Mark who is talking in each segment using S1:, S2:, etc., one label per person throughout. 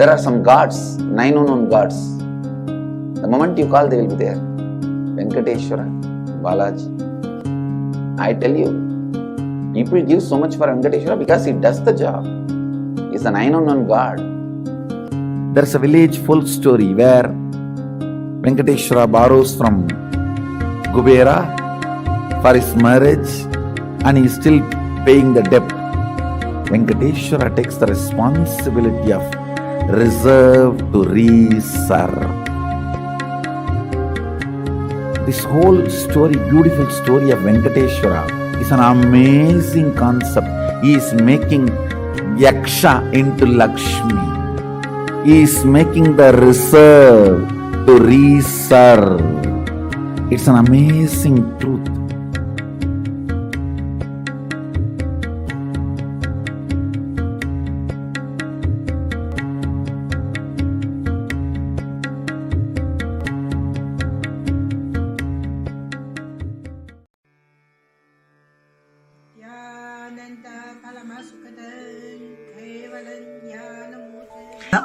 S1: There are some gods, 9 unknown gods. The moment you call, they will be there. Venkateshwara, Balaji. I tell you, people give so much for Venkateshwara because he does the job. He is the 9 unknown god. There is a village folk story where Venkateshwara borrows from Kubera for his marriage and he is still paying the debt. Venkateshwara takes the responsibility of reserve to reserve. This whole story, beautiful story of Venkateshwara is an amazing concept. He is making Yaksha into Lakshmi. He is making the reserve to reserve. It's an amazing truth.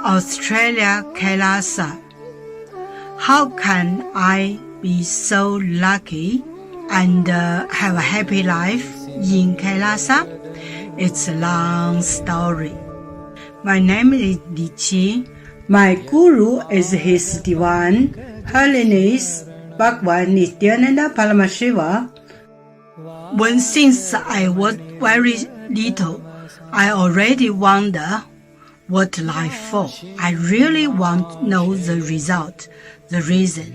S2: Australia, Kailasa. How can I be so lucky and have a happy life in Kailasa? It's a long story. My name is Li Qi. My guru is His Divine Holiness Bhagwan Nithyananda Paramashivam. Since I was very little, I already wonder what life for. I really want to know the result, the reason.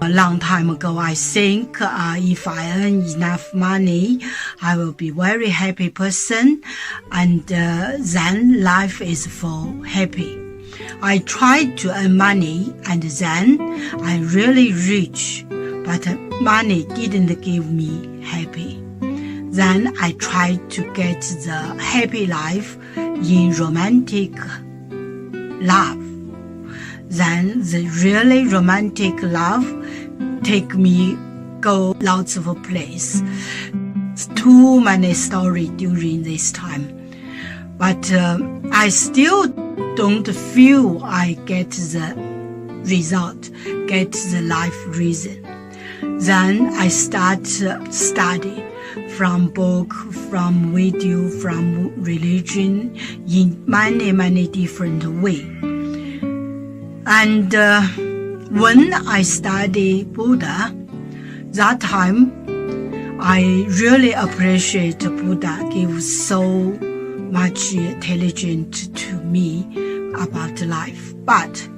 S2: A long time ago, I think if I earn enough money, I will be very happy person, and then life is for happy. I tried to earn money, and then I'm really rich, but money didn't give me happy. Then I tried to get the happy life in romantic love. Then the really romantic love take me go lots of places. Too many stories during this time. But I still don't feel I get the result, get the life reason. Then I start study from book, from video, from religion in many different ways. And when I study Buddha, that time I really appreciate Buddha gives so much intelligence to me about life. But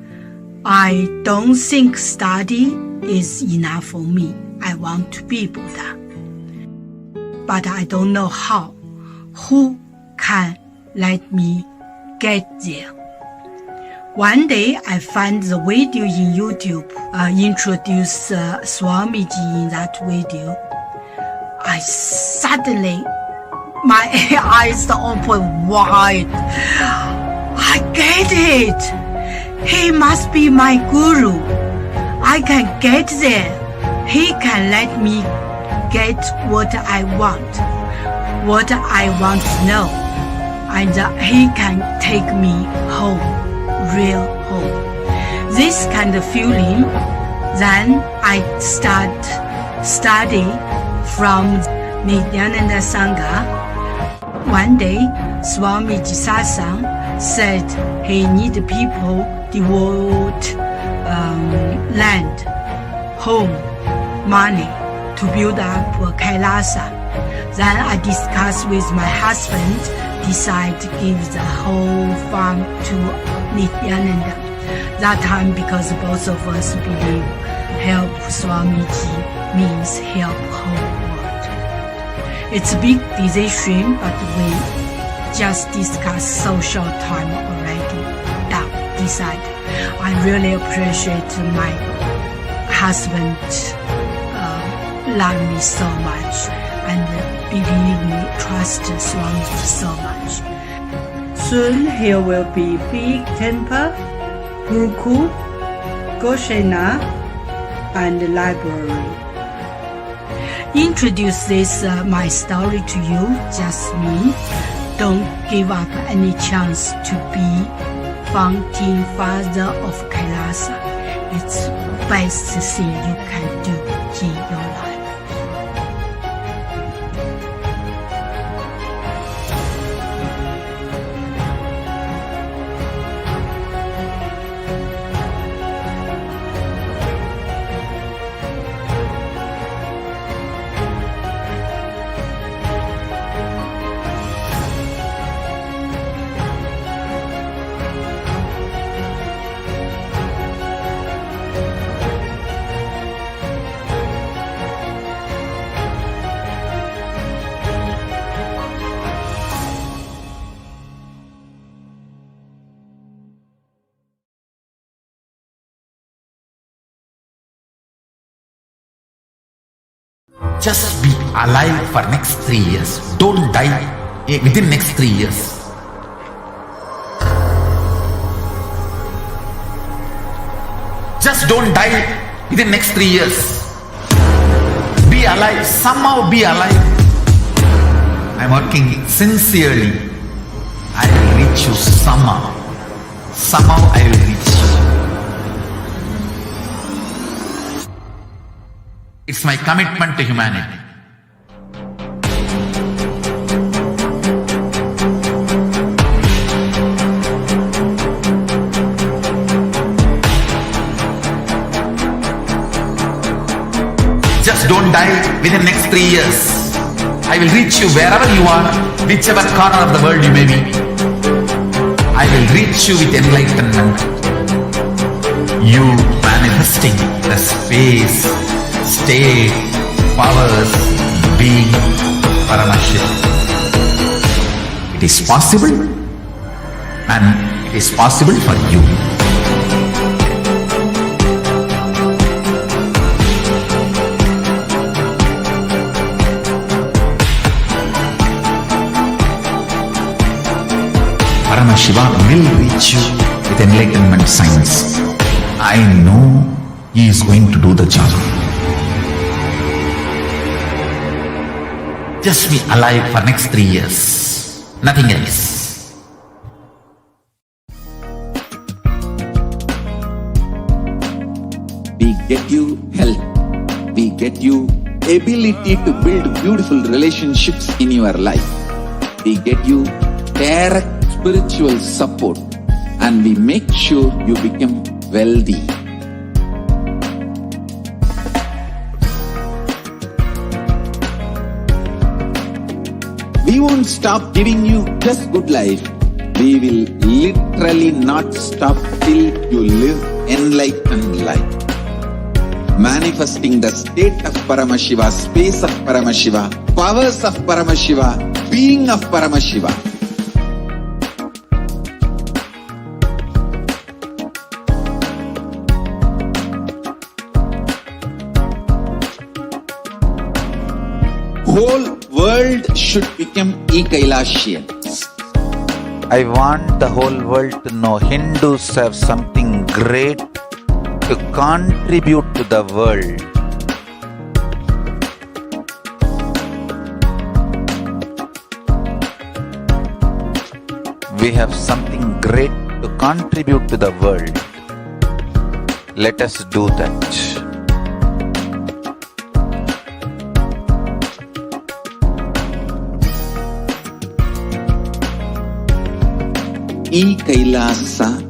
S2: I don't think study is enough for me. I want to be Buddha. But I don't know how. Who can let me get there? One day I find the video in YouTube, introduce Swamiji in that video. I suddenly, my eyes open wide. I get it. He must be my guru. I can get there. He can let me get what I want to know, and he can take me home, real home. This kind of feeling, then I start study from Nithyananda Sangha. One day, Swamiji Satsang said he need people devote land, home, money to build up Kailasa. Then I discussed with my husband, decide to give the whole farm to Nithyananda. That time, because both of us believe help Swamiji means help whole world. It's a big decision, but we just discussed so short time already. Decide. I really appreciate my husband. Love me so much and believe me, trust Swamiji so much. Soon here will be big temple, Gurukul, Goshena, and library. Introduce this my story to you, just me. Don't give up any chance to be fountain father of Kailasa. It's best thing you can do in your life.
S3: Just be alive for next 3 years. Don't die within next 3 years. Just don't die within next 3 years. Be alive. Somehow be alive. I'm working sincerely. I will reach you somehow. Somehow I will reach you. It's my commitment to humanity. Just don't die within the next 3 years. I will reach you wherever you are, whichever corner of the world you may be. I will reach you with enlightenment. You manifesting the space, state, powers, being Paramashivoham. It is possible, and it is possible for you. Paramashivoham will reach you with enlightenment science. I know he is going to do the job. Just be alive for next 3 years. Nothing else.
S1: We get you health. We get you ability to build beautiful relationships in your life. We get you direct spiritual support, and we make sure you become wealthy. We won't stop giving you just good life. We will literally not stop till you live enlightened life. Manifesting the state of Paramashiva, space of Paramashiva, powers of Paramashiva, being of Paramashiva. Whole world should become Kailashians.
S4: I want the whole world to know Hindus have something great to contribute to the world. We have something great to contribute to the world. Let us do that.
S1: Kailasa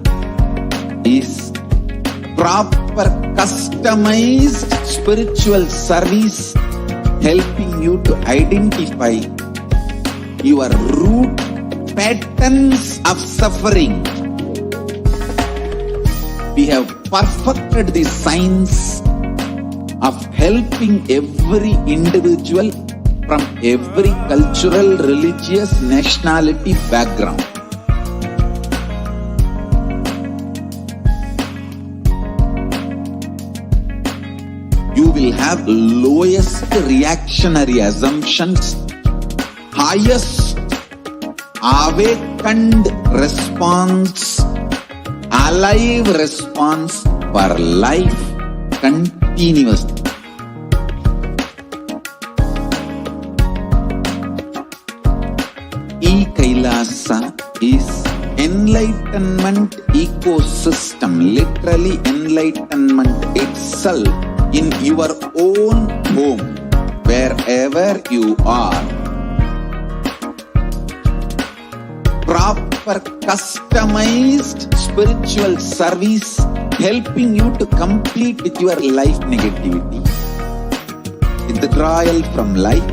S1: is proper customized spiritual service helping you to identify your root patterns of suffering. We have perfected the science of helping every individual from every cultural, religious, nationality background. You will have lowest reactionary assumptions, highest awakened response, alive response for life continuously. Kailasa is enlightenment
S4: ecosystem, literally enlightenment itself in your own home, wherever you are. Proper customized spiritual service helping you to complete with your life negativity. Withdrawal from life,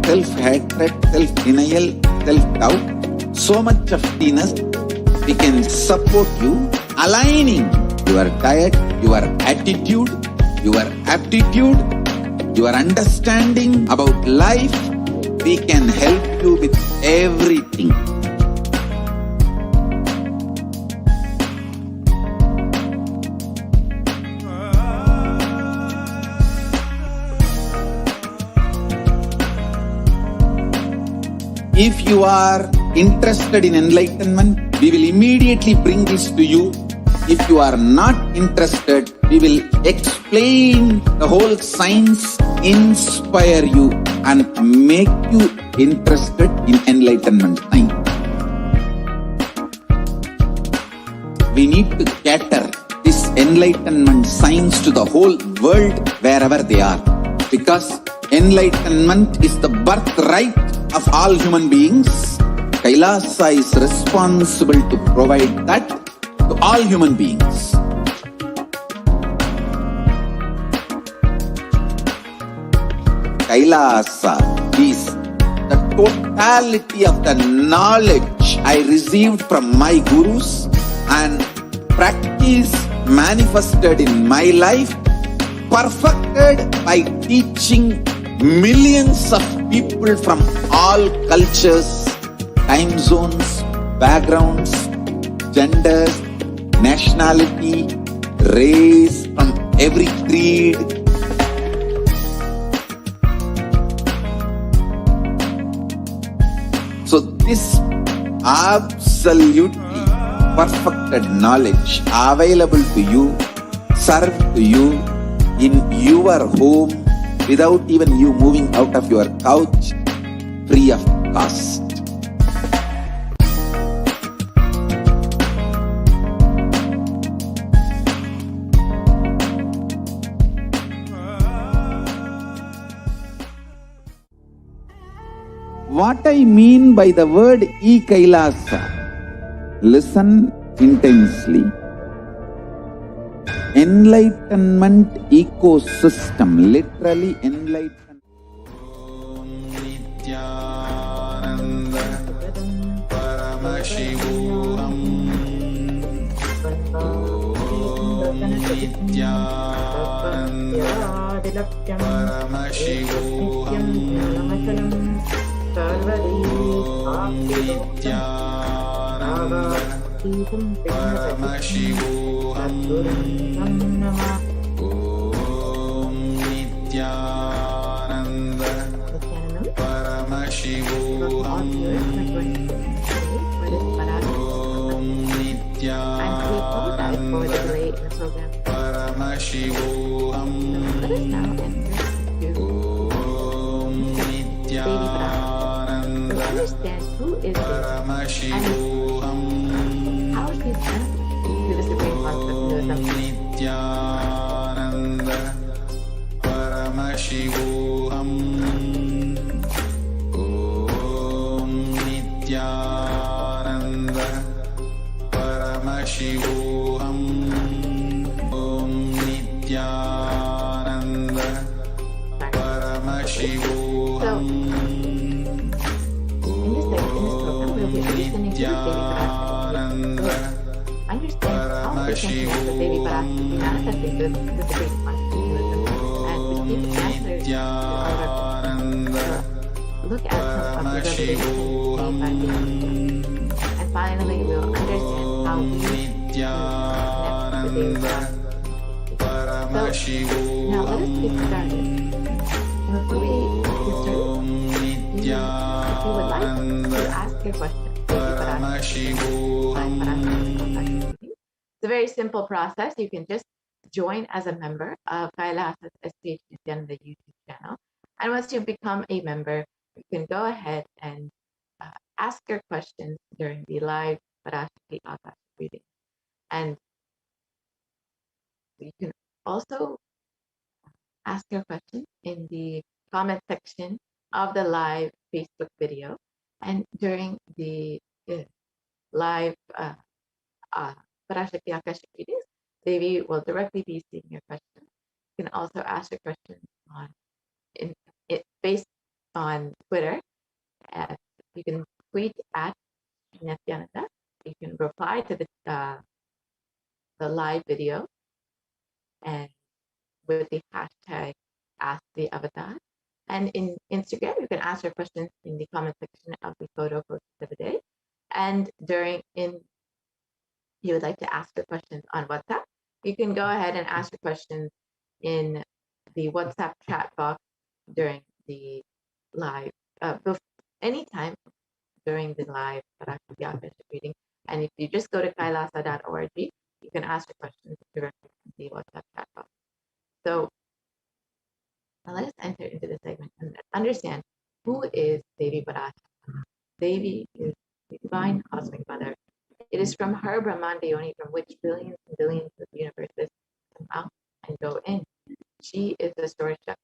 S4: self-hatred, self-denial, self-doubt, so much of emptiness. We can support you aligning your diet, your attitude, your aptitude, your understanding about life. We can help you with everything. If you are interested in enlightenment, we will immediately bring this to you. If you are not interested, we will explain the whole science, inspire you and make you interested in enlightenment science. We need to cater this enlightenment science to the whole world wherever they are, because enlightenment is the birthright of all human beings. Kailasa is responsible to provide that to all human beings. Kailasa is the totality of the knowledge I received from my gurus and practice manifested in my life, perfected by teaching millions of people from all cultures, time zones, backgrounds, genders, nationality, race, from every creed. So this absolutely perfected knowledge available to you, served to you in your home without even you moving out of your couch, free of cost. What I mean by the word e-Kailasa, listen intensely. Enlightenment ecosystem, literally enlightenment. Nithyananda Paramashivoham. Nithyananda Paramashivoham. Nithyananda Paramashivoham. Om Nithyananda Paramashivoham. Om Nithyananda Paramashivoham. Om Nithyananda
S5: Understand who is this
S4: Paramashivoham.
S5: and how she connected to the supreme concept of
S4: Nithyananda Paramashivoham. Om Nithyananda Paramashivoham. Om Nithyananda Paramashivoham. Nithyananda
S5: Understand how the baby Parashakti manifesting the supreme concept and receive answers to look at some of the revelations made by the and finally we'll understand how we connect to the baby Parashakti. So now let us get started. And before we get started, if you would like to ask your question, it's a very simple process. You can just join as a member of Kailasa's HDH Nithyananda YouTube channel. And once you become a member, you can go ahead and ask your questions during the live Parashakti Akashic reading. And you can also ask your question in the comment section of the live Facebook video. And during the live Parashakti Akashic readings, Devi will directly be seeing your question. You can also ask your questions based on Twitter. You can tweet at Nithyananda. You can reply to the live video and with the hashtag Ask the Avatar. And in Instagram, you can ask your questions in the comment section of the photo posted of the day. And you would like to ask your questions on WhatsApp, you can go ahead and ask your questions in the WhatsApp chat box during the live, anytime during the live Parashakti Akashic reading. And if you just go to kailasa.org, you can ask your questions directly in the WhatsApp chat box. So now let us enter into the segment and understand who is Devi Parashakti. Devi is the divine cosmic mother. It is from her Brahmanda Yoni from which billions and billions of universes come out and go in. She is the source Shakti.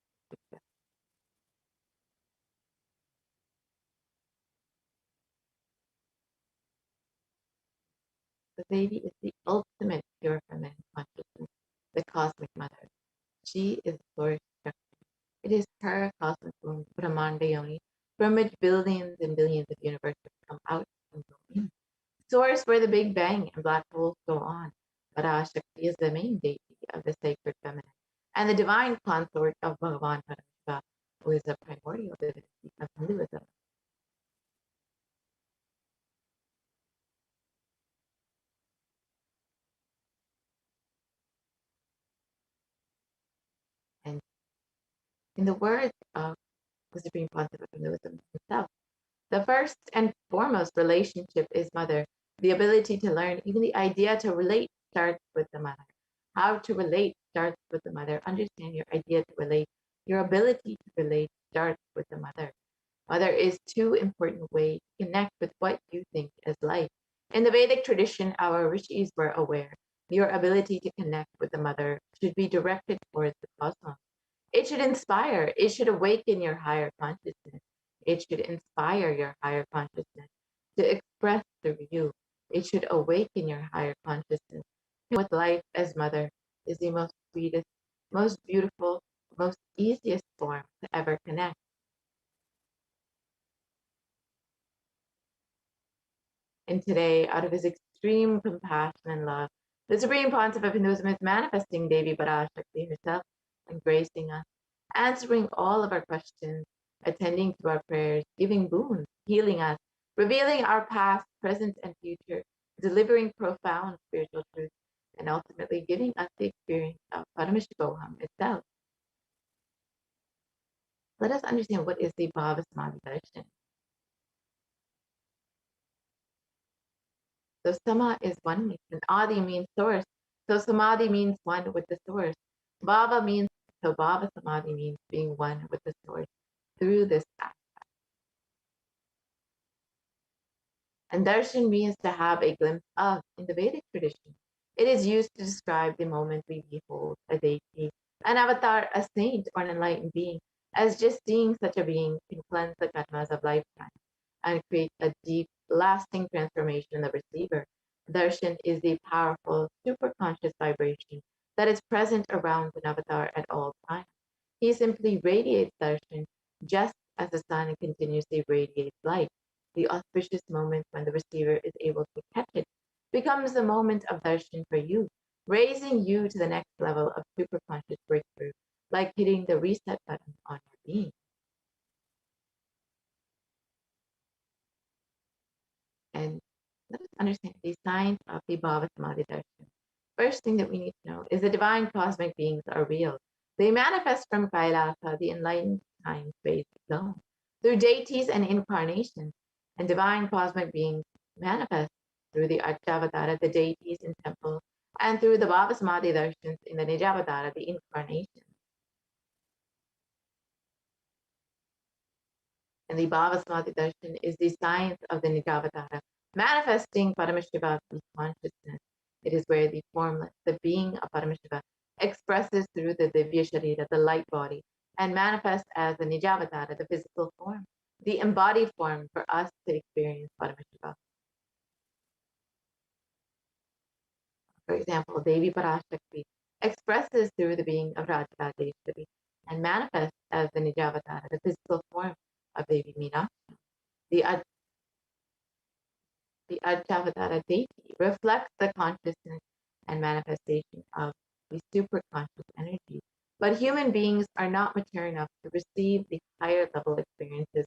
S5: The Devi is the ultimate pure feminine consciousness, the cosmic mother. She is the source Shakti. It is her cosmic womb, Brahmanda Yoni, from which billions and billions of universes come out and go in. Source where the Big Bang and black holes go on. Parashakti is the main deity of the sacred feminine and the divine consort of Bhagavan Paramashiva, who is the primordial divinity of Hinduism. And in the words of the Supreme Pontiff of Hinduism himself, the first and foremost relationship is mother. The ability to learn, even the idea to relate, starts with the mother. How to relate starts with the mother. Understand your idea to relate. Your ability to relate starts with the mother. Mother is two important ways to connect with what you think is life. In the Vedic tradition, our rishis were aware your ability to connect with the mother should be directed towards the cosmos. It should inspire, it should awaken your higher consciousness. It should inspire your higher consciousness to express through you. It should awaken your higher consciousness. With life as mother is the most sweetest, most beautiful, most easiest form to ever connect. And today, out of his extreme compassion and love, the Supreme Pontiff of Hinduism is manifesting Devi Parashakti herself, embracing us, answering all of our questions, attending to our prayers, giving boons, healing us, revealing our past, present, and future, delivering profound spiritual truths, and ultimately giving us the experience of Paramashivoham itself. Let us understand what is the Bhava Samadhi darshan. So sama is oneness, and adi means source. So samadhi means one with the source. Bhava means, so bhava samadhi means being one with the source through this act. And darshan means to have a glimpse of. In the Vedic tradition, it is used to describe the moment we behold a deity, an avatar, a saint, or an enlightened being, as just seeing such a being can cleanse the karmas of lifetime and create a deep, lasting transformation in the receiver. Darshan is the powerful, superconscious vibration that is present around an avatar at all times. He simply radiates darshan just as the sun continuously radiates light. The auspicious moment when the receiver is able to catch it becomes the moment of darshan for you, raising you to the next level of superconscious breakthrough, like hitting the reset button on your being. And let us understand the science of the Bhava Samadhi darshan. First thing that we need to know is the divine cosmic beings are real. They manifest from Kailasa, the enlightened time-space zone, through deities and incarnations. And divine cosmic beings manifest through the Archavatara, the deities in temples, and through the Bhava Samadhi darshans in the Nijavatara, the incarnation. And the Bhava Samadhi darshan is the science of the Nijavatara, manifesting Paramashiva's consciousness It is where the formless, the being of Paramashiva, expresses through the Divya Sharira, the light body, and manifests as the Nijavatara, the physical form, the embodied form for us to experience Paramashiva. For example, Devi Parashakti expresses through the being of Rajadeshwari and manifests as the Nijavatara, the physical form of Devi Meena. The Adjavatara deity reflects the consciousness and manifestation of the superconscious energy. But human beings are not mature enough to receive the higher level experiences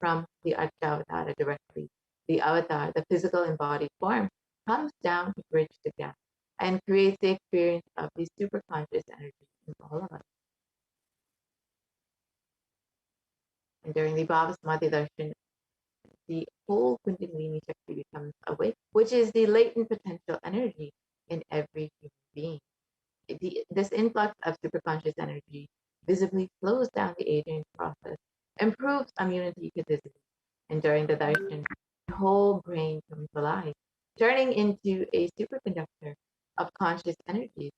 S5: from the Adjavatara directly. The avatar, the physical embodied form, comes down to bridge the gap and creates the experience of the superconscious energy in all of us. And during the Bhavasmadhi Darshan, the whole Kundalini Shakti becomes awake, which is the latent potential energy in every human being. This influx of superconscious energy visibly flows down the aging process, improves immunity capacity, and during the darshan, the whole brain comes alive, turning into a superconductor of conscious energies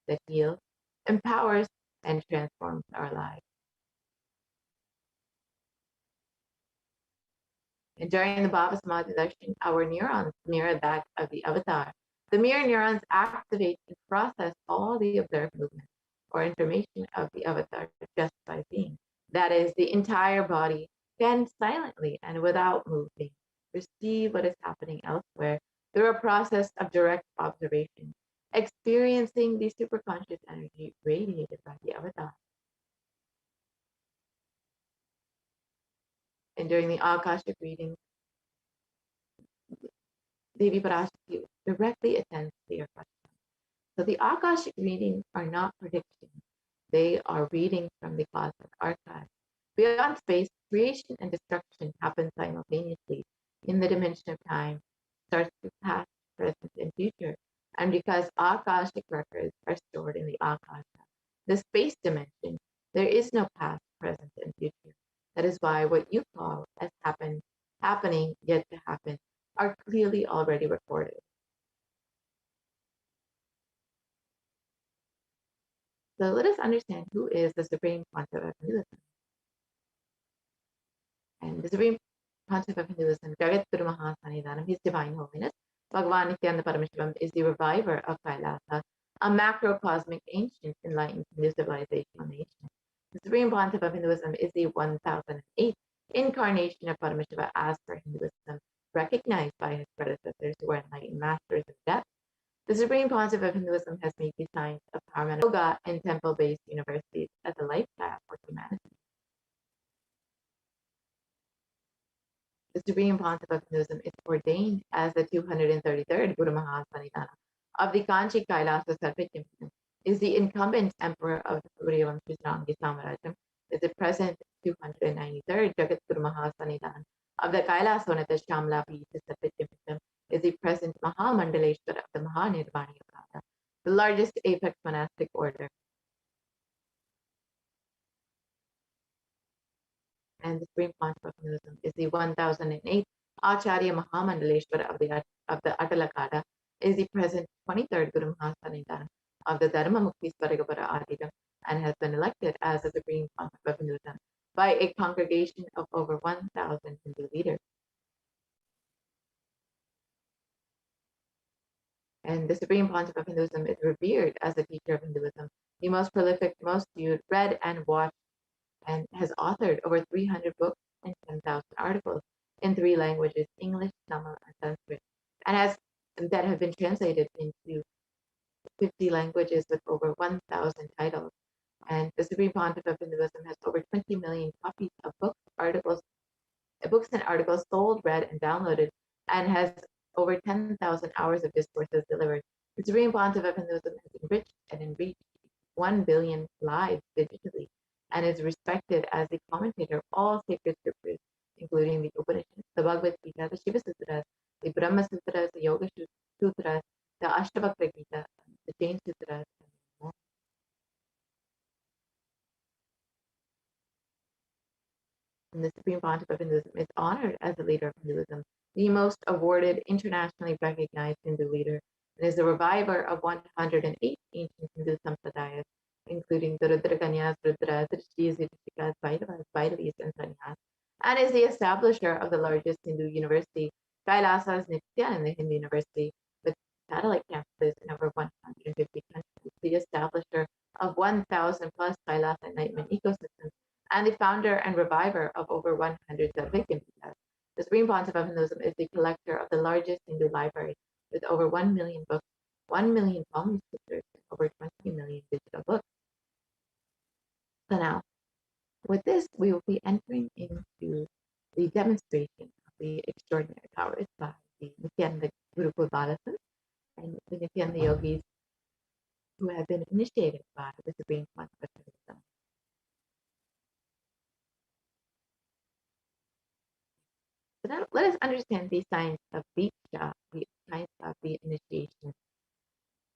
S5: that heals, empowers, and transforms our lives. And during the Bhavasmadhi darshan, our neurons mirror that of the avatar. The mirror neurons activate and process all the observed movements or information of the avatar just by being. That is, the entire body can silently and without moving receive what is happening elsewhere through a process of direct observation, experiencing the superconscious energy radiated by the avatar. And during the Akashic reading, Devi Parashakti directly attends to your question. So the Akashic readings are not predictions. They are readings from the cosmic archive. Beyond space, creation and destruction happen simultaneously in the dimension of time, starts with past, present, and future. And because Akashic records are stored in the Akasha, the space dimension, there is no past, present, and future. That is why what you call as happening, yet to happen, are clearly already recorded. So let us understand who is the Supreme Pontiff of Hinduism. And the Supreme Pontiff of Hinduism, Jagat Guru Mahasannidhanam, His Divine Holiness, Bhagavan Nithyananda Paramashivam, is the reviver of Kailasa, a macrocosmic ancient enlightened Hindu civilizational nation. The Supreme Pontiff of Hinduism is the 1008th incarnation of Paramashiva as per Hinduism, recognized by his predecessors who were enlightened masters of depth. The Supreme Pontiff of Hinduism has made the science of Paramahansa Yoga and temple-based universities as a lifestyle for humanity. The Supreme Pontiff of Hinduism is ordained as the 233rd Guru Mahasannidhana of the Kanchi Kailasa Sarvijnana, is the incumbent emperor of the Surya Vamshasrangi Samarajam, is the present 293rd Jagat Guru Mahasannidhana of the Kailasonata Shamla Pita Sarvijnana, is the present Mahamandaleshwara of the Mahanirvani Akata, the largest apex monastic order. And the Supreme Pontiff of Hinduism is the 1008th Acharya Mahamandaleshwara of the Atalakada, is the present 23rd Guru Mahasannidhana of the Dharma Mukti Swaragapara Adhikam, and has been elected as the Supreme Pontiff of Hinduism by a congregation of over 1,000 Hindu leaders. And the Supreme Pontiff of Hinduism is revered as the teacher of Hinduism, the most prolific, most viewed, read, and watched, and has authored over 300 books and 10,000 articles in 3 languages, English, Tamil, and Sanskrit, and that have been translated into 50 languages with over 1,000 titles. And the Supreme Pontiff of Hinduism has over 20 million copies of books and articles sold, read, and downloaded, and has over 10,000 hours of discourses delivered. The Supreme Pontiff of Hinduism has enriched and enriched 1 billion lives digitally, and is respected as the commentator of all sacred scriptures, including the Upanishads, the Bhagavad Gita, the Shiva Sutras, the Brahma Sutras, the Yoga Sutras, the Ashtavakra Gita, the Jain Sutras, and more. And the Supreme Pontiff of Hinduism is honored as the leader of Hinduism, the most awarded, internationally recognized Hindu leader, and is the reviver of 108 ancient Hindu sampradayas, including the Rudrakanyas, Rudras, Rishis, Rishikas, Bhairavas, and Sannyas, and is the establisher of the largest Hindu university, Kailasa's Nithyananda Hindu University, with satellite campuses in over 150 countries, the establisher of 1,000 plus Kailasa enlightenment ecosystems, and the founder and reviver of over 100 Sadhvik Pithas. The Supreme Pontiff of Hinduism is the collector of the largest Hindu library with over 1 million books, 1 million palm scriptures, and over 20 million digital books. So now, with this, we will be entering into the demonstration of the extraordinary powers by the Nithyananda Gurukul Balasan and the Nithyananda yogis who have been initiated by the Supreme Pontiff of Hinduism. So now let us understand the science of Diksha, the science of the initiation.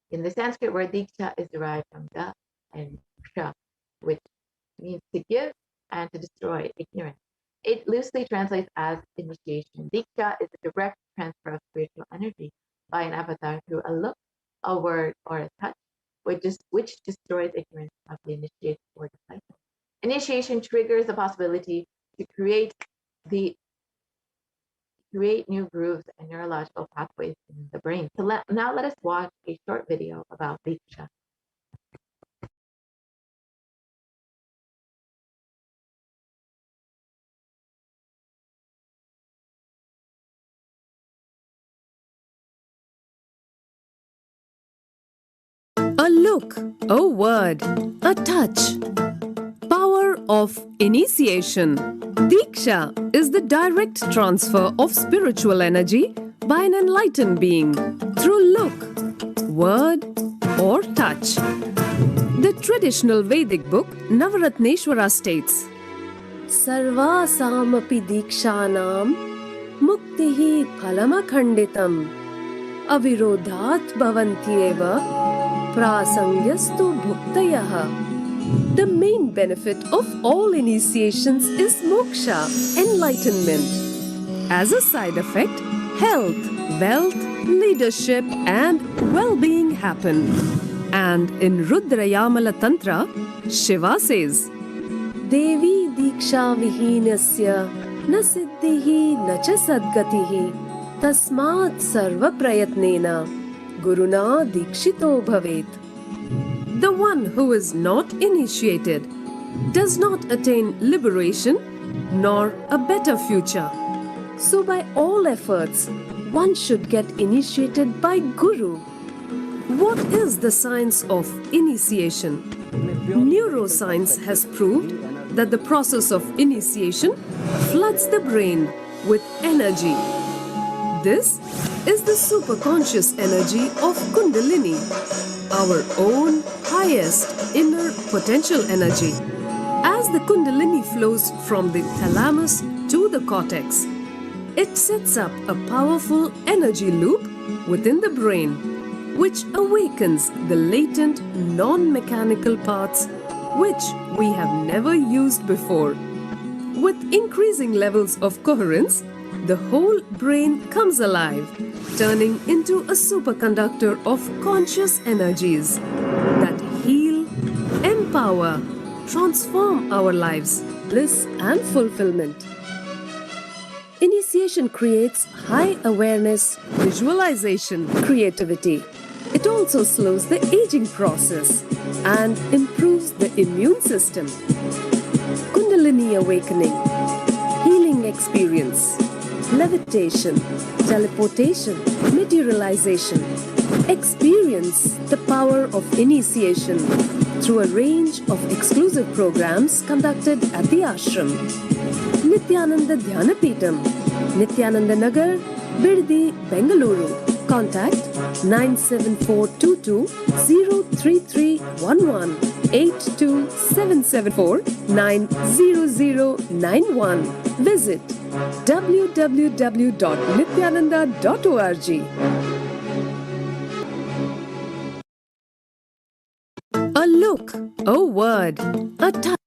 S5: In the Sanskrit word Diksha is derived from Da and Ksha, which means to give and to destroy ignorance. It loosely translates as initiation. Diksha is a direct transfer of spiritual energy by an avatar through a look, a word, or a touch, which destroys ignorance of the initiated or disciple. Initiation triggers the possibility to create new grooves and neurological pathways in the brain. So now let us watch a short video about Diksha.
S6: A look, a word, a touch. Power of initiation. Diksha is the direct transfer of spiritual energy by an enlightened being through look, word, or touch. The traditional Vedic book Navaratneshwara states, Sarvasamapi dikshanam muktihi phalamakhanditam avirodhat bhavantyeva prasangyastu bhuktayaha. The main benefit of all initiations is moksha, enlightenment. As a side effect, health, wealth, leadership, and well-being happen. And in Rudrayamala Tantra, Shiva says, Devi diksha vihinasya na siddhihi na cha sadgatihi tasmat sarva prayatnena guruna dikshito bhavet. The one who is not initiated does not attain liberation nor a better future. So by all efforts, one should get initiated by Guru. What is the science of initiation? Neuroscience has proved that the process of initiation floods the brain with energy. This is the superconscious energy of Kundalini, our own highest inner potential energy. As the Kundalini flows from the thalamus to the cortex, it sets up a powerful energy loop within the brain, which awakens the latent non-mechanical parts which we have never used before. With increasing levels of coherence, the whole brain comes alive, turning into a superconductor of conscious energies that heal, empower, transform our lives, bliss and fulfillment. Initiation creates high awareness, visualization, creativity. It also slows the aging process and improves the immune system. Kundalini awakening, healing experience, levitation, teleportation, materialization. Experience the power of initiation through a range of exclusive programs conducted at the ashram. Nithyananda Dhyanapitham, Nithyananda Nagar, Birdi, Bengaluru. Contact 97422 03311 82774 90091. Visit www.nithyananda.org. A look, a word, a touch.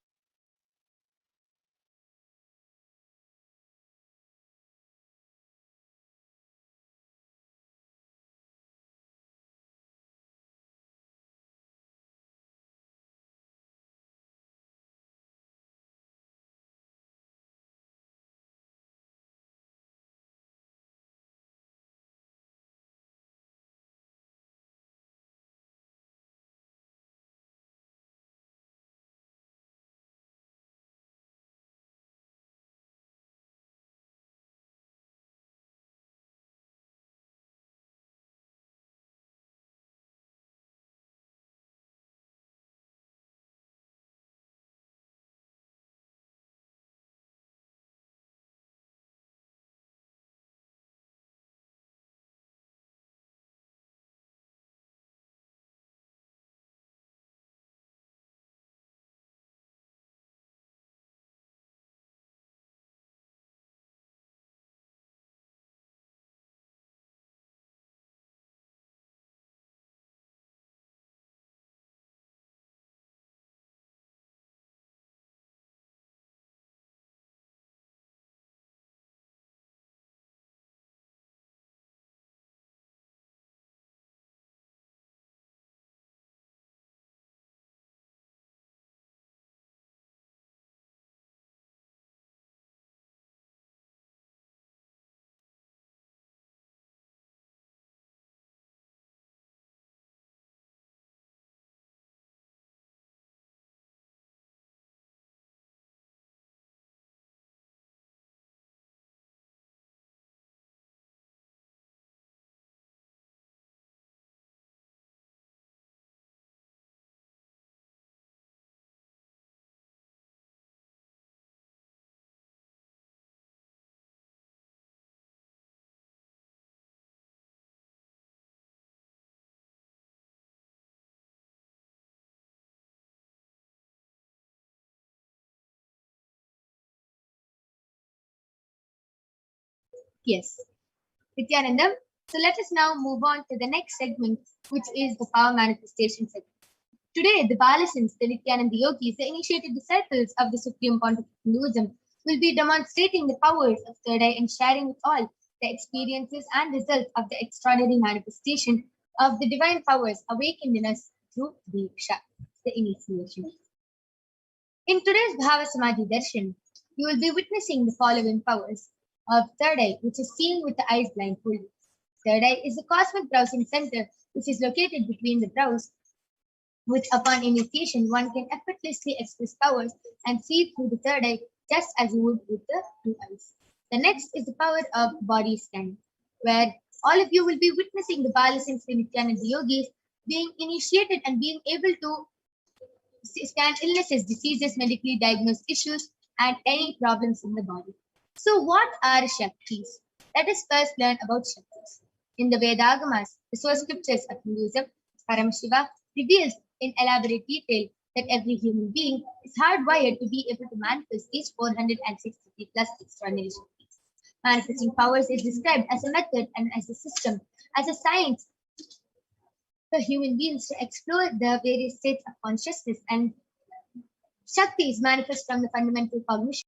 S7: Yes. Nithyanandam, so let us now move on to the next segment, which is the power manifestation segment. Today, the Balasins, the Nithyananda yogis, the initiated disciples of the Supreme Pontiff of Hinduism, will be demonstrating the powers of third eye and sharing with all the experiences and results of the extraordinary manifestation of the divine powers awakened in us through Diksha, the initiation. In today's Bhava Samadhi Darshan, you will be witnessing the following powers of third eye, which is seeing with the eyes blindfolded. Third eye is the cosmic browsing center, which is located between the brows, which upon initiation one can effortlessly express powers and see through the third eye just as you would with the two eyes. The next is the power of body scanning, where all of you will be witnessing the Balasins Nithyananda yogis being initiated and being able to scan illnesses, diseases, medically diagnosed issues, and any problems in the body. So, what are Shaktis? Let us first learn about Shaktis. In the Vedagamas, the source scriptures of Hinduism, Paramashiva reveals in elaborate detail that every human being is hardwired to be able to manifest these 463 plus extraordinary Shaktis. Manifesting powers is described as a method and as a system, as a science for human beings to explore the various states of consciousness, and Shaktis manifest from the fundamental cognition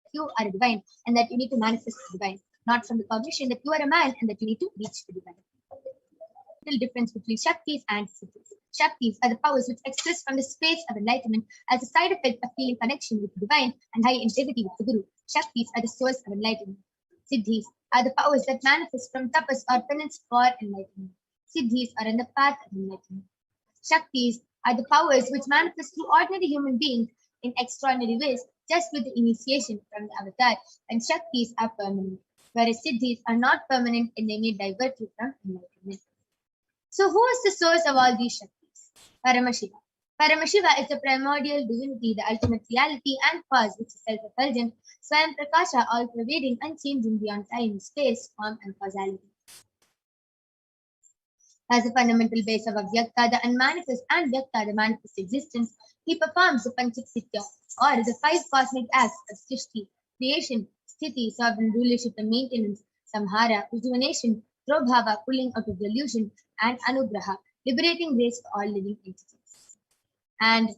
S7: that you are a divine and that you need to manifest the divine, not from the cognition that you are a man and that you need to reach the divine. The difference between Shaktis and Siddhis. Shaktis are the powers which express from the space of enlightenment as a side effect of feeling connection with the divine and high integrity with the Guru. Shaktis are the source of enlightenment. Siddhis are the powers that manifest from tapas or penance for enlightenment. Siddhis are on the path of enlightenment. Shaktis are the powers which manifest through ordinary human beings in extraordinary ways just with the initiation from the avatar, and Shaktis are permanent, whereas Siddhis are not permanent and they may divert you from enlightenment. So who is the source of all these Shaktis? Paramashiva. Paramashiva is the primordial divinity, the ultimate reality and cause which is self-effulgent, Swayam Prakasha, all-pervading, unchanging beyond time, space, form and causality. As a fundamental base of Avyakta, the unmanifest, and Vyakta, the manifest existence, he performs the Panchik Sitya, or the 5 cosmic acts of Srishti, creation, Sthiti, sovereign rulership and maintenance, Samhara, rejuvenation, Prabhava, pulling out of delusion, and Anugraha, liberating grace for all living entities. And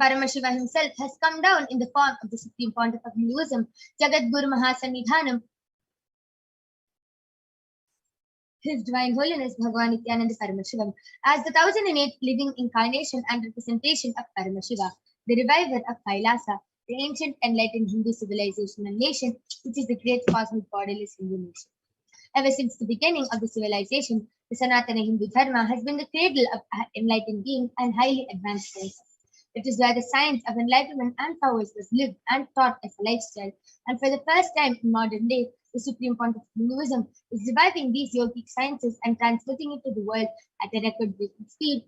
S7: Paramashiva himself has come down in the form of the Supreme Pontiff of Hinduism, Jagat Guru Mahasannidhanam, His Divine Holiness Bhagavan Nithyananda Paramashivam, as the 1008th living incarnation and representation of Paramashiva, the reviver of Kailasa, the ancient enlightened Hindu civilization and nation, which is the great cosmic borderless Hindu nation. Ever since the beginning of the civilization, the Sanatana Hindu Dharma has been the cradle of enlightened beings and highly advanced sciences. It is where the science of enlightenment and powers was lived and taught as a lifestyle, and for the first time in modern day, the Supreme Pontiff of Hinduism is reviving these yogic sciences and transmitting it to the world at a record-breaking speed,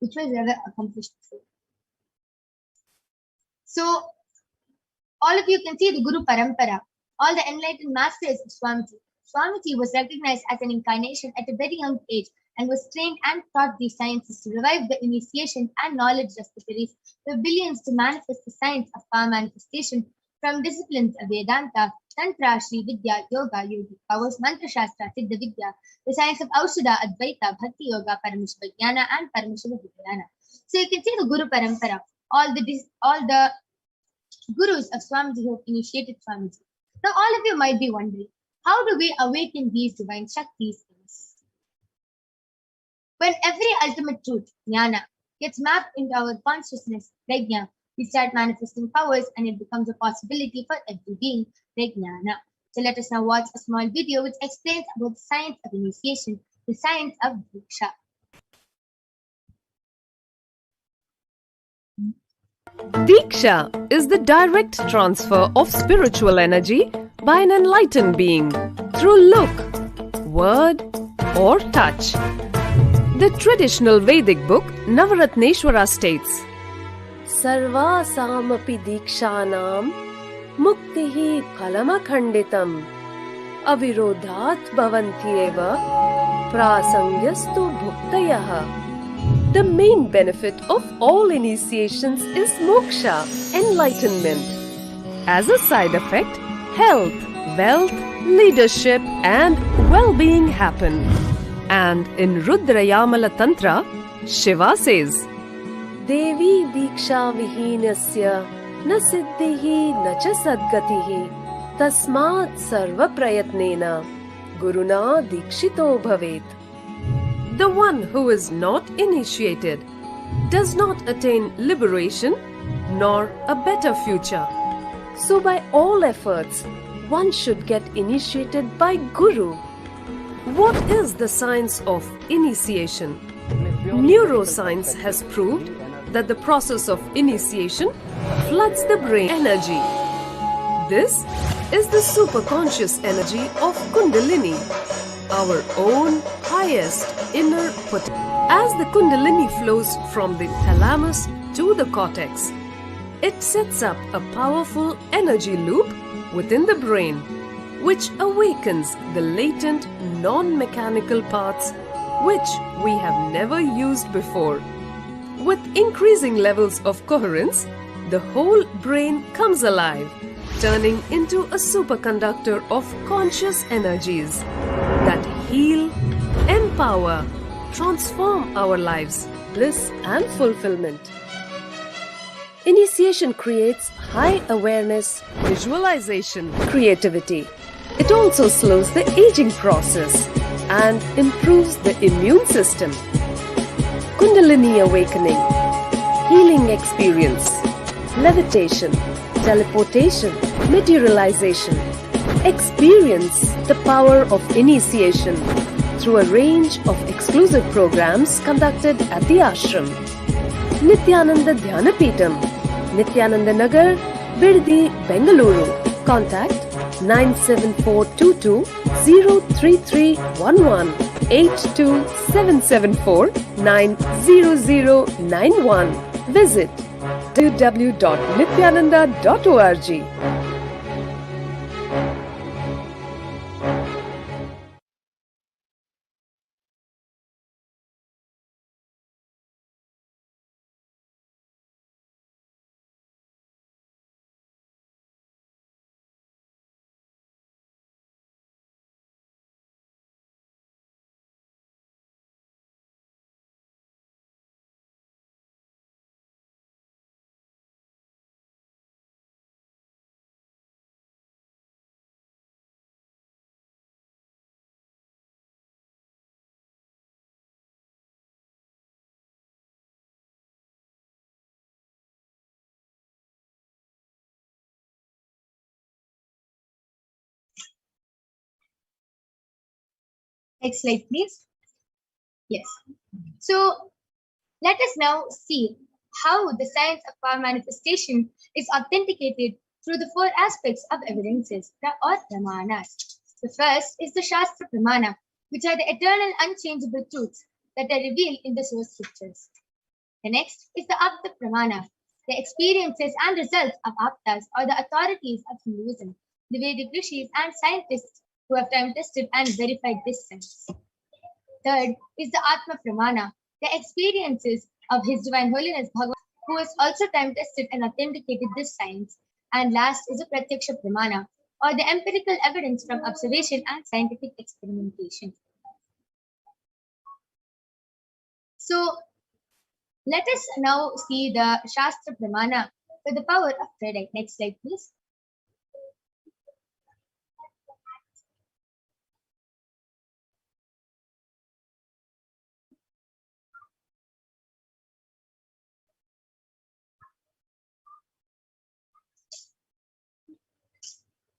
S7: which was never accomplished before. So, all of you can see the Guru Parampara, all the enlightened masters of Swamiji. Swamiji was recognized as an incarnation at a very young age and was trained and taught these sciences to revive the initiation and knowledge repositories for billions to manifest the science of power manifestation from disciplines of Vedanta, Tantra, Sri Vidya, Yoga, Yogi powers, Mantra Shastra, Siddha Vidya, the science of Aushadha, Advaita, Bhakti Yoga, Paramashivoham, and Paramashivoham. So you can see the Guru Parampara, all the gurus of Swamiji who have initiated Swamiji. Now all of you might be wondering, how do we awaken these divine Shaktis in us? When every ultimate truth, jnana, gets mapped into our consciousness, prajna, we start manifesting powers and it becomes a possibility for every being, prajnana. So let us now watch a small video which explains about the science of initiation, the science of Diksha.
S6: Diksha is the direct transfer of spiritual energy by an enlightened being through look, word, or touch. The traditional Vedic book Navaratneshwara states, Sarvasamapi dikshanam muktihi phalamakhanditam avirodhat bhavantyeva prasangyastu bhuktayah. The main benefit of all initiations is moksha, enlightenment. As a side effect, health, wealth, leadership, and well-being happen. And in Rudrayamala Tantra, Shiva says, Devi Diksha Vihinasya na siddhihi na cha sadgatihi tasmat sarva prayatnena guruna dikshito bhavet. The one who is not initiated does not attain liberation nor a better future. So by all efforts, one should get initiated by Guru. What is the science of initiation? Neuroscience has proved that the process of initiation floods the brain energy. This is the superconscious energy of Kundalini, our own highest inner potential. As the Kundalini flows from the thalamus to the cortex, it sets up a powerful energy loop within the brain, which awakens the latent non-mechanical parts which we have never used before. With increasing levels of coherence, the whole brain comes alive, turning into a superconductor of conscious energies that heal, empower, transform our lives, bliss and fulfillment. Initiation creates high awareness, visualization, creativity. It also slows the aging process and improves the immune system. Kundalini awakening, healing experience, levitation, teleportation, materialization. Experience the power of initiation through a range of exclusive programs conducted at the ashram. Nithyananda Dhyanapitham, Nithyananda Nagar, Birdi, Bengaluru. Contact 97422 03311 82774 90091. Visit www.nithyananda.org.
S7: Next slide, please. Yes. So let us now see how the science of power manifestation is authenticated through the four aspects of evidences, or pramanas. The first is the Shastra Pramana, which are the eternal unchangeable truths that are revealed in the source scriptures. The next is the Apta Pramana, the experiences and results of Aptas, or the authorities of Hinduism, the Vedic rishis and scientists who have time tested and verified this science. Third is the Atma Pramana, the experiences of His Divine Holiness Bhagavan, who has also time tested and authenticated this science. And last is the Pratyaksha Pramana, or the empirical evidence from observation and scientific experimentation. So let us now see the Shastra Pramana for the power of third eye. Next slide, please.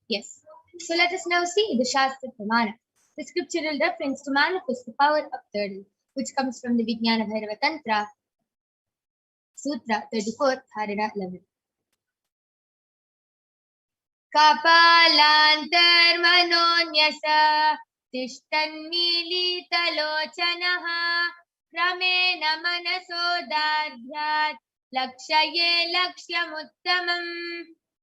S7: Yes. So let us now see the Shastra Pramana, the scriptural reference to manifest the power of third eye, which comes from the Vijnana Bhairava Tantra, Sutra 34, Dharana 11. Kapalantarmanonyasa tishtannilitalochanaha kramena manasodadhyat lakshaye lakshyamuttamam.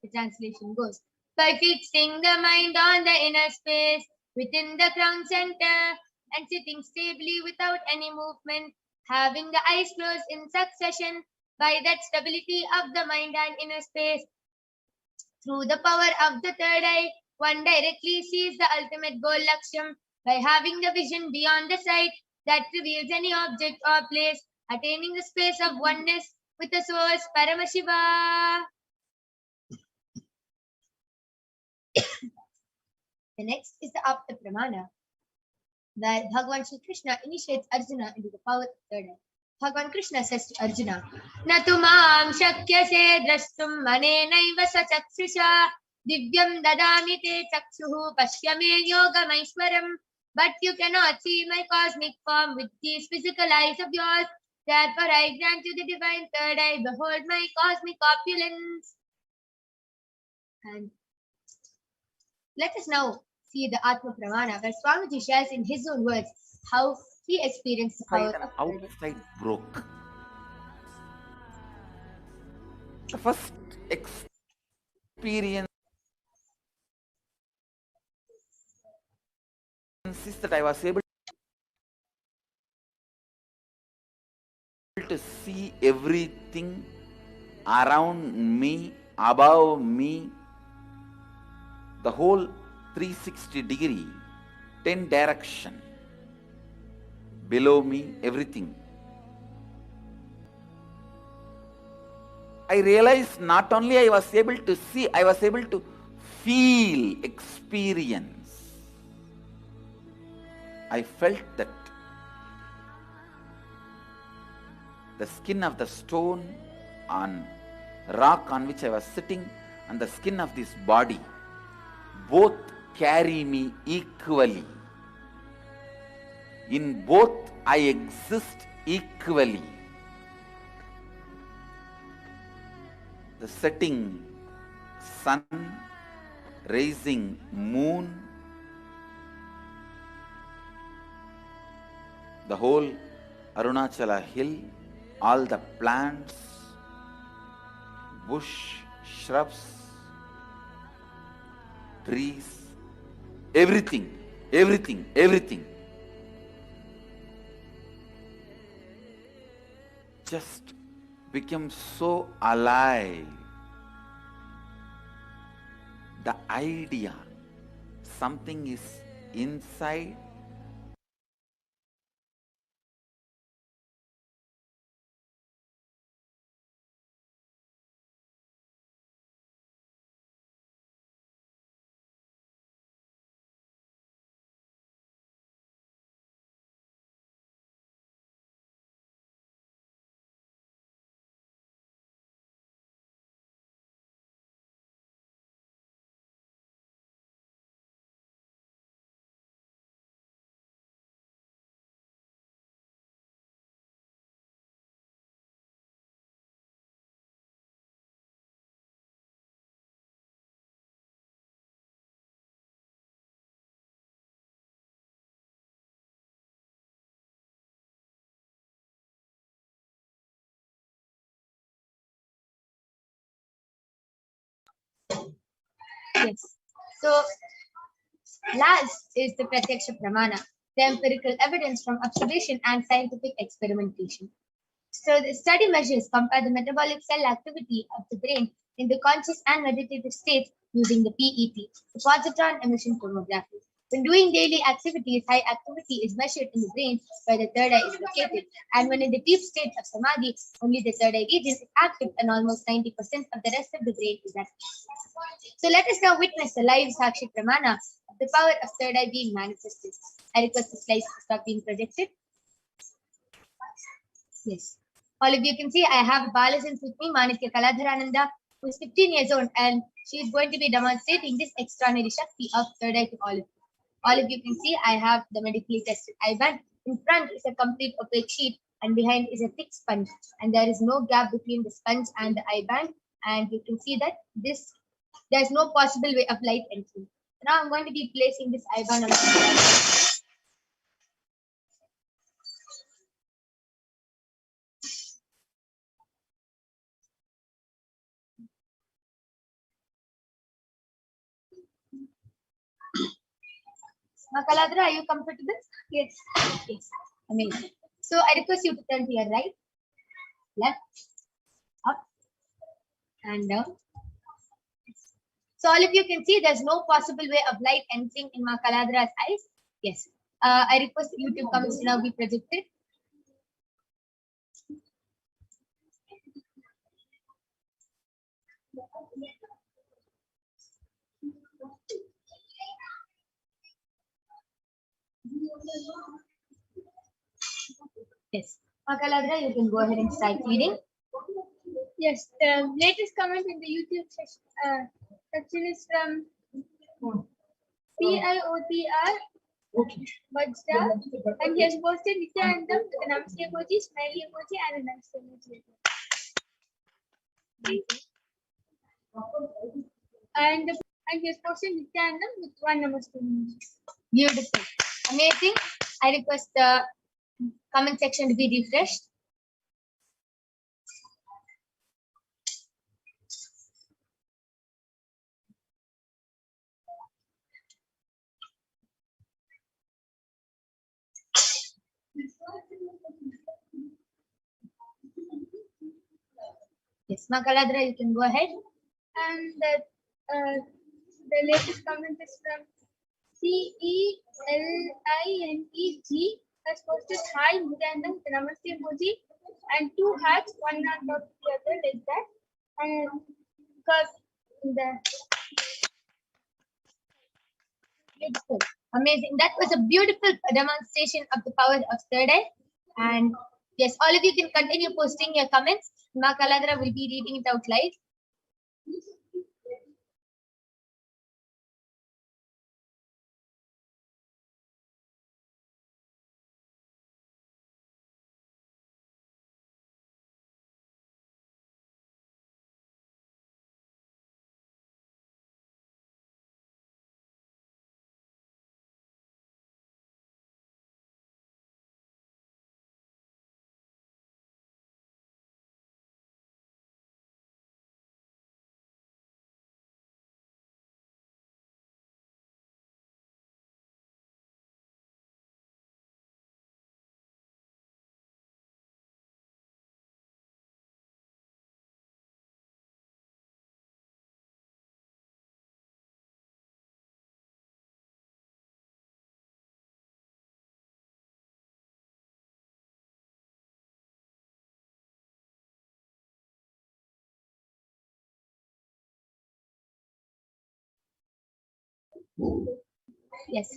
S7: The translation goes, by fixing the mind on the inner space within the crown center and sitting stably without any movement, having the eyes closed in succession, by that stability of the mind and inner space, Through the power of the third eye, one directly sees the ultimate goal Laksham by having the vision beyond the sight that reveals any object or place, attaining the space of oneness with the source Paramashiva. The next is the Apta Pramana, where Bhagavan Shri Krishna initiates Arjuna into the power of third eye. Bhagavan Krishna says to Arjuna, Natu mam shakyase drashtum manenaiva sachakshisha divyam dadami te chakshuhu pashyame yogamaishwaram. But you cannot see my cosmic form with these physical eyes of yours. Therefore I grant you the divine third eye. Behold my cosmic opulence. And let us now see the Atma Pramana, where Swamiji shares in his own words how he experienced the power
S1: Inside and
S7: of third eye.
S1: outside broke. The first experience is that I was able to see everything around me, above me, the whole 360 degree, 10 direction, below me, everything. I realized not only I was able to see, I was able to feel, experience. I felt that the skin of the stone on rock on which I was sitting and the skin of this body both carry me equally. In both I exist equally. The setting sun, rising moon, the whole Arunachala hill, all the plants, bush, shrubs, trees, everything just became so alive. The idea, something is inside,
S7: Yes. So, last is the Pratyaksha Pramana, the empirical evidence from observation and scientific experimentation. So, the study measures compare the metabolic cell activity of the brain in the conscious and meditative states using the PET, the positron emission tomography. When doing daily activities, high activity is measured in the brain where the third eye is located. And when in the deep state of samadhi, only the third eye region is active and almost 90% of the rest of the brain is active. So let us now witness the live Sakshi Pramana of the power of third eye being manifested. I request the slides to stop being projected. Yes. All of you can see I have Balasins with me, Manitya Kaladharananda, who is 15 years old, and she is going to be demonstrating this extraordinary Shakti of third eye to all of you. All of you can see I have the medically tested eye band. In front is a complete opaque sheet, and behind is a thick sponge. And there is no gap between the sponge and the eye band. And you can see that there's no possible way of light entering. Now I'm going to be placing this eye band on the eye. Makaladra, are you comfortable? Yes. Yes. Amazing. So I request you to turn to your right, left, up, and down. So all of you can see there's no possible way of light entering in Ma Kaladra's eyes. Yes. I request the YouTube comments to now be projected. Yes. Ma Kaladra, you can go ahead and start reading.
S8: Yes, the latest comment in the YouTube section is from PIOTR Bajda, and he has posted Nithyanandam with a namaste emoji, smiley emoji, and a namaste emoji. And he has posted Nithyanandam with one namaste emoji.
S7: Beautiful. Amazing. I request the comment section to be refreshed. Yes, Ma Kaladra, you can go ahead.
S8: And the latest comment is from CELINEG, has posted hi Nithyanandam with a namaste emoji and two hearts, one on top of the other, like that. And because the
S7: Beautiful. Amazing. That was a beautiful demonstration of the power of third eye. And yes, all of you can continue posting your comments. Ma Kaladra will be reading it out live.
S8: yes,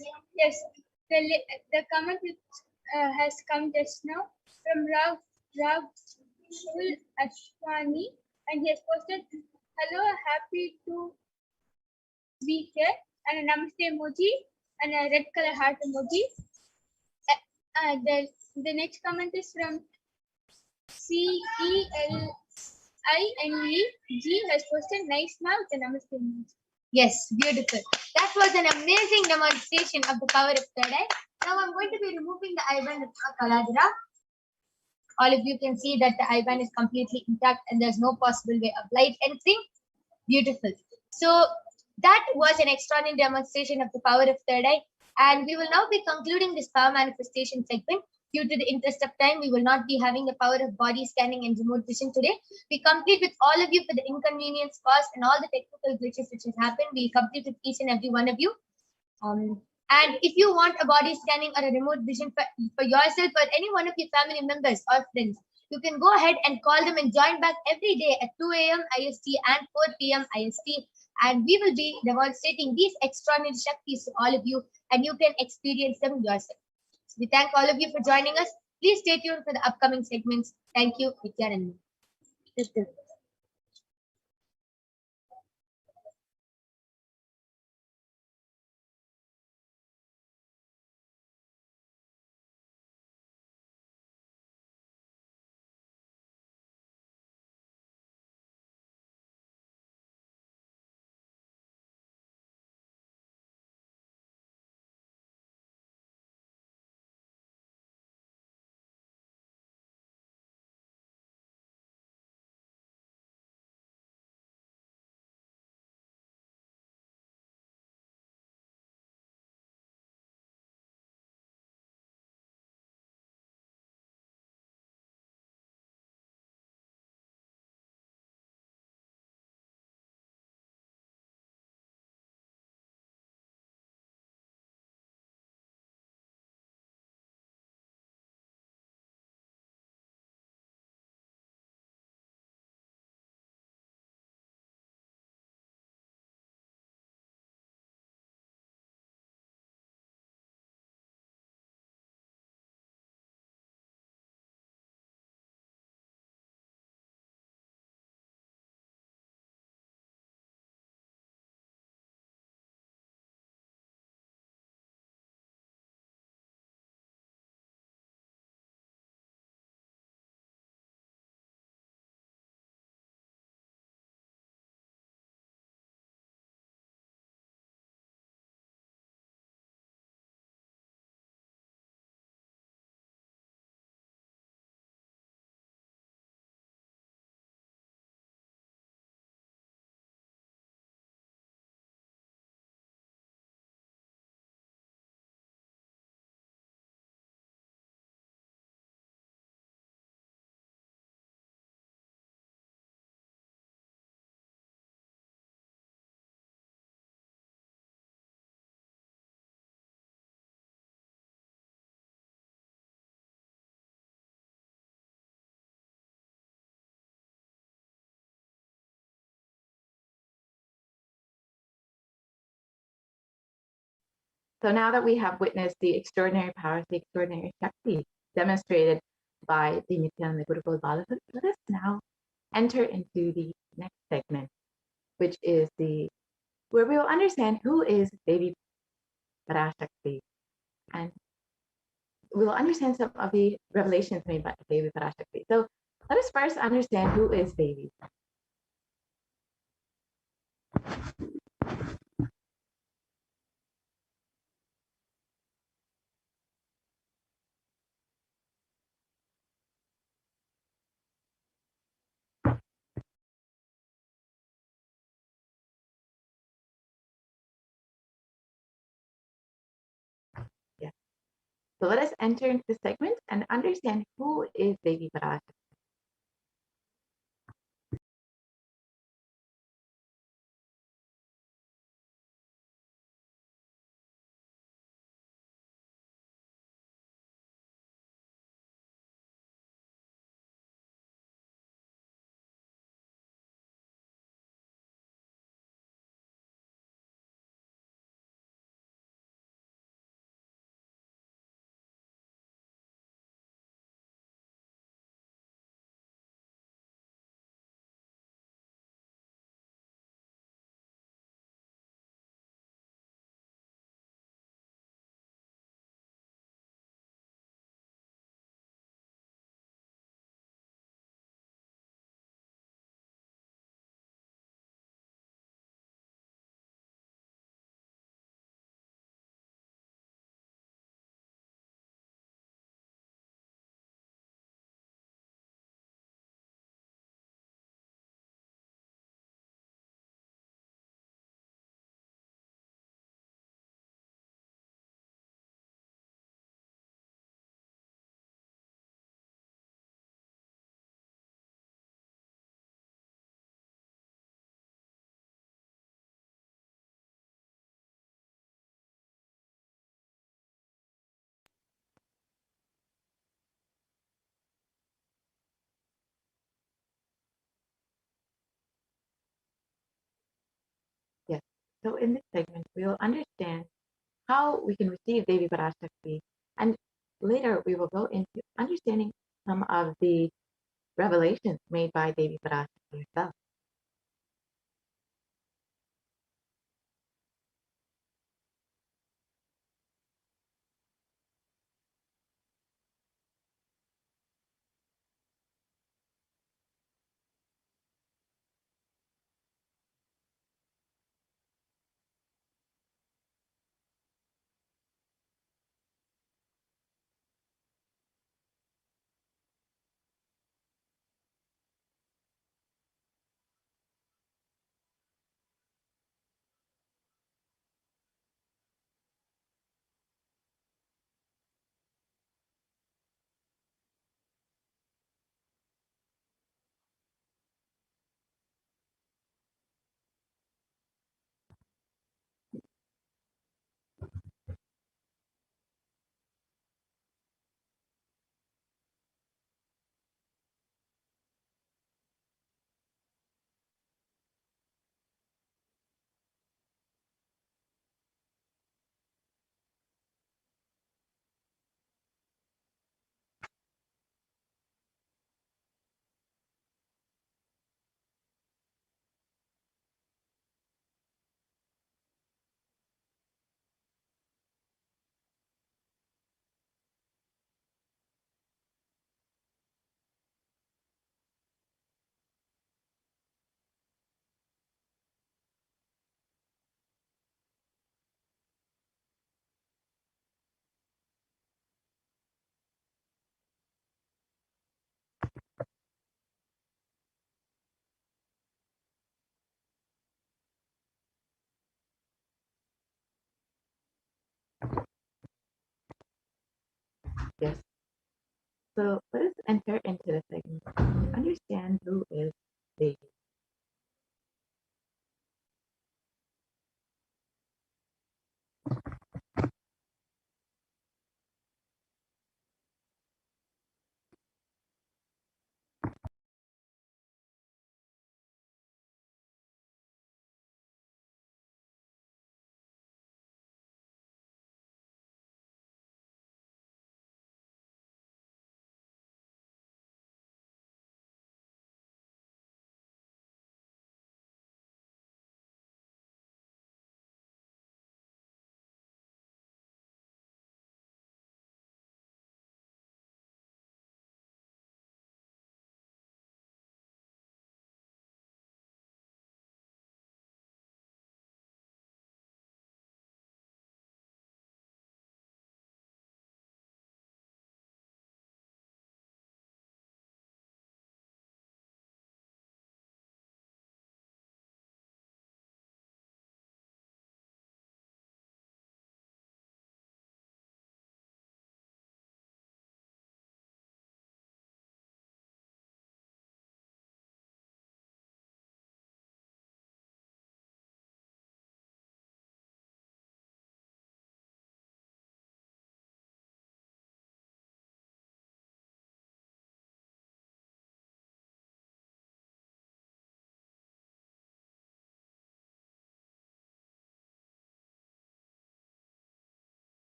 S8: the comment which has come just now from Rav Ashwani, and he has posted hello, happy to be here, and a namaste emoji and a red color heart emoji. The next comment is from CELINEG, has posted nice mouth and namaste emoji.
S7: Yes, beautiful. That was an amazing demonstration of the power of third eye. Now I'm going to be removing the eyeband of Ma Kaladra. All of you can see that the eyeband is completely intact and there's no possible way of light entering. Beautiful. So that was an extraordinary demonstration of the power of third eye. And we will now be concluding this power manifestation segment. Due to the interest of time, we will not be having the power of body scanning and remote vision today. We complete with all of you for the inconvenience caused and all the technical glitches which has happened. We complete with each and every one of you. And if you want a body scanning or a remote vision for yourself or any one of your family members or friends, you can go ahead and call them and join back every day at 2 a.m. IST and 4 p.m. IST. And we will be demonstrating these extraordinary Shaktis to all of you, and you can experience them yourself. So we thank all of you for joining us. Please stay tuned for the upcoming segments. Thank you, Nithyananda.
S5: So now that we have witnessed the extraordinary powers, the extraordinary Shakti demonstrated by the Nithyananda Gurukul Balasana, let us now enter into the next segment, which is where we will understand who is Devi Parashakti, and we will understand some of the revelations made by Devi Parashakti. So let us first understand who is Devi. Yes. So let us enter into the segment and understand who is Devi Parashakti. Yes. So in this segment, we will understand how we can receive Devi Parashakti, and later we will go into understanding some of the revelations made by Devi Parashakti herself. Yes. So let us enter into the segment and understand who is Devi.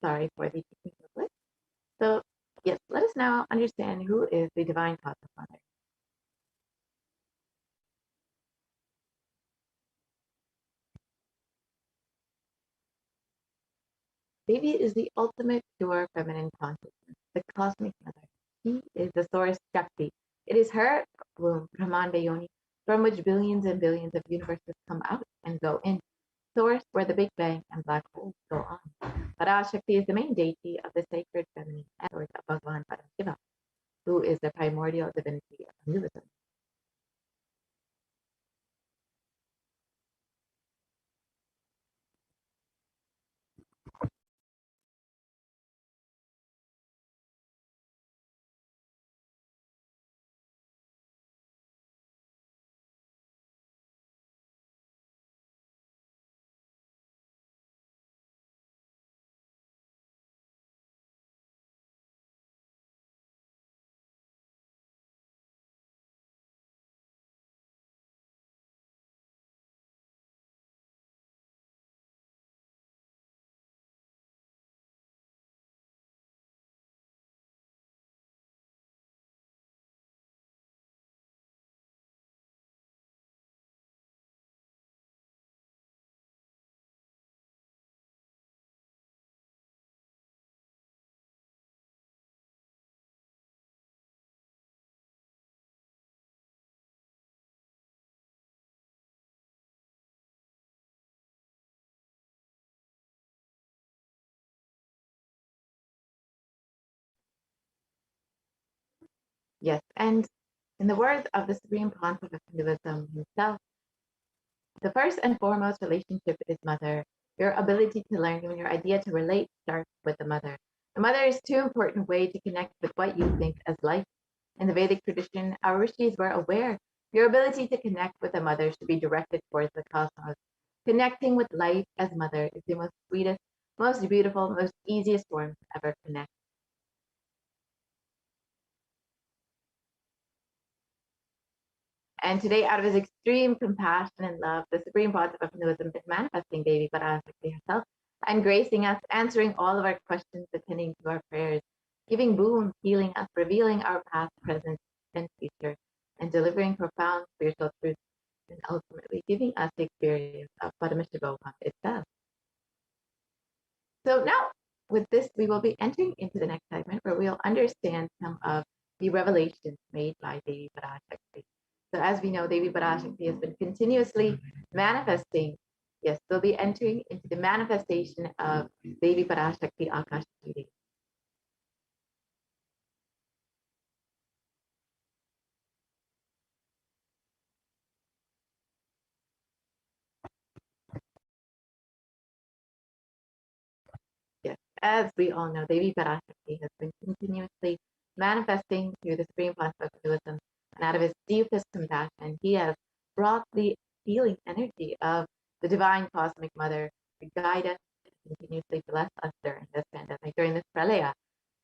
S5: Sorry for the technical glitch. So, yes, let us now understand who is the divine cosmic mother. Devi is the ultimate pure feminine consciousness, the cosmic mother. She is the source Shakti. It is her womb, Brahmanda Yoni, from which billions and billions of universes come out and go in, source where the Big Bang and black holes go on. Parashakti is the main deity of the sacred feminine and source of Bhagavan Parashiva, who is the primordial divinity of Hinduism. Yes, and in the words of the Supreme Pontiff of Hinduism himself, the first and foremost relationship is mother. Your ability to learn and your idea to relate starts with the mother. The mother is too important way to connect with what you think as life. In the Vedic tradition, our rishis were aware your ability to connect with the mother should be directed towards the cosmos. Connecting with life as mother is the most sweetest, most beautiful, most easiest form to ever connect. And today, out of his extreme compassion and love, the Supreme Pontiff of Hinduism is manifesting Devi Parashakti herself and gracing us, answering all of our questions, attending to our prayers, giving boon, healing us, revealing our past, present, and future, and delivering profound spiritual truths, and ultimately giving us the experience of Paramashivoham itself. So now, with this, we will be entering into the next segment where we'll understand some of the revelations made by Devi Parashakti. So as we know, Devi Parashakti has been continuously manifesting. Yes, we'll be entering into the manifestation of Devi Parashakti Akashic. Yes, as we all know, Devi Parashakti has been continuously manifesting through the Supreme Pontiff of Hinduism, and out of his deepest compassion, he has brought the healing energy of the divine cosmic mother to guide us and continuously bless us during this pandemic, during this pralaya.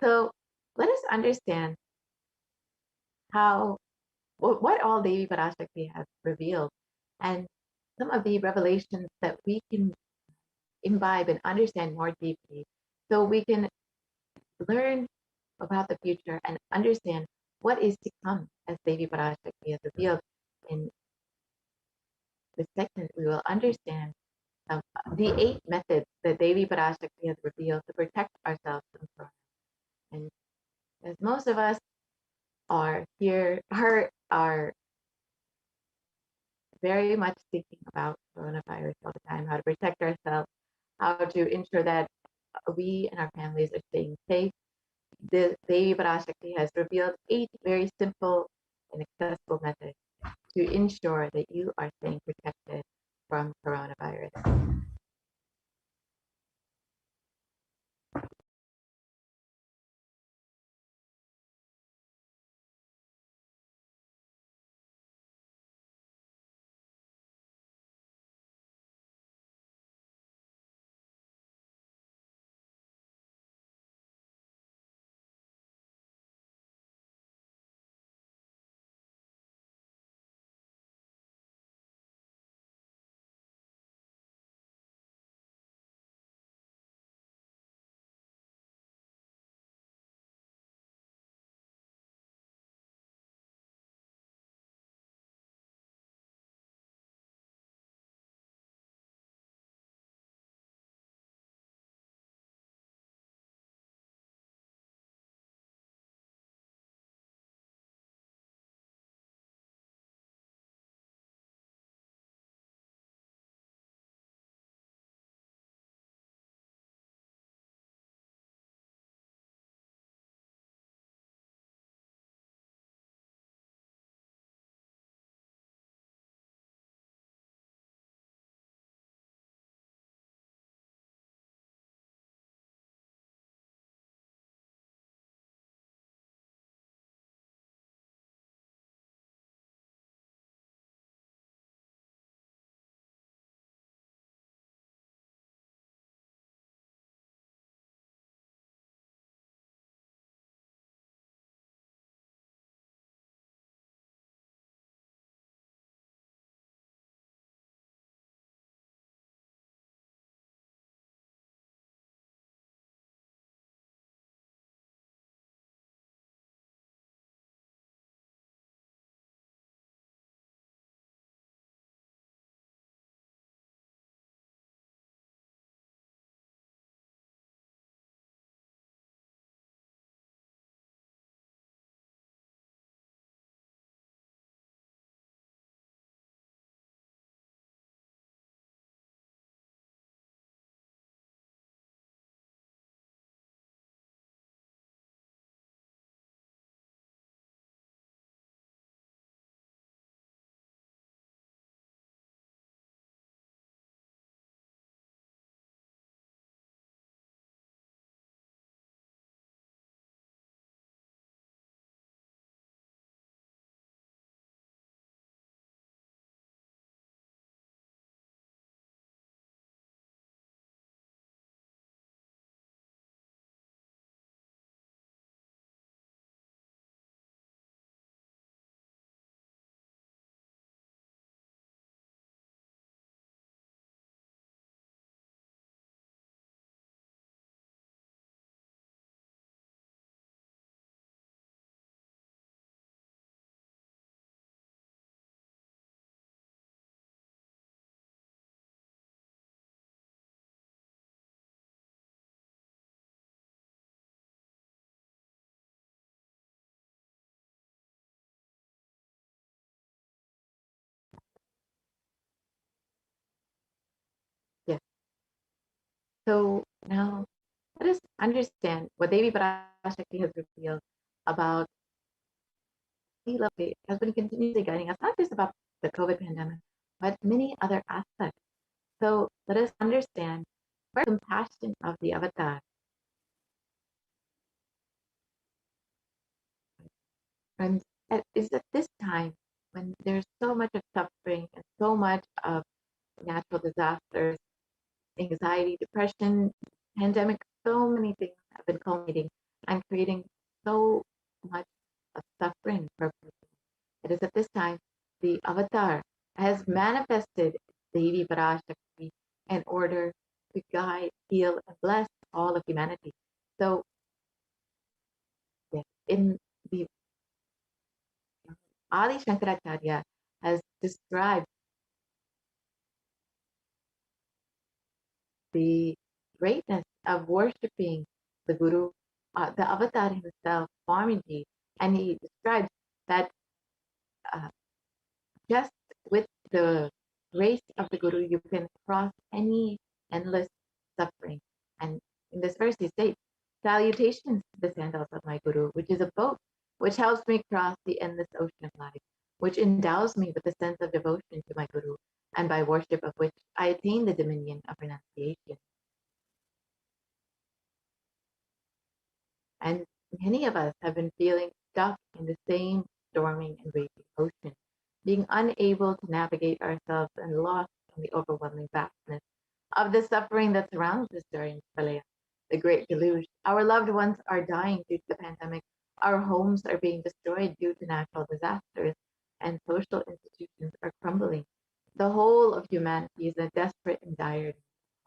S5: So let us understand how what all Devi Parashakti has revealed and some of the revelations that we can imbibe and understand more deeply so we can learn about the future and understand what is to come as Devi Parashakti has revealed. In this segment, we will understand the 8 methods that Devi Parashakti has revealed to protect ourselves from corona. And as most of us are here, are very much thinking about coronavirus all the time, how to protect ourselves, how to ensure that we and our families are staying safe. The Devi Parashakti has revealed 8 very simple and accessible methods to ensure that you are staying protected from coronavirus. So now let us understand what Devi Parashakti has revealed about sea level has been continuously guiding us, not just about the COVID pandemic, but many other aspects. So let us understand the compassion of the avatar. And it is at this time when there's so much of suffering and so much of natural disasters, anxiety, depression, pandemic, so many things have been culminating and creating so much of suffering for people. It is at this time the avatar has manifested Devi Parashakti in order to guide, heal, and bless all of humanity. So, yes, in the Adi Shankaracharya has described the greatness of worshipping the Guru, the avatar himself, Swamiji, and he describes that uh, just with the grace of the Guru, you can cross any endless suffering. And in this verse, he states, "Salutations to the sandals of my Guru, which is a boat which helps me cross the endless ocean of life, which endows me with a sense of devotion to my Guru, and by worship of which I attain the dominion of renunciation." And many of us have been feeling stuck in the same storming and raging ocean, being unable to navigate ourselves and lost in the overwhelming vastness of the suffering that surrounds us during Pralaya, the great deluge. Our loved ones are dying due to the pandemic. Our homes are being destroyed due to natural disasters, and social institutions are crumbling. The whole of humanity is in a desperate and dire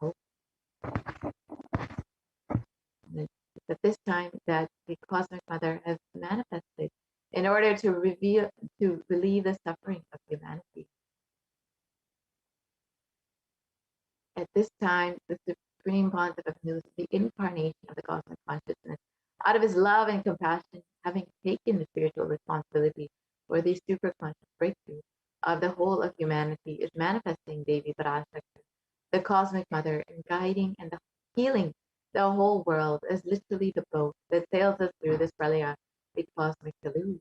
S5: hope. And it's at this time that the Cosmic Mother has manifested in order to relieve the suffering of humanity. At this time, the Supreme Pontiff of the incarnation of the cosmic consciousness, out of his love and compassion, having taken the spiritual responsibility for the superconscious breakthrough of the whole of humanity, is manifesting Devi Parashakti, the cosmic mother, and guiding and healing the whole world as literally the boat that sails us through this pralaya, the cosmic deluge.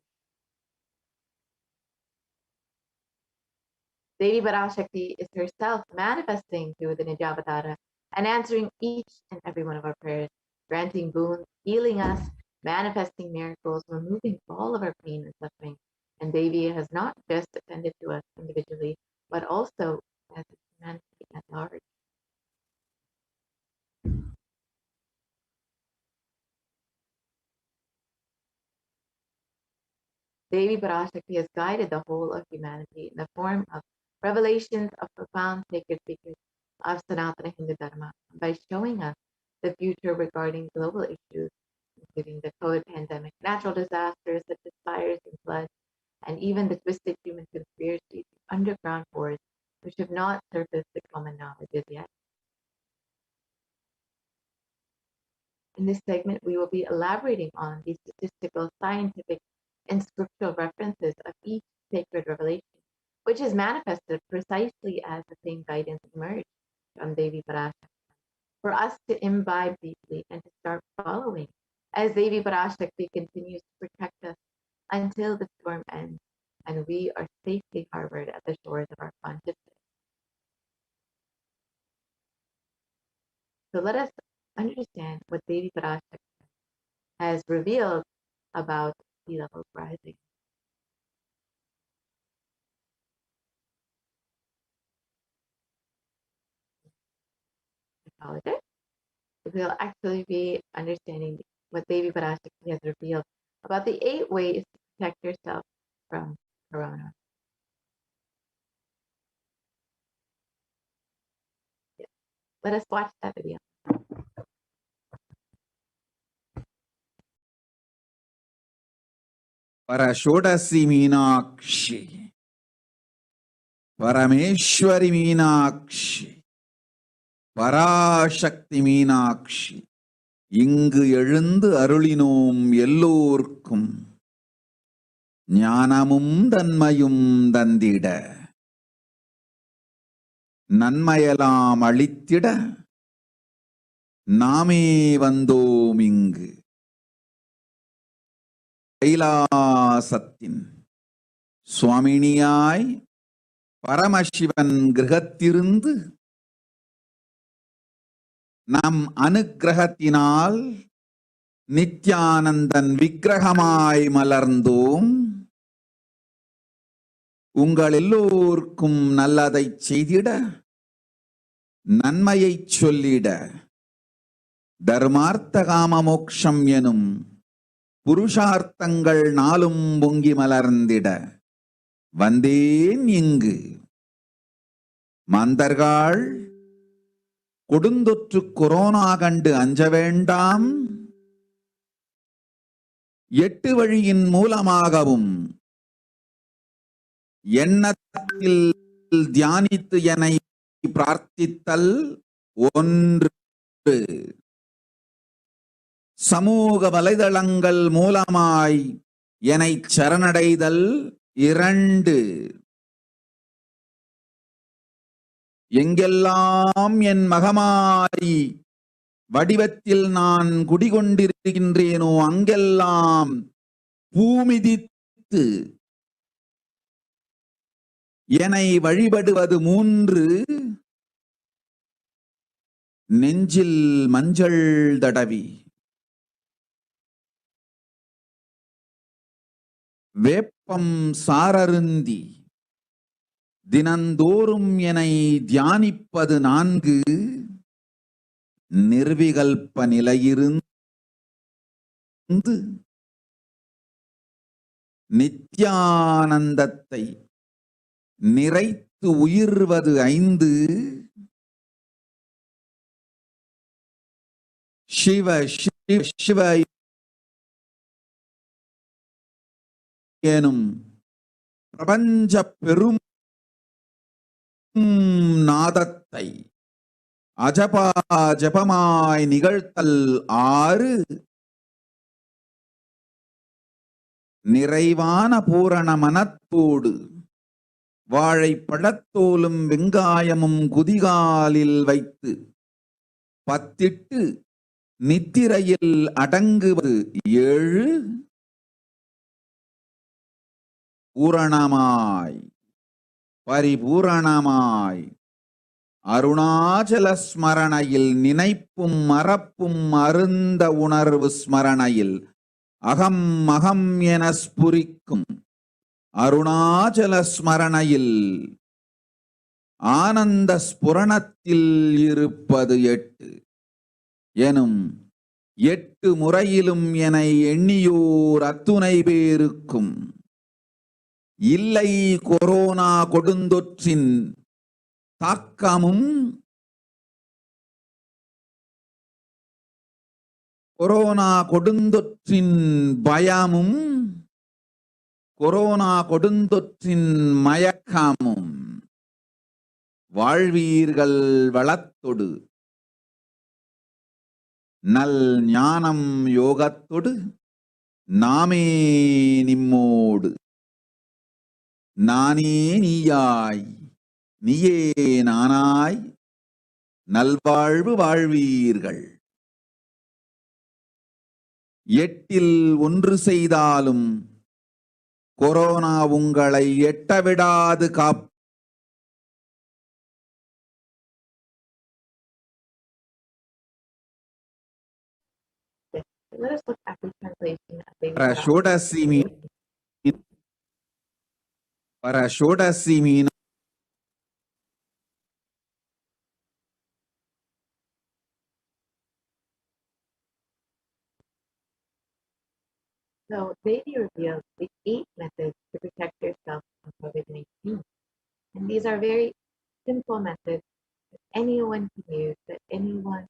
S5: Devi Parashakti is herself manifesting through the Nijavatara and answering each and every one of our prayers, granting boons, healing us, manifesting miracles, removing all of our pain and suffering. And Devi has not just attended to us individually, but also as humanity at large. Devi Parashakti has guided the whole of humanity in the form of revelations of profound sacred secrets of Sanatana Hindu Dharma by showing us the future regarding global issues, including the COVID pandemic, natural disasters such as fires and floods, and even the twisted human conspiracies, underground wars, which have not surfaced to common knowledge as yet. In this segment, we will be elaborating on the statistical, scientific, and scriptural references of each sacred revelation, which is manifested precisely as the same guidance emerged from Devi Parashakti, for us to imbibe deeply and to start following as Devi Parashakti continues to protect us until the storm ends and we are safely harbored at the shores of our consciousness. So let us understand what Devi Parashakti has revealed about sea level rising. I apologize. We'll actually be understanding what Devi Parashakti has revealed about the 8 ways to protect yourself from corona. Yeah. Let us watch that video.
S4: Parashodasi Meenakshi, Parameshwari Meenakshi, Parashakti Meenakshi, இங்கு எழுந்து அருளினோம் எல்லோர்க்கும் ஞானமும் தன்மையும் தந்திட நன்மையெல்லாம் அளித்திட நாமே வந்தோம் இங்கு கைலாசத்தின் சுவாமினியாய் பரமசிவன் கிரகத்திருந்து நம் அனுக்கிரகத்தினால் நித்யானந்தன் விக்கிரகமாய் மலர்ந்தோம். உங்கள் எல்லோருக்கும் நல்லதை செய்திட, நன்மையை சொல்லிட, தர்மார்த்த காம மோக்ஷம் எனும் புருஷார்த்தங்கள் நாளும் பொங்கி மலர்ந்திட வந்தேன் இங்கு. மாந்தர்கள் கொடுந்தொற்று கொரோனா கண்டு அஞ்ச வேண்டாம். 8 வழியின் மூலமாகவும் எண்ணத்தில் தியானித்து என்னை பிரார்த்தித்தல் ஒன்று, சமூக வலைதளங்கள் மூலமாய் என்னை சரணடைதல் 2, எங்கெல்லாம் என் மகமாரி வடிவத்தில் நான் குடிகொண்டிருக்கின்றேனோ அங்கெல்லாம் பூமிதித்து என்னை வழிபடுவது 3, நெஞ்சில் மஞ்சள் தடவி வேப்பம் சாரருந்தி தினந்தோறும் என்னை தியானிப்பது 4, நிர்விகல்ப நிலையிருந்து நித்யானந்தத்தை நிறைத்து உயிர்வது 5, சிவ சிவ சிவ எனும் பிரபஞ்ச பெரும் நாதத்தை அஜபா ஜபமாய் நிகழ்த்தல் 6, நிறைவான பூரண மனத்தோடு வாழைப்பழத்தோலும் வெங்காயமும் குதிகாலில் வைத்து பத்திட்டு நித்திரையில் அடங்குவது 7, பூரணமாய் பரிபூரணமாய் அருணாச்சல ஸ்மரணையில் நினைப்பும் மறப்பும் அருந்த உணர்வு ஸ்மரணையில் அகம் அகம் என ஸ்புரிக்கும் அருணாச்சல ஸ்மரணையில் ஆனந்த ஸ்புரணத்தில் இருப்பது 8 எனும் 8 முறையிலும் என எண்ணியோர் அத்துணை பேருக்கும் இல்லை கொரோனா கொடுந்தொற்றின் தாக்கமும் கொரோனா கொடுந்தொற்றின் பயமும் கொரோனா கொடுந்தொற்றின் மயக்கமும் வாழ்வீர்கள் வளத்தொடு நல் ஞானம் யோகத்தொடு நாமே நிம்மோடு நானே நீயாய் நீயே நானாய் நல்வாழ்வு வாழ்வீர்கள். 8இல் 1 செய்தாலும் கொரோனா உங்களை எட்டவிடாது காப்பு.
S5: Let us look at the translation of the
S4: Parashakti means
S5: So Devi reveals the 8 methods to protect yourself from COVID-19. And these are very simple methods that anyone can use, that anyone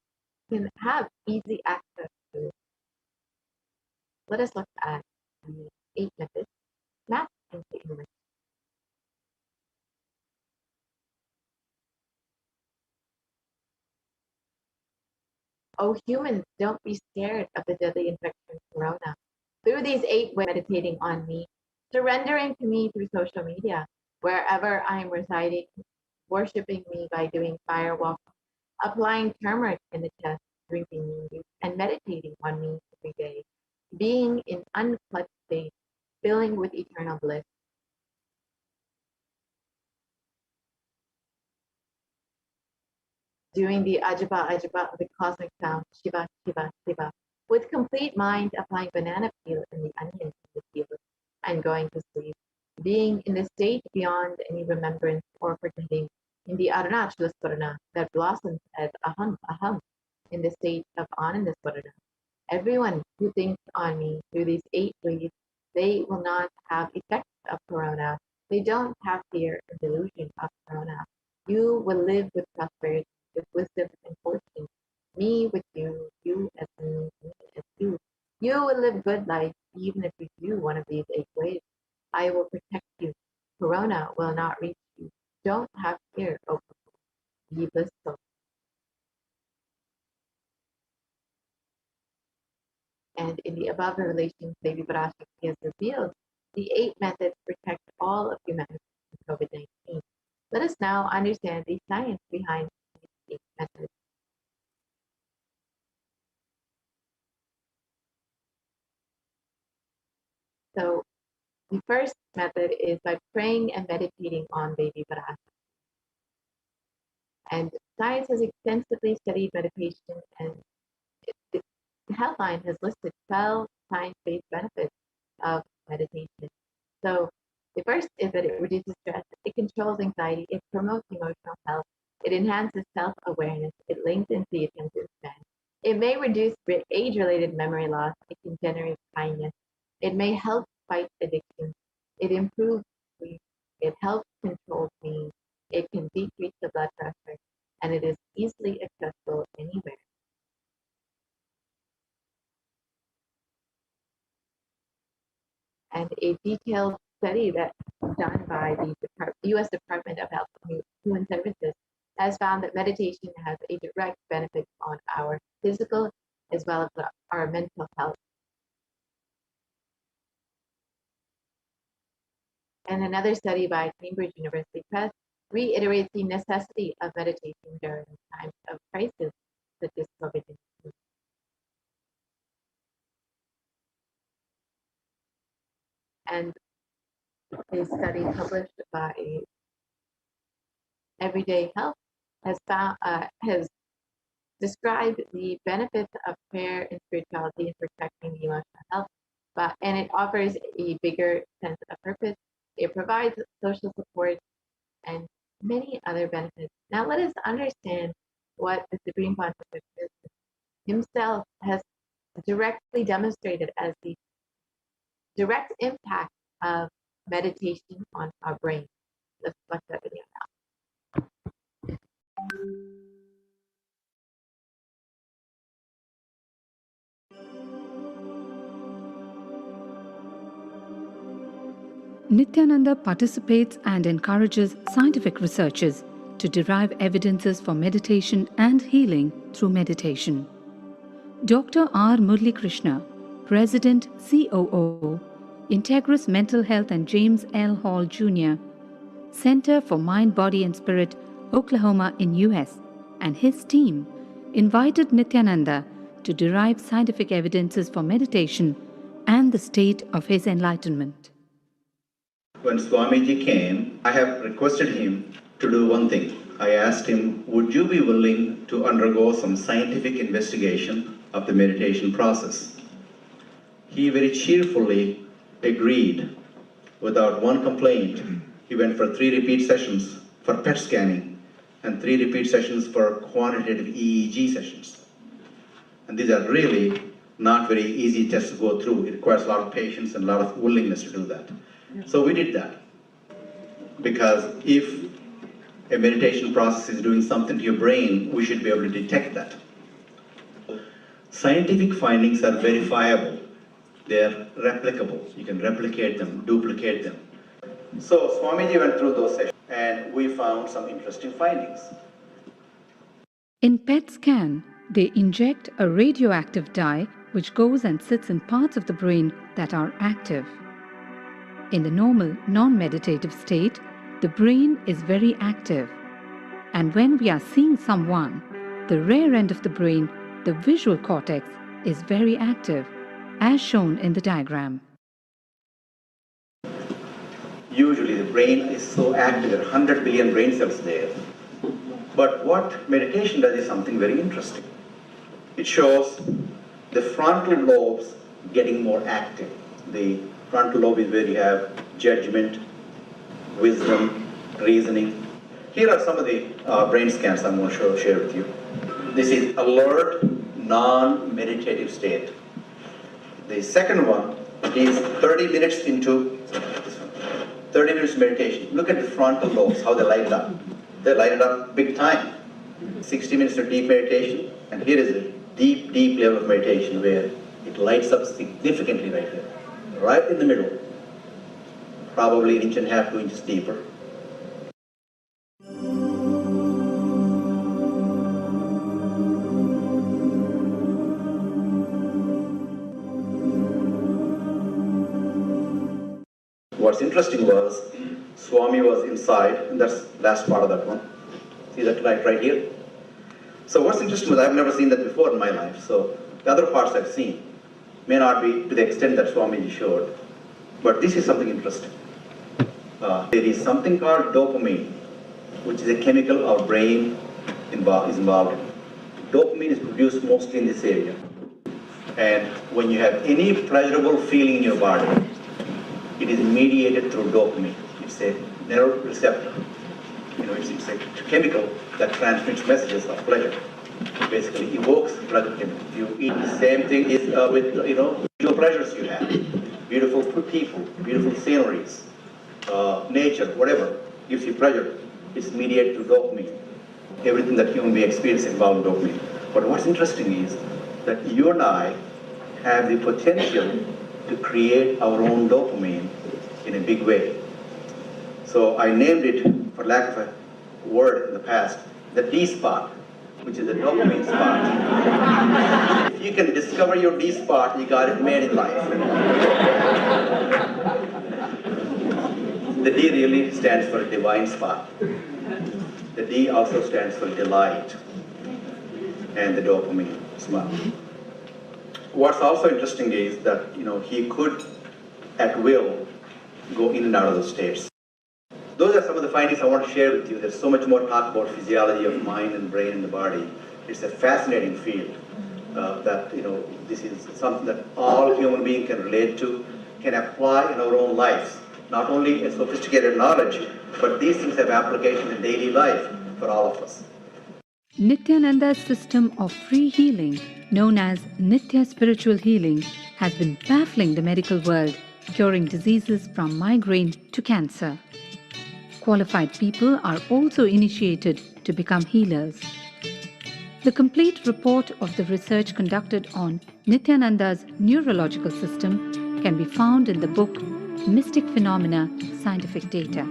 S5: can have easy access to. Let us look at the 8 methods mapped into English. Oh, humans, don't be scared of the deadly infection corona. Through these 8 ways, meditating on me, surrendering to me through social media, wherever I'm residing, worshiping me by doing firewalk, applying turmeric in the chest, drinking neem juice, and meditating on me every day, being in unclutched state, filling with eternal bliss. Doing the Ajaba Ajaba, the cosmic sound, Shiva Shiva Shiva, with complete mind, applying banana peel and the onion in the peel, and going to sleep, being in the state beyond any remembrance or forgetting, in the Arunachala Swarana that blossoms as Aham Aham, in the state of Ananda Swarana. Everyone who thinks on me through these 8 ways, they will not have effects of corona. They don't have fear or delusion of corona. You will live with prosperity, with wisdom and fortune. Me with you, you as me as you. You will live good life even if you do one of these 8 ways. I will protect you. Corona will not reach you. Don't have fear, O people. Be blissful. And in the above revelations, Devi Parashakti has revealed the 8 methods to protect all of humanity from COVID-19. Let us now understand the science behind these 8 methods. So the first method is by praying and meditating on Devi Parashakti. And science has extensively studied meditation, and the headline has listed 12 science-based benefits of meditation. So the first is that it reduces stress, it controls anxiety, it promotes emotional health, it enhances self-awareness, it lengthens the attention span. It may reduce age-related memory loss, it can generate kindness, it may help fight addiction, it improves sleep, it helps control pain, it can decrease the blood pressure, and it is easily accessible anywhere. And a detailed study that done by the U.S. Department of Health and Human Services has found that meditation has a direct benefit on our physical as well as our mental health. And another study by Cambridge University Press reiterates the necessity of meditation during times of crisis such as COVID-19. And a study published by Everyday Health has described the benefits of prayer and spirituality in protecting the emotional health, and it offers a bigger sense of purpose. It provides social support and many other benefits. Now let us understand what the Supreme Pontiff himself has directly demonstrated as the direct impact of meditation on our brain. Let's watch that video now.
S9: Nithyananda participates and encourages scientific researchers to derive evidences for meditation and healing through meditation. Dr. R. Murli Krishna, President, COO, Integris Mental Health and James L. Hall Jr., Center for Mind, Body and Spirit, Oklahoma in US, and his team invited Nithyananda to derive scientific evidences for meditation and the state of his enlightenment.
S10: When Swamiji came, I have requested him to do one thing. I asked him, would you be willing to undergo some scientific investigation of the meditation process? He very cheerfully agreed without one complaint. He went for 3 repeat sessions for PET scanning and 3 repeat sessions for quantitative EEG sessions. And these are really not very easy tests to go through. It requires a lot of patience and a lot of willingness to do that. So we did that, because if a meditation process is doing something to your brain, we should be able to detect that. Scientific findings are verifiable. They are replicable. You can replicate them, duplicate them. So Swamiji went through those sessions and we found some interesting findings.
S9: In PET scan, they inject a radioactive dye which goes and sits in parts of the brain that are active. In the normal, non-meditative state, the brain is very active. And when we are seeing someone, the rare end of the brain the visual cortex is very active, as shown in the diagram.
S10: Usually the brain is so active, there are 100 billion brain cells there. But what meditation does is something very interesting. It shows the frontal lobes getting more active. The frontal lobe is where you have judgment, wisdom, reasoning. Here are some of the brain scans I'm going to share with you. This is alert, non-meditative state. The second one is 30 minutes into 30 minutes meditation. Look at the frontal lobes, how they light it up. They light it up big time. 60 minutes of deep meditation, and here is a deep, deep level of meditation where it lights up significantly right here, right in the middle, probably an inch and a half, 2 inches deeper. What's interesting was, Swami was inside, and that's the last part of that one. See that right here? So what's interesting was, I've never seen that before in my life, so the other parts I've seen may not be to the extent that Swamiji showed, but this is something interesting. There is something called dopamine, which is a chemical our brain is involved in. Dopamine is produced mostly in this area, and when you have any pleasurable feeling in your body, it is mediated through dopamine. It's a neuroreceptor. It's a chemical that transmits messages of pleasure. Basically evokes pleasure chemical. If you eat, the same thing is with visual pleasures you have. Beautiful people, beautiful sceneries, nature, whatever gives you pleasure. It's mediated through dopamine. Everything that human being experiences involves dopamine. But what's interesting is that you and I have the potential to create our own dopamine in a big way. So I named it, for lack of a word in the past, the D spot, which is a dopamine spot. If you can discover your D spot, you got it made in life. The D really stands for divine spot. The D also stands for delight, and the dopamine spot. What's also interesting is that he could, at will, go in and out of those states. Those are some of the findings I want to share with you. There's so much more talk about physiology of mind and brain and the body. It's a fascinating field that this is something that all human beings can relate to, can apply in our own lives. Not only a sophisticated knowledge, but these things have application in daily life for all of us.
S9: Nithyananda's system of free healing, known as Nithya Spiritual Healing, has been baffling the medical world, curing diseases from migraine to cancer. Qualified people are also initiated to become healers. The complete report of the research conducted on Nithyananda's neurological system can be found in the book Mystic Phenomena, Scientific Data.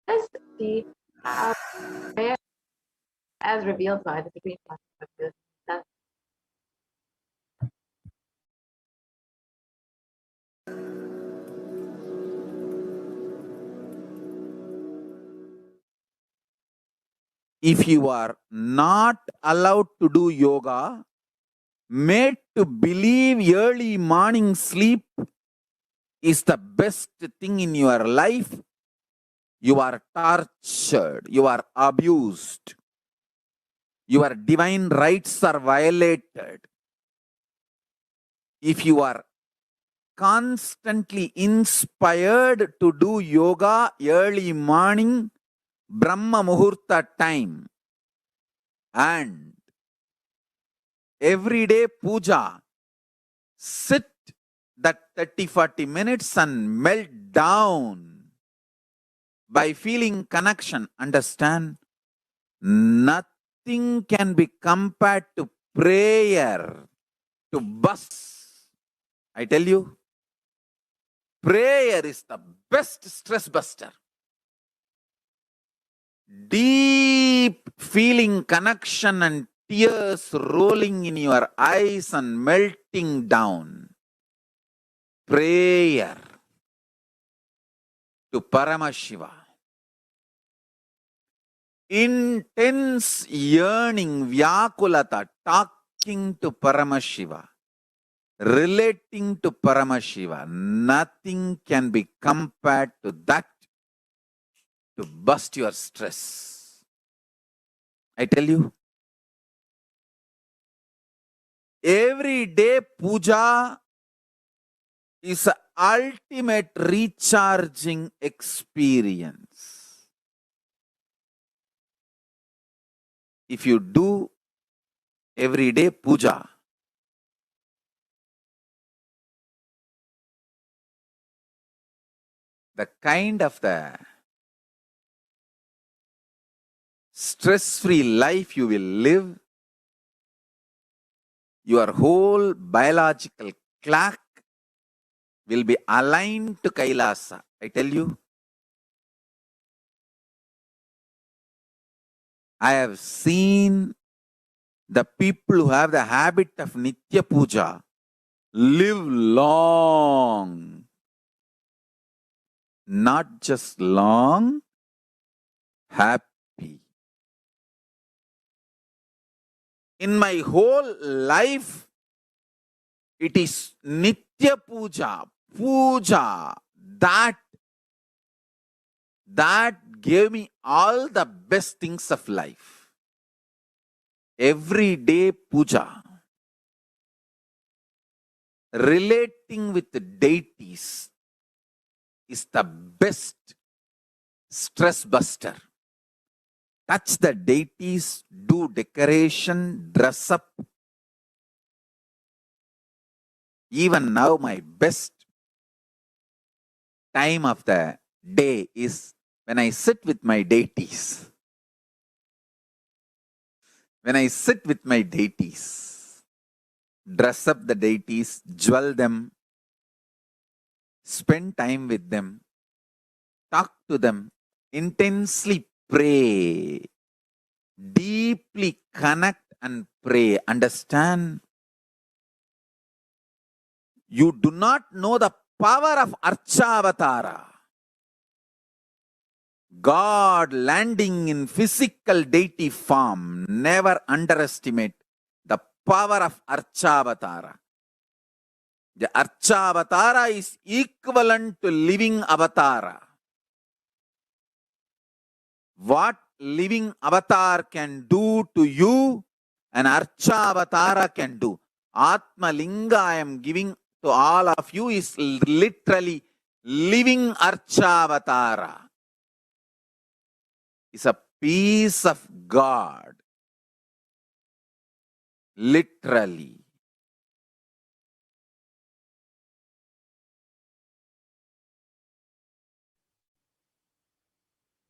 S5: Let's see how as revealed by the Supreme Consciousness of the
S4: If you are not allowed to do yoga, made to believe early morning sleep is the best thing in your life, you are tortured, you are abused, your divine rights are violated. If you are constantly inspired to do yoga early morning, Brahma Muhurta time, and everyday puja, sit that 30-40 minutes and melt down by feeling connection. Understand? Nothing can be compared to prayer, to bus. I tell you, prayer is the best stress buster. Deep feeling connection and tears rolling in your eyes and melting down. Prayer to Paramashiva. Intense yearning, Vyakulata, talking to Paramashiva, relating to Paramashiva. Nothing can be compared to that to bust your stress. I tell you, every day puja is an ultimate recharging experience. If you do everyday puja, the kind of the stress-free life you will live, your whole biological clock will be aligned to Kailasa. I tell you, I have seen the people who have the habit of Nitya Puja live long. Not just long, happy. In my whole life, it is Nitya Puja, Puja, that gave me all the best things of life. Everyday puja, relating with the deities is the best stress buster. Touch the deities, do decoration, dress up. Even now, my best time of the day is when I sit with my deities. When I sit with my deities, dress up the deities, jewel them, spend time with them, talk to them, intensely pray, deeply connect and pray. Understand? You do not know the power of Archavatara. God landing in physical deity form. Never underestimate the power of Archavatara. The Archavatara is equivalent to living avatara. What living avatar can do to you, an Archavatara can do. Atma Linga I am giving to all of you is literally living Archavatara. It's a piece of God. Literally.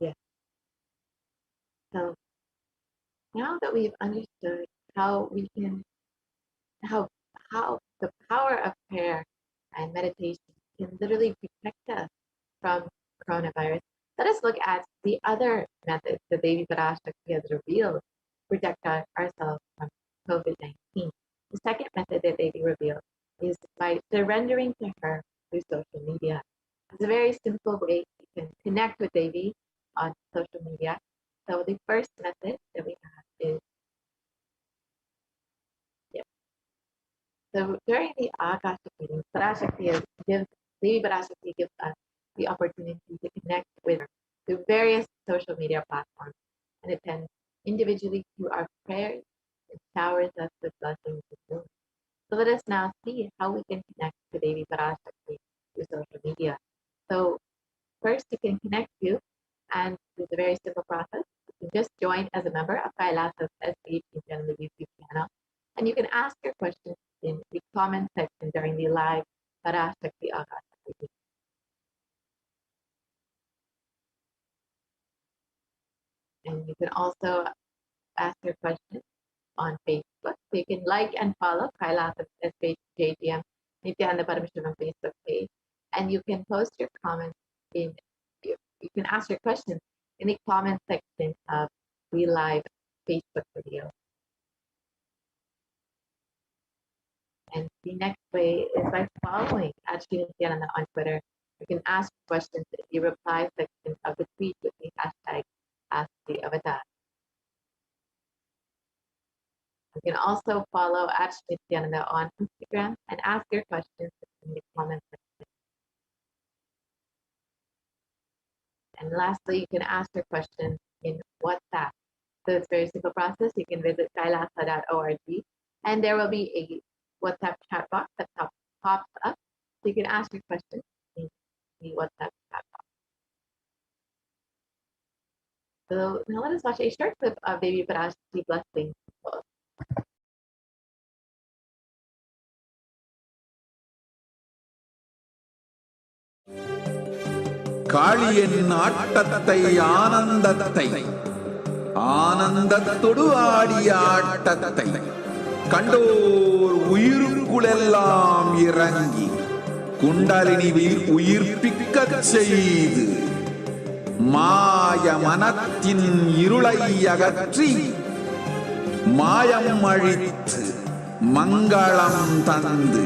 S5: Yes. So now that we've understood how we can, how the power of prayer and meditation can literally protect us from coronavirus, let us look at the other methods that Devi Parashakti has revealed to protect ourselves from COVID-19. The second method that Devi revealed is by surrendering to her through social media. It's a very simple way you can connect with Devi on social media. So the first method that we have is, yeah. So during the Akashic meetings, Devi Parashakti gives us the opportunity to connect with her through various social media platforms and attend individually through our prayers and showers us with blessings and healing. So let us now see how we can connect to Devi Parashakti through social media. So first you can connect to, and it's a very simple process. You can just join as a member of Kailasa's HDH Nithyananda YouTube channel, and you can ask your questions in the comment section during the live Parashakti Akashic. And you can also ask your questions on Facebook. So you can like and follow Kailasa's SHJGM Nithyananda Paramashivam Facebook page. And you can post your comments you can ask your questions in the comment section of the live Facebook video. And the next way is by following HDH Nithyananda on Twitter. You can ask questions in the reply section of the tweet with the hashtag AskTheAvatar. You can also follow HDH Nithyananda on Instagram and ask your questions in the comment section. And lastly, you can ask your questions in WhatsApp. So it's a very simple process. You can visit kailasa.org and there will be a WhatsApp chat box that pops up. So you can ask your questions in the WhatsApp chat box. So now let us watch a short clip of Devi Parashakti blessing.
S4: காளியின் ஆட்டத்தை ஆனந்தத்தை ஆனந்தத்தொடு ஆடிய ஆட்டத்தை கண்டோர் உயிருக்குளெல்லாம் இறங்கி குண்டலினி உயிர்ப்பிக்கச் செய்து மாய மனத்தின் இருளை அகற்றி மாயம் அழித்து மங்களம் தந்து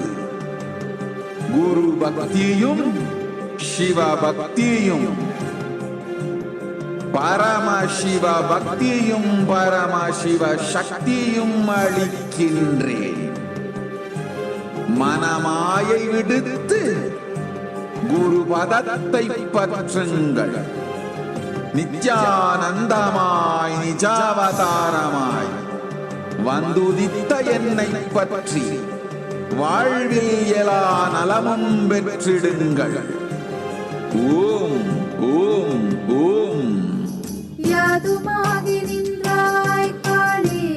S4: குரு பக்தியும் சிவ பக்தியும் பரமசிவ பக்தியும் பரமசிவ சக்தியும் அளிக்கின்றேன். மனமாயை விடுத்து குரு பதத்தை பற்றுங்கள். நித்யானந்தமாய் நிஜாவதாரமாய் வந்துதித்த என்னை பற்றி வாழ்வில் எல்லா நலமும் பெற்றிடுங்கள். ஓம் ஓம் ஓம்.
S11: யாதுமாகி நின்றாய் காளி,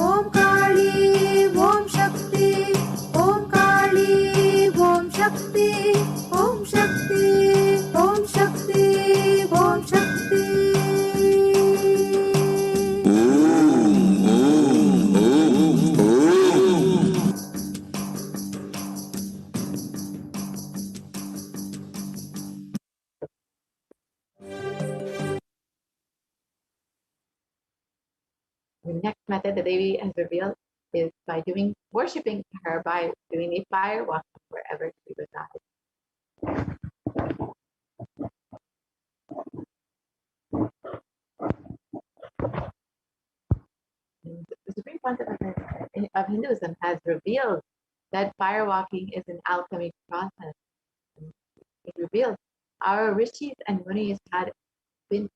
S11: ஓம் காளி ஓம் சக்தி, ஓம் காளி ஓம் சக்தி, ஓம் சக்தி ஓம் சக்தி ஓம் சக்தி.
S5: The next method that Devi has revealed is by worshipping her by doing a fire walking wherever she resides. And the Supreme Pontificate of Hinduism has revealed that fire walking is an alchemic process. It reveals our rishis and munis had been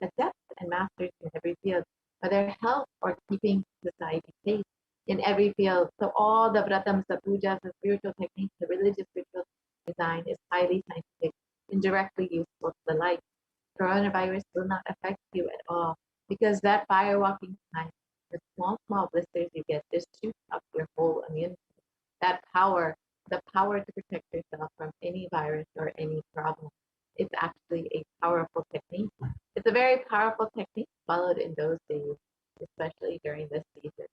S5: adepts and masters in every field, whether health or keeping society safe in every field. So all the vratams, the pujas, the spiritual techniques, the religious ritual design is highly scientific and directly useful to the life. Coronavirus will not affect you at all because that fire walking time, the small blisters you get, just shoots up your whole immunity. That power, the power to protect yourself from any virus or any problem. It's actually a powerful technique. It's a very powerful technique followed in those days, especially during this season.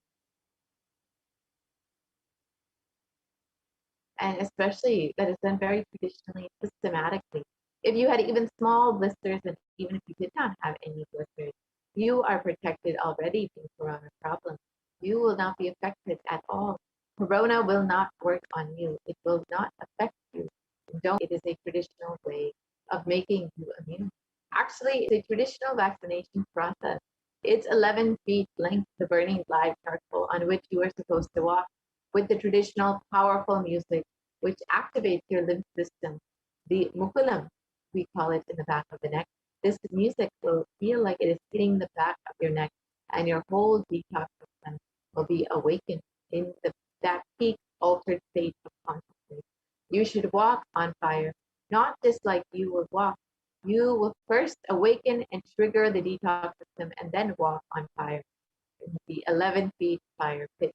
S5: And especially that is done very traditionally, systematically. If you had even small blisters, and even if you did not have any blisters, you are protected already from corona problems. You will not be affected at all. Corona will not work on you. It will not affect you. It is a traditional way of making you immune. Actually, it's a traditional vaccination process. It's 11 feet length, the burning live charcoal on which you are supposed to walk with the traditional powerful music, which activates your lymph system. The mukulam, we call it in the back of the neck. This music will feel like it is hitting the back of your neck and your whole detox system will be awakened in that peak altered state of consciousness. You should walk on fire, not just like you would walk. You will first awaken and trigger the detox system and then walk on fire in the 11 feet fire pit.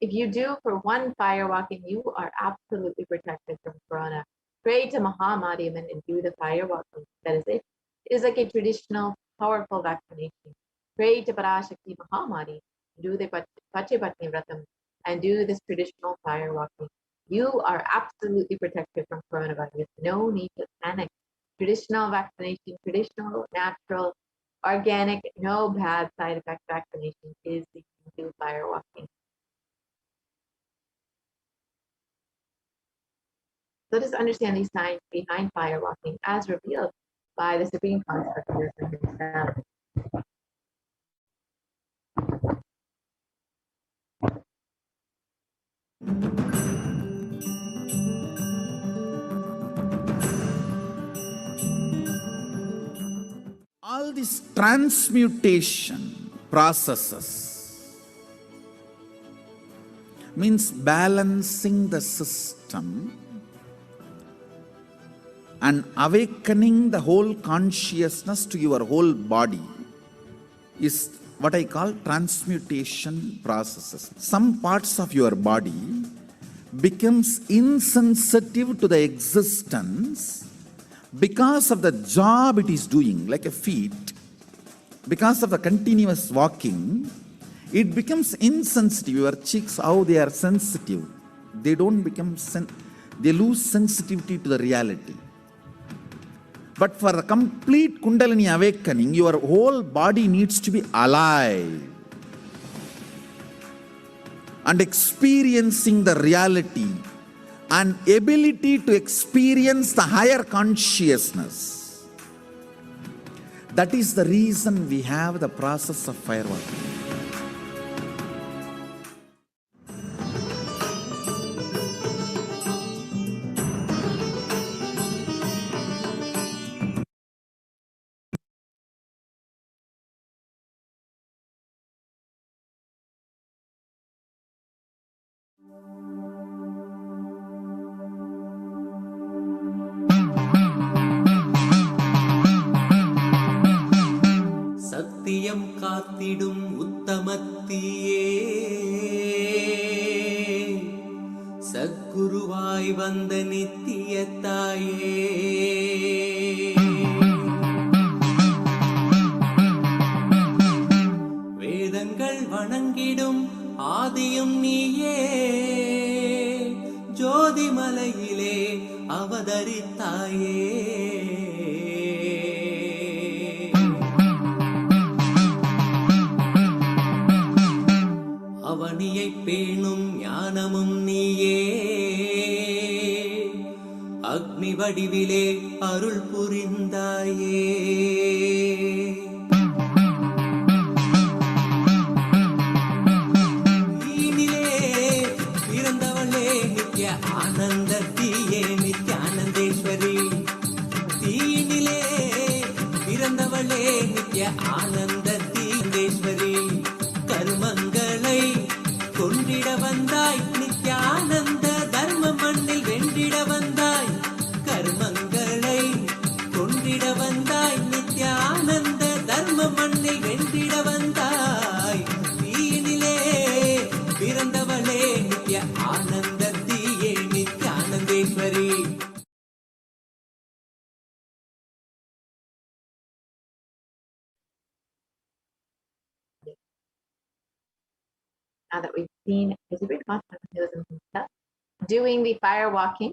S5: If you do for one fire walking, you are absolutely protected from corona. Pray to Mahamadiman and do the fire walking. That is it. It is like a traditional, powerful vaccination. Pray to Parashakti Mahamadi, do the Pachipatni Vratam, and do this traditional fire walking. You are absolutely protected from coronavirus. No need to panic. Traditional vaccination, traditional, natural, organic, no bad side effect vaccination is the key to firewalking. Let us understand the science behind firewalking as revealed by the Supreme Consort himself.
S4: All these transmutation processes means balancing the system and awakening the whole consciousness to your whole body is what I call transmutation processes. Some parts of your body becomes insensitive to the existence because of the job it is doing, like a feet. Because of the continuous walking, it becomes insensitive. Your cheeks, how they are sensitive, they don't become they lose sensitivity to the reality. But for the complete Kundalini awakening, your whole body needs to be alive and experiencing the reality and ability to experience the higher consciousness. That is the reason we have the process of firewalking.
S12: சத்தியம் காத்திடும் உத்தமத்தியே சத்குருவாய் வந்த நித்திய தாயே வேதங்கள் வணங்கிடும் ஆதியும் நீயே ஜோதிமலையிலே அவதரித்தாயே அவனியை பேணும் ஞானமும் நீயே அக்னி வடிவிலே அருள் புரிந்தாயே தீனிலே பிறந்தவளே நித்ய ஆனந்த தீயே நித்யானந்தேஸ்வரி தீனிலே பிறந்தவளே நித்ய ஆனந்த தீந்தேஸ்வரி கர்மங்களை கொன்றிட வந்தாய் நித்யானந்த தர்ம மண்ணில் வென்றிட வந்தாய் கர்மங்களை கொன்றிட வந்தாய் நித்யானந்த தர்ம மண்ணில் வென்றிட வந்தாய் தீயினிலே பிறந்தவளே நித்ய ஆனந்த தீயே நித்யானந்தேஸ்வரி
S5: Now that we've seen the Supreme Consort himself doing the fire walking,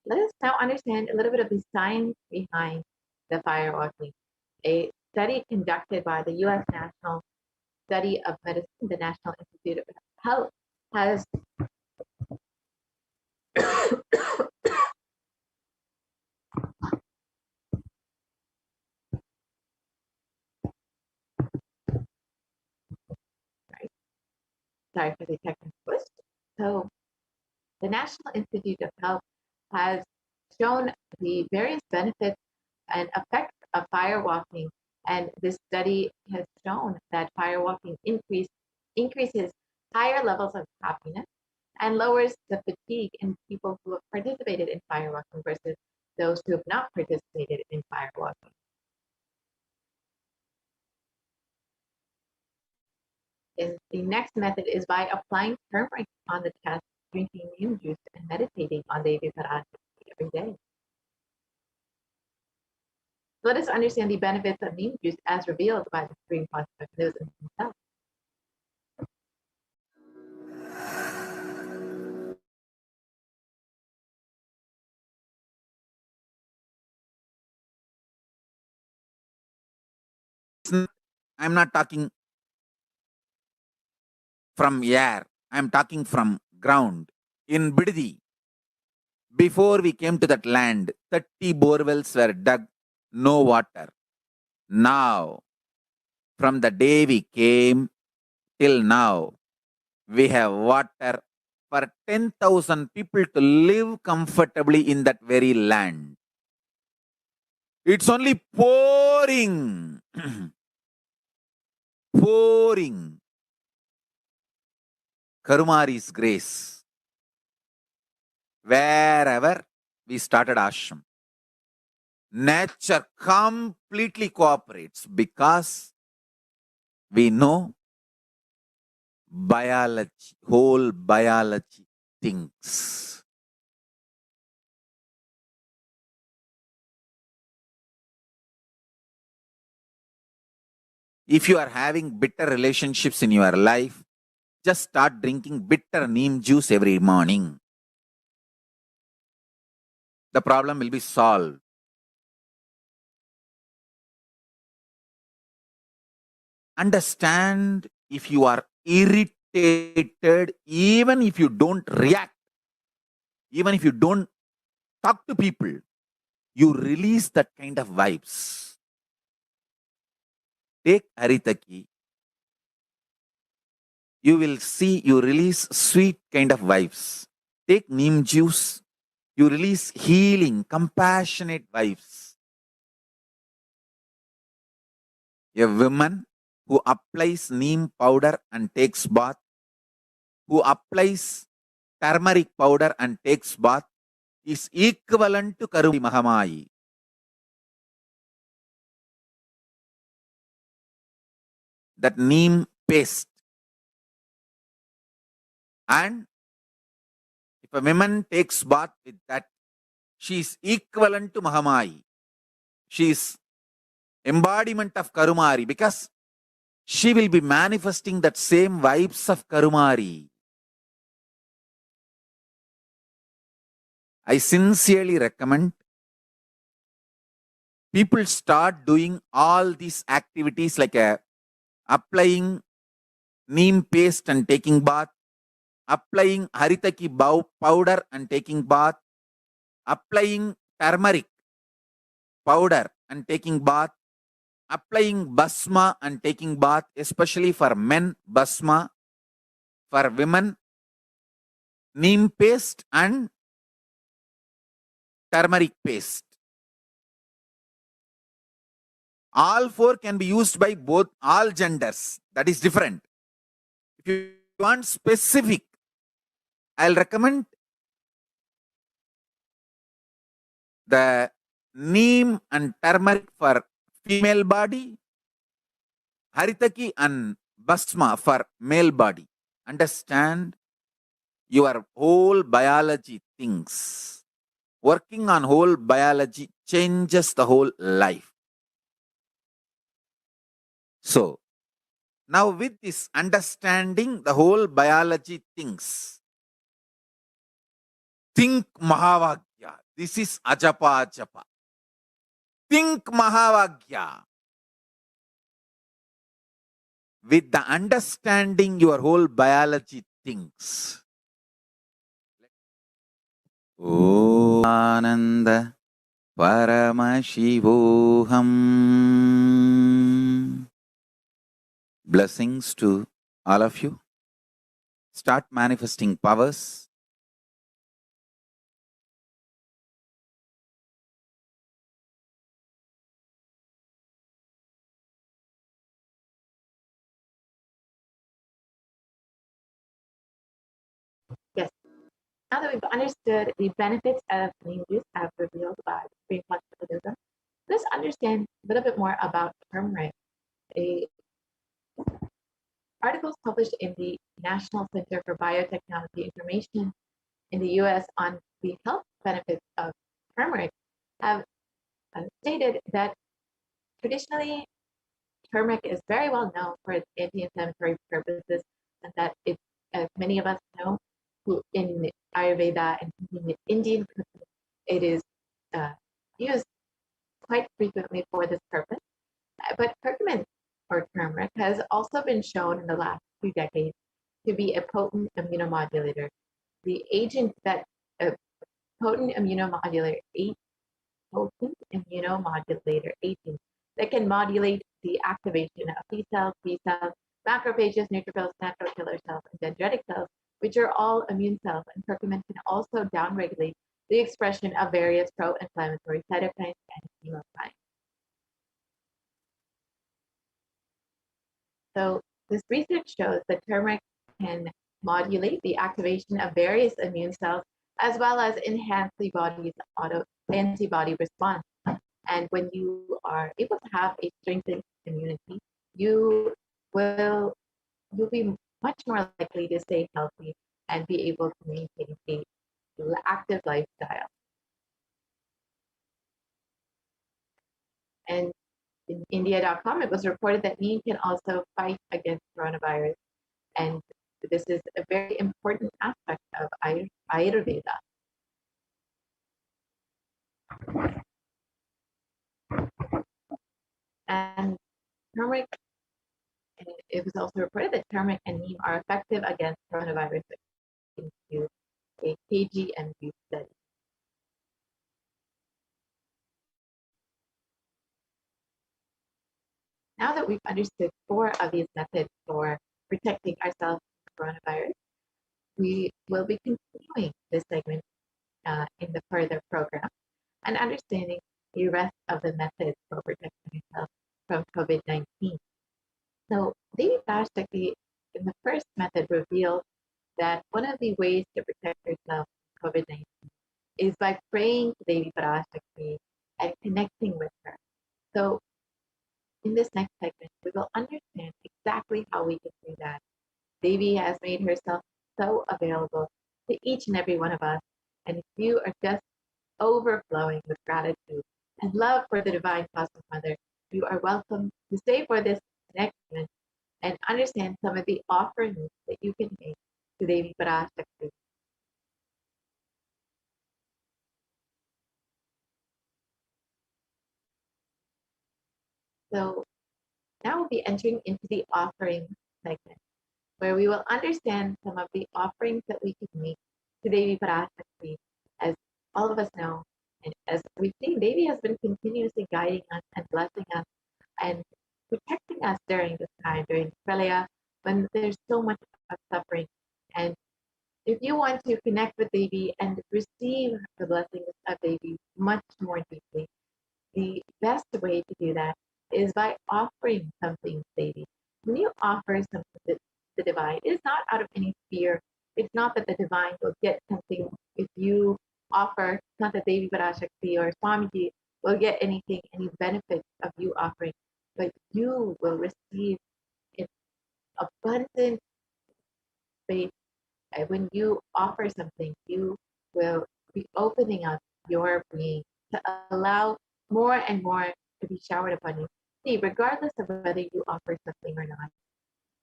S5: let us now understand a little bit of the science behind the fire walking. A study conducted by the U.S. National Study of Medicine, the National Institute of Health, has sorry for the technical twist. So the National Institute of Health has shown the various benefits and effects of fire walking, and this study has shown that fire walking increases higher levels of happiness and lowers the fatigue in people who have participated in fire walking versus those who have not participated in fire walking. The next method is by applying turmeric on the chest, drinking neem juice, and meditating on Devi Parashakti every day. Let us understand the benefits of neem juice as revealed by the Supreme Consort himself.
S4: I'm not talking from air, I'm talking from ground. In Bididi, before we came to that land, 30 borewells were dug, no water. Now, from the day we came till now, we have water for 10,000 people to live comfortably in that very land. It's only pouring, pouring Karumari's grace wherever we started ashram. Nature completely cooperates because we know biology, whole biology thinks. If you are having bitter relationships in your life, just start drinking bitter neem juice every morning. The problem will be solved. Understand, if you are irritated, even if you don't react, even if you don't talk to people, you release that kind of vibes. Take Haritaki. You will see you release sweet kind of vibes. Take neem juice. You release healing, compassionate vibes. A woman who applies neem powder and takes bath, who applies turmeric powder and takes bath, is equivalent to Karumi Mahamayi. That neem paste. And if a woman takes bath with that, she is equivalent to Mahamayi. She is embodiment of Karumari because she will be manifesting that same vibes of Karumari. I sincerely recommend people start doing all these activities like applying neem paste and taking bath, applying haritaki powder and taking bath, applying turmeric powder and taking bath, applying basma and taking bath, especially for men, basma, for women, neem paste and turmeric paste. All four can be used by both all genders. That is different. If you want specific, I'll recommend the neem and turmeric for female body, haritaki and basma for male body. Understand, your whole biology thinks. Working on whole biology changes the whole life. So, now with this understanding, the whole biology thinks. Think Mahavagya. This is Ajapa Ajapa. Think Mahavagya. With the understanding, your whole biology thinks. Om Ananda Paramashivoham. Blessings to all of you. Start manifesting powers.
S5: Yes. Now that we've understood the benefits of neem juice as revealed by Supreme Conscious Buddhism, let's understand a little bit more about turmeric. Articles published in the National Center for Biotechnology Information in the US on the health benefits of turmeric have stated that traditionally turmeric is very well known for its anti-inflammatory purposes, and that it, as many of us know, in Ayurveda and Indian cooking, it is used quite frequently for this purpose. But curcumin or turmeric also been shown in the last few decades to be a potent immunomodulator. The agent that a potent immunomodulator agent that can modulate the activation of T cells, B cells, macrophages, neutrophils, natural killer cells, and dendritic cells, which are all immune cells, and curcumin can also downregulate the expression of various pro-inflammatory cytokines and chemokines. So this research shows that turmeric can modulate the activation of various immune cells as well as enhance the body's antibody response. And when you are able to have a strengthened immunity, you'll be much more likely to stay healthy and be able to maintain an active lifestyle. And in India.com, it was reported that neem can also fight against coronavirus. And this is a very important aspect of Ayurveda. And turmeric, it was also reported that turmeric and neem are effective against coronavirus according to a KGMU study. Now that we've understood 4 of these methods for protecting ourselves from coronavirus, we will be continuing this segment in the further program and understanding the rest of the methods for protecting ourselves from COVID-19. So Devi Parashakti in the first method revealed that one of the ways to protect yourself from COVID-19 is by praying to Devi Parashakti and connecting with her. So in this next segment, we will understand exactly how we can do that. Devi has made herself so available to each and every one of us. And if you are just overflowing with gratitude and love for the Divine Cosmic Mother, you are welcome to stay for this next segment and understand some of the offerings that you can make to Devi Parashakti. So now we'll be entering into the offering segment, where we will understand some of the offerings that we can make to Devi Parashakti. As all of us know, and as we've seen, Devi has been continuously guiding us and blessing us and protecting us during this time, during Pralaya, when there's so much of suffering. And if you want to connect with Devi and receive the blessings of Devi much more deeply, the best way to do that is by offering something to Devi. When you offer something to the divine, it is not out of any fear. It's not that the divine will get something if you offer. It's not that Devi Parashakti or Swamiji will get anything, any benefit of you offering, but you will receive an abundant faith. And when you offer something, you will be opening up your being to allow more and more to be showered upon you. See, regardless of whether you offer something or not,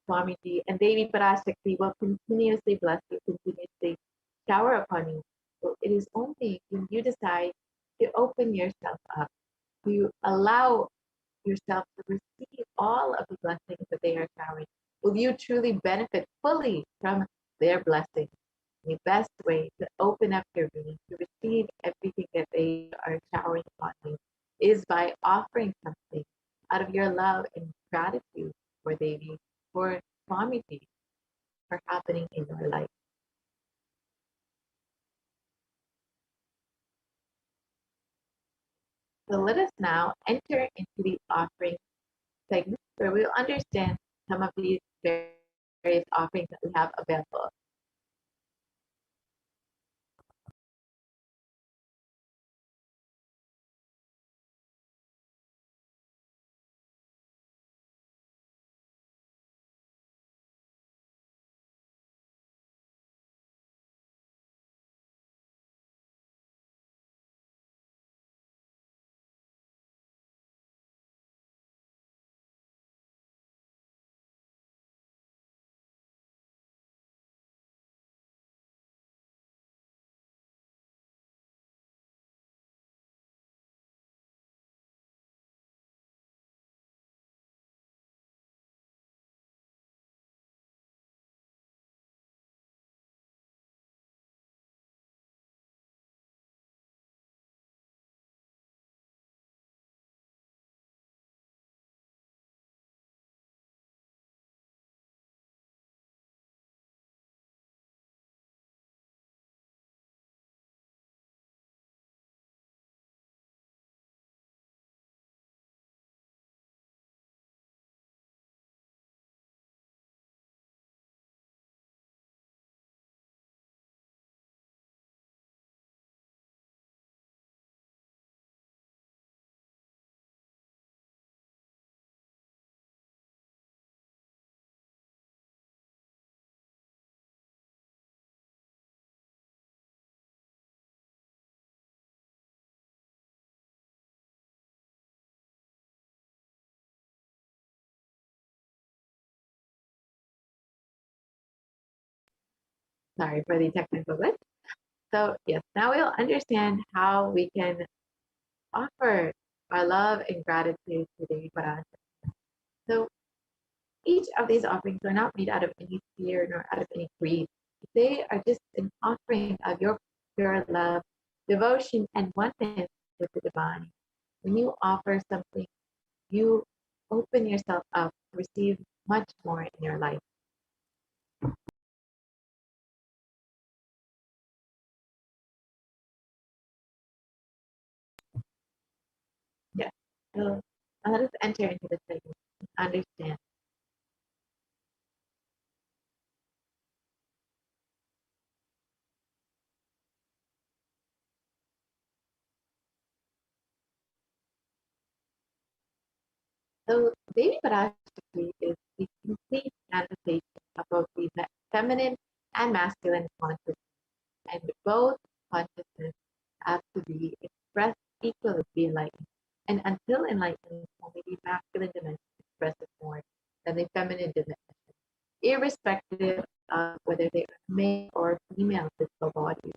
S5: Swamiji and Devi Parashakti will continuously bless you, continuously shower upon you. So it is only when you decide to open yourself up, to allow yourself to receive all of the blessings that they are showering, will you truly benefit fully from their blessings. The best way to open up your being, to receive everything that they are showering upon you, is by offering something out of your love and gratitude for Devi, for Swamiji, for happening in your life. So let us now enter into the offering segment where we'll understand some of these various offerings that we have available. Sorry for the technical glitch. So yes, now we'll understand how we can offer our love and gratitude to Devi Parashakti. So each of these offerings are not made out of any fear nor out of any greed. They are just an offering of your pure love, devotion, and oneness with the divine. When you offer something, you open yourself up to receive much more in your life. Yes. So let us enter into the segment and understand. So Devi Parashakti is the complete manifestation of both the feminine and masculine consciousness, and both consciousness have to be expressed equally to be enlightened. And until enlightenment, only the masculine dimension expresses more than the feminine dimension, irrespective of whether they are male or female physical bodies.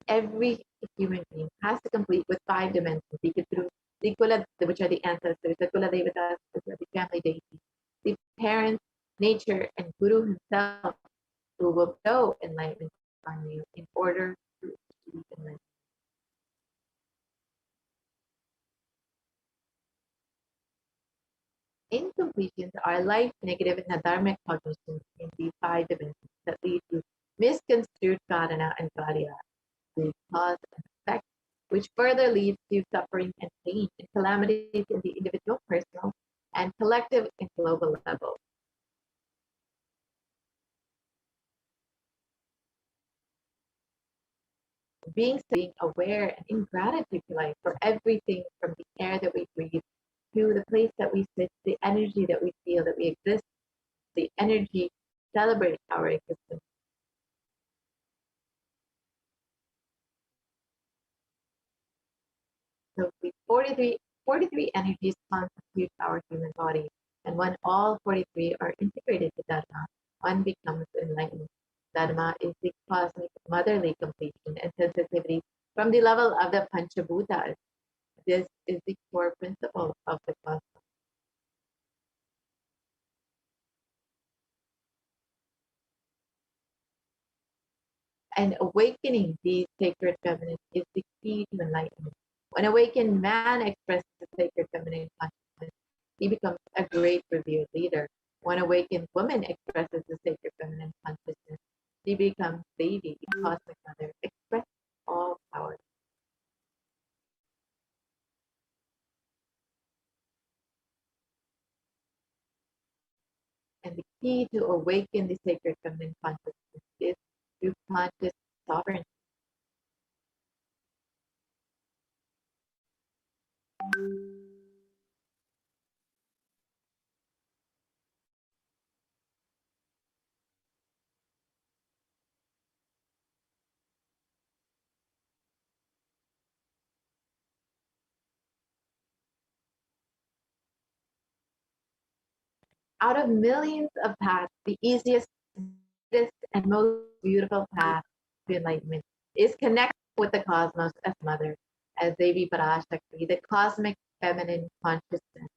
S5: Every human being has to complete with 5 dimensions, through the Kula, which are the ancestors, the Kula Devatas, which are the family deities, the parents, nature, and Guru himself, who will show enlightenment on you in order to achieve enlightenment. Incompletions are life, negative, and dharmic cognitions in the 5 dimensions that lead to misconstrued karana and karya, the cause and effect, which further leads to suffering and pain and calamities in the individual, personal, and collective and global level. Being aware and in gratitude to life for everything from the air that we breathe to the place that we sit, the energy that we feel that we exist, the energy celebrate our existence. So the 43 energies constitute our human body, and when all 43 are integrated to Dharma, one becomes enlightened. Dharma is the cosmic motherly completion and sensitivity from the level of the Panchabhutas. This is the core principle of the cosmos. And awakening these sacred feminine is the key to enlightenment. When awakened man expresses the sacred feminine consciousness, he becomes a great revered leader. When awakened woman expresses the sacred feminine consciousness, she becomes Devi, the cosmic mother, expressing all power. And the key to awaken the sacred feminine consciousness is through conscious sovereignty. Out of millions of paths, the easiest, and most beautiful path to enlightenment is connected with the cosmos as mother, as Devi Parashakti, the cosmic feminine consciousness.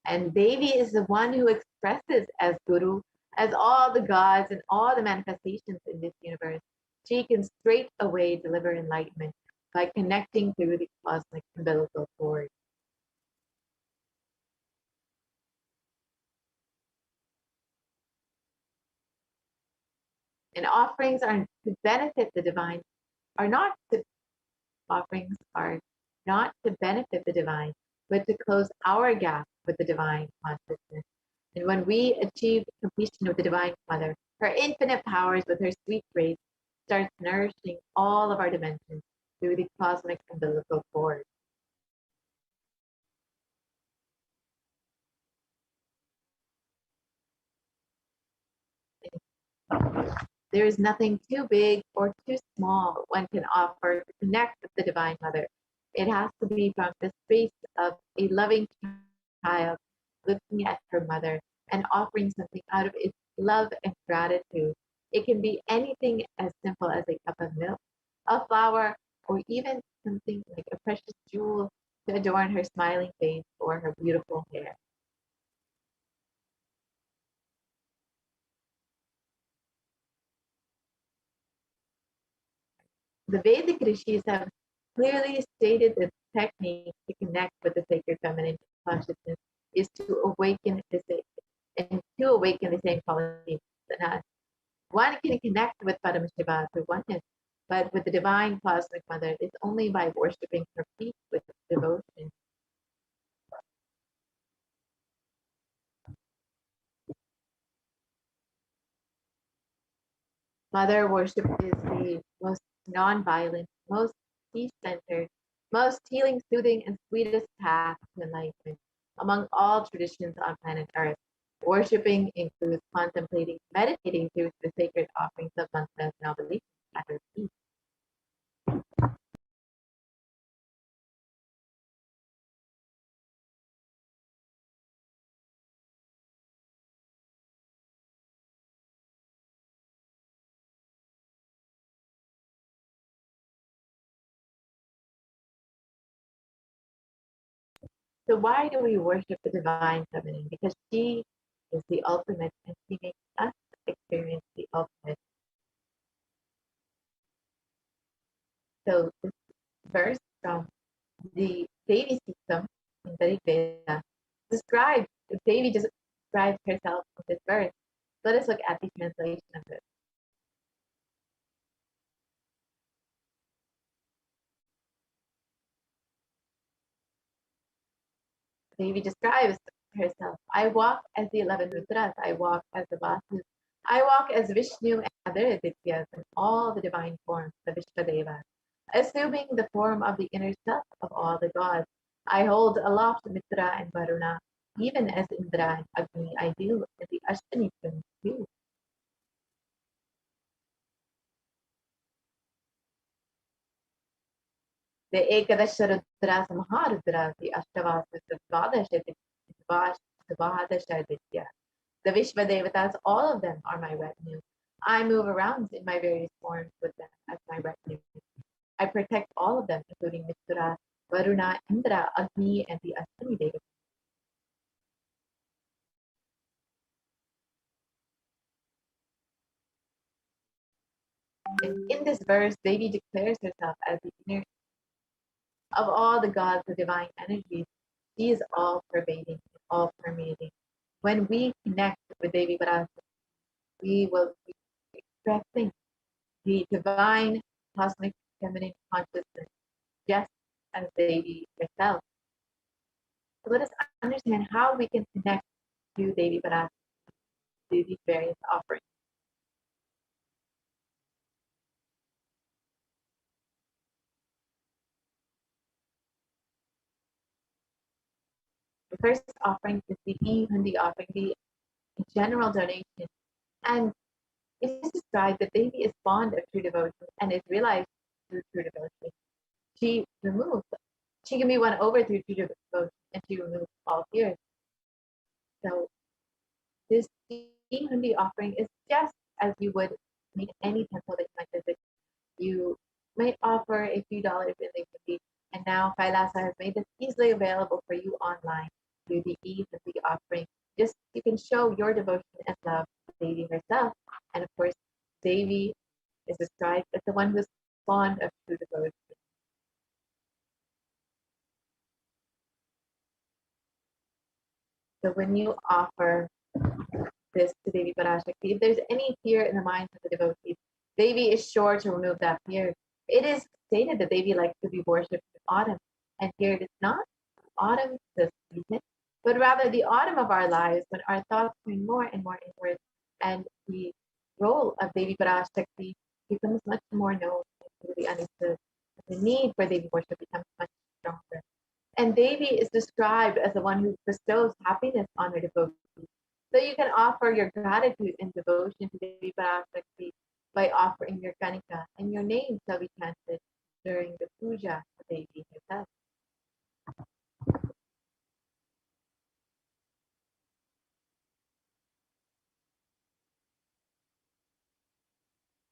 S5: And Devi is the one who expresses as Guru, as all the gods and all the manifestations in this universe. She can straight away deliver enlightenment by connecting through the cosmic umbilical cord. And offerings are to benefit the divine, offerings are not to benefit the divine, but to close our gap with the divine consciousness. And when we achieve completion of the Divine Mother, her infinite powers with her sweet grace starts nourishing all of our dimensions through the cosmic umbilical cord. There is nothing too big or too small one can offer to connect with the Divine Mother. It has to be from the space of a loving child looking at her mother and offering something out of its love and gratitude. It can be anything as simple as a cup of milk, a flower, or even something like a precious jewel to adorn her smiling face or her beautiful hair. The Vedic rishis have clearly stated that the technique to connect with the sacred feminine consciousness is to awaken the same qualities in us. One can connect with Paramashiva through oneness, but with the divine cosmic mother, it's only by worshipping her feet with devotion. Mother worship is the most non-violent, most peace-centered, most healing, soothing, and sweetest path to enlightenment among all traditions on planet Earth. Worshipping includes contemplating, meditating through the sacred offerings of mantras and oblations at her feet. So why do we worship the divine feminine? Because she is the ultimate and she makes us experience the ultimate. So this verse from the Devi system in the Rig Veda describes, Devi just describes herself in this verse. Let us look at the translation of it. Devi describes herself. I walk as the 11 Rudras, I walk as the Vasus, I walk as Vishnu and other Adityas and all the divine forms, the Vishvadevas, assuming the form of the inner self of all the gods. I hold aloft Mitra and Varuna, even as Indra and Agni, I do in the Ashtani twins too. The Ekadasha Rudras, Maharudras, the Ashtavasas, the Dvadasha Aditya. The Vishva Devatas, all of them are my retinue. I move around in my various forms with them as my retinue. I protect all of them, including Mitra, Varuna, Indra, Agni, and the Ashtani Devatas. In this verse, Devi declares herself as the inner of all the gods, the divine energies. She is all pervading, all permeating. When we connect with Devi Parashakti, we will be expressing the divine cosmic feminine consciousness just as Devi herself. So let us understand how we can connect to Devi Parashakti through these various offerings. The first offering is the Hundi offering, the general donation. And it is described that Devi is fond of true devotion and is realized through true devotion. She can be won over through true devotion and she removes all fears. So this Hundi offering is just as you would make any temple that you might visit. You might offer a few dollars in the Hundi, and now Kailasa has made this easily available for you online through the ease of the offering. Just you can show your devotion and love to Devi herself, and of course, Devi is described as the one who is fond of true devotion. So when you offer this to Devi Parashakti, if there's any fear in the minds of the devotees, Devi is sure to remove that fear. It is stated that Devi likes to be worshipped in autumn, and here it is not autumn the season, but rather the autumn of our lives when our thoughts turn more and more inward, and the role of Devi Parashakti becomes much more known and really understood. The need for Devi worship becomes much stronger. And Devi is described as the one who bestows happiness on her devotees. So you can offer your gratitude and devotion to Devi Parashakti by offering your kanika, and your name shall be chanted during the puja of Devi herself.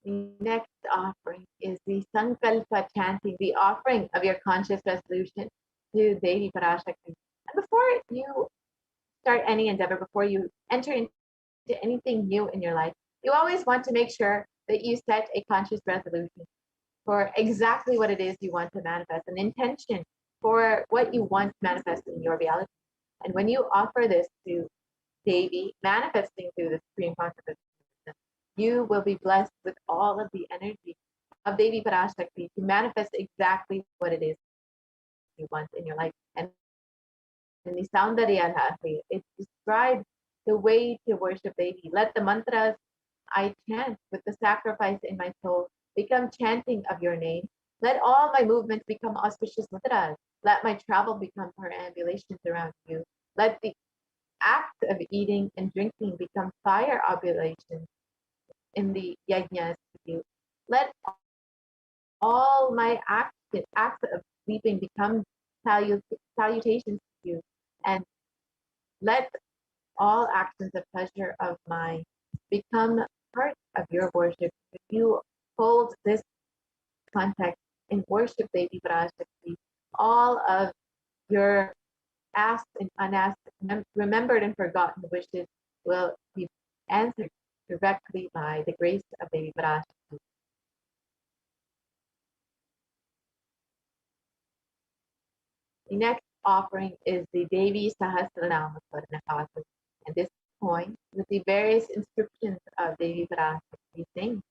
S5: The next offering is the Sankalpa chanting, the offering of your conscious resolution to Devi Parashakti. And before you start any endeavor, before you enter into anything new in your life, you always want to make sure that you set a conscious resolution for exactly what it is you want to manifest, an intention for what you want to manifest in your reality. And when you offer this to Devi, manifesting through the Supreme Consciousness, you will be blessed with all of the energy of Devi Parashakti to manifest exactly what it is you want in your life. And in the Soundarya Lahari, it describes the way to worship Devi. Let the mantras I chant with the sacrifice in my soul become chanting of your name. Let all my movements become auspicious mudras. Let my travel become perambulations around you. Let the act of eating and drinking become fire oblations in the yajnas to you. Let all my acts of sleeping become salutations to you. And let all actions of pleasure of mine become part of your worship. If you hold this context in worship Devi Parashakti, all of your asked and unasked, remembered and forgotten wishes will be answered directly by the grace of Devi Parashakti. The next offering is the Devi Sahasranama Swarnakasa, and this coin with the various inscriptions of Devi Parashakti's names.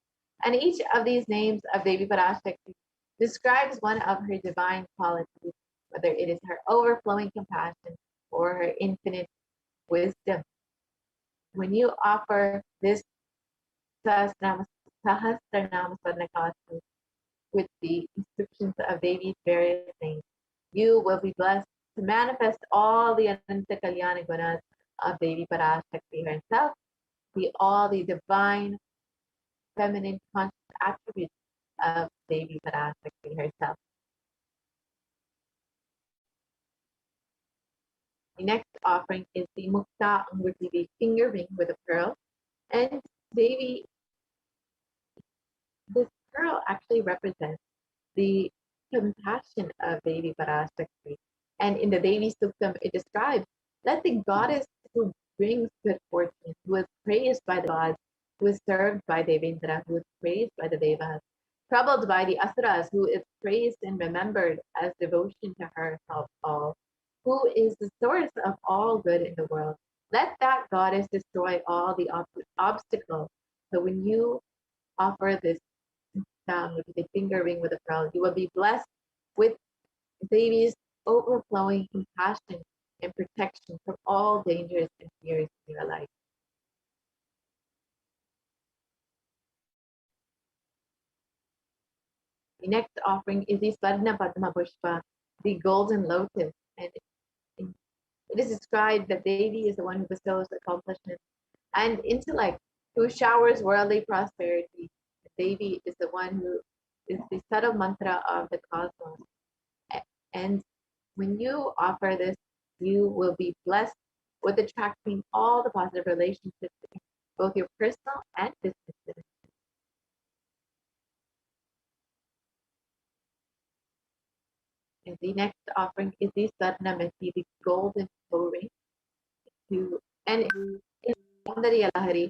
S5: And each of these names of Devi Parashakti describes one of her divine qualities, whether it is her overflowing compassion or her infinite wisdom. When you offer this Sahasranama Swarnakasa with the inscriptions of Devi's various names, you will be blessed to manifest all the Ananta Kalyana Gunas of Devi Parashakti herself, all the divine feminine conscious attributes of Devi Parashakti herself. The next offering is the Mukta Anguti, the finger ring with a pearl. And Devi, this pearl actually represents the compassion of Devi Parashakti. And in the Devi Suktam, it describes, let the goddess who brings good fortune, who is praised by the gods, who is served by Devendra, who is praised by the Devas, troubled by the Asuras, who is praised and remembered as devotion to her help all, who is the source of all good in the world. Let that goddess destroy all the obstacles. So when you offer this with the finger ring with a pearl, you will be blessed with Devi's overflowing compassion and protection from all dangers and fears in your life. The next offering is the Swarna Padma Pushpa, the golden lotus. And it is described that Devi is the one who bestows accomplishment and intellect, who showers worldly prosperity. Devi is the one who is the subtle mantra of the cosmos. And when you offer this, you will be blessed with attracting all the positive relationships in both your personal and business relations. And the next offering is the Sarnamati, the golden toe ring. And in Soundarya Lahari,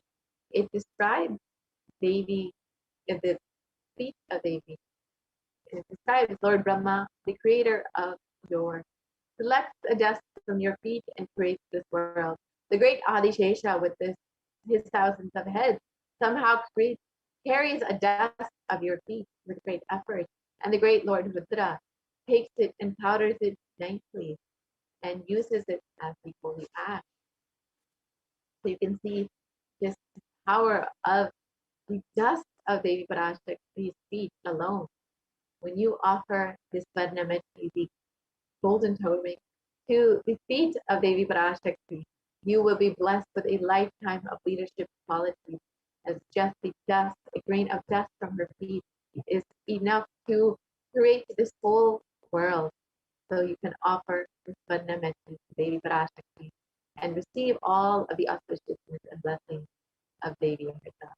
S5: it describes Devi, the feet of Devi. It describes Lord Brahma, the creator of your selects a dust from your feet and creates this world. The great Adishesha with his thousands of heads somehow carries a dust of your feet with great effort. And the great Lord Rudra takes it and powders it nicely and uses it as the holy ash. So you can see this power of the dust of Devi Parashakti's feet alone. When you offer this Padnamati, the golden toe ring, to the feet of Devi Parashakti, you will be blessed with a lifetime of leadership qualities. as just the dust, a grain of dust from her feet is enough to create this whole world. So you can offer this Varnameti to Devi Parashakti and receive all of the auspiciousness and blessings of Devi herself.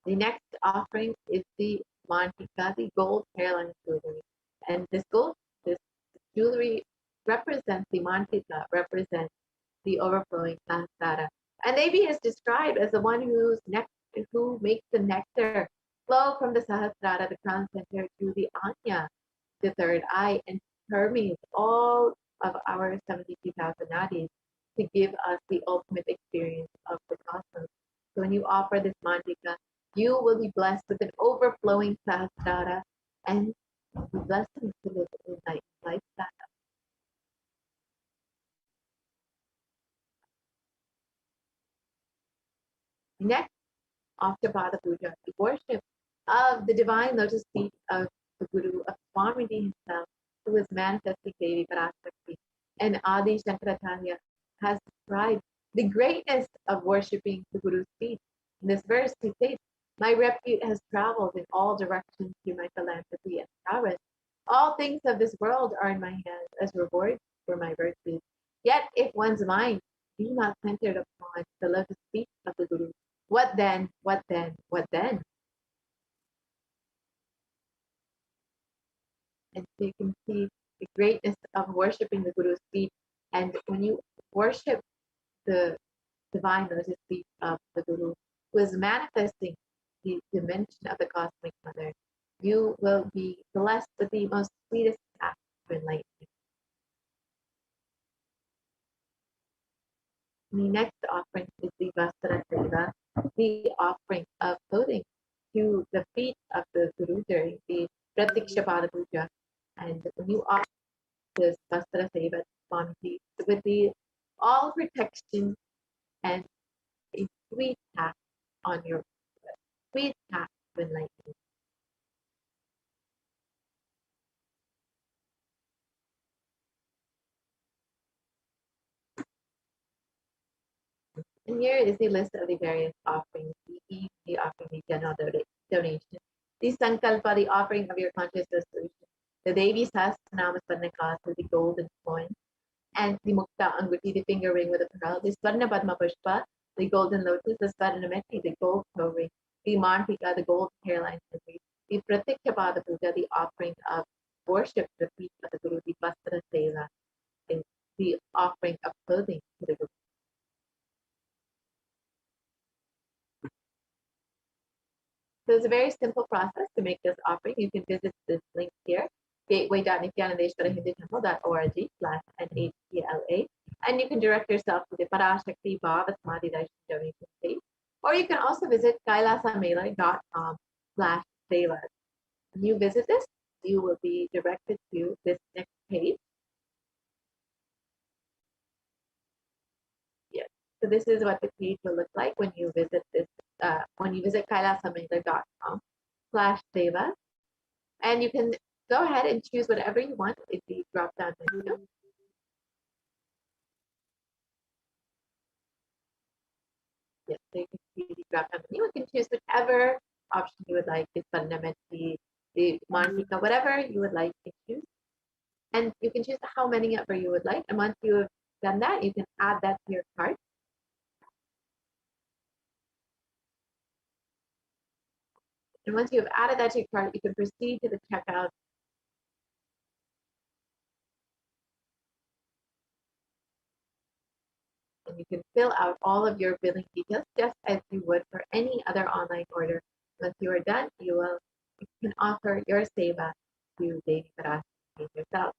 S5: The next offering is the Mantika, the gold hairline jewelry. And this jewelry represents the Mantika, represents the overflowing Sahasrara. And Devi is described as the one who makes the nectar flow from the Sahasrara, the crown center, to the Anya, the third eye, and permeates all of our 72,000 nadis to give us the ultimate experience of the cosmos. So when you offer this Mantika, you will be blessed with an overflowing Sahasrara and the blessings to live in lifestyle. Next, after Pada Puja, the worship of the divine lotus feet of the Guru, of Swamiji himself, who is manifesting Devi Parashakti. And Adi Shankaracharya has described the greatness of worshipping the Guru's feet. In this verse, he states, "My repute has traveled in all directions through my philanthropy and prowess. All things of this world are in my hands as reward for my virtues. Yet if one's mind be not centered upon the lotus feet of the Guru, what then, what then, what then?" And so you can see the greatness of worshipping the Guru's feet. And when you worship the divine lotus feet of the Guru, who is manifesting the dimension of the cosmic mother, you will be blessed with the most sweetest path of enlightenment. The next offering is the Vastra Seva, the offering of clothing to the feet of the Guru during the Pratiksha Pada Puja. And when you offer this Vastra Seva Swamiji with the all protection and a sweet path on your sweet path of enlightenment. And here is the list of the various offerings, the offering, the general donation, the Sankalpa, the offering of your conscious resolution, the Devi Sahasranama Swarnakasa, the golden coin, and the Mukta Anguti, the finger ring with a pearl, the Swarna Padma Pushpa, the golden lotus, the Swarnameti, the gold toe ring, the Mantika, the gold hairline, the Pratiksha Pada Puja, the offering of worship, the feet of the Guru, the Vastra Seva, and the offering of clothing to the Guru. So it's a very simple process to make this offering. You can visit this link here, gateway.nithyanandeshwarahindutemple.org/NHTLA, and you can direct yourself to the Parashakti Bhava Samadhi Darshan donation page, or you can also visit kailasamela.com/devas. When you visit this, you will be directed to this next page. Yes, so this is what the page will look like when you visit this. When you visit kailasamela.com/devas, and you can go ahead and choose whatever you want in the drop-down menu. Yes, so you can see the drop-down menu. You can choose whichever option you would like, the Swarnameti, the Mantika, whatever you would like to choose. And you can choose how many ever you would like. And once you have done that, you can add that to your cart. And once you have added that to your cart, you can proceed to the checkout. And you can fill out all of your billing details just as you would for any other online order. Once you are done, you can offer your seva to Devi Parashakti yourself.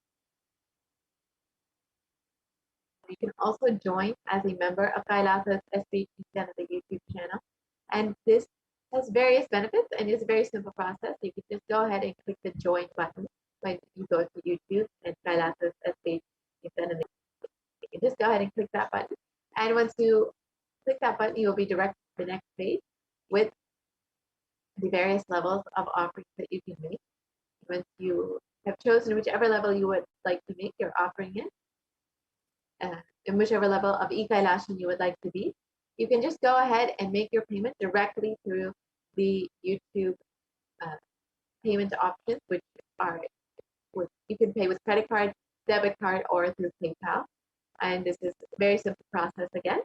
S5: You can also join as a member of Kailasa's HDH Nithyananda YouTube channel. And this has various benefits and it's a very simple process. You can just go ahead and click the join button when you go to YouTube and Kailasa's HDH Nithyananda. You can just go ahead and click that button. And once you click that button, you will be directed to the next page with the various levels of offerings that you can make. Once you have chosen whichever level you would like to make your offering in whichever level of e-Kailashan you would like to be, you can just go ahead and make your payment directly through the YouTube payment options, which you can pay with credit card, debit card, or through PayPal. And this is a very simple process again.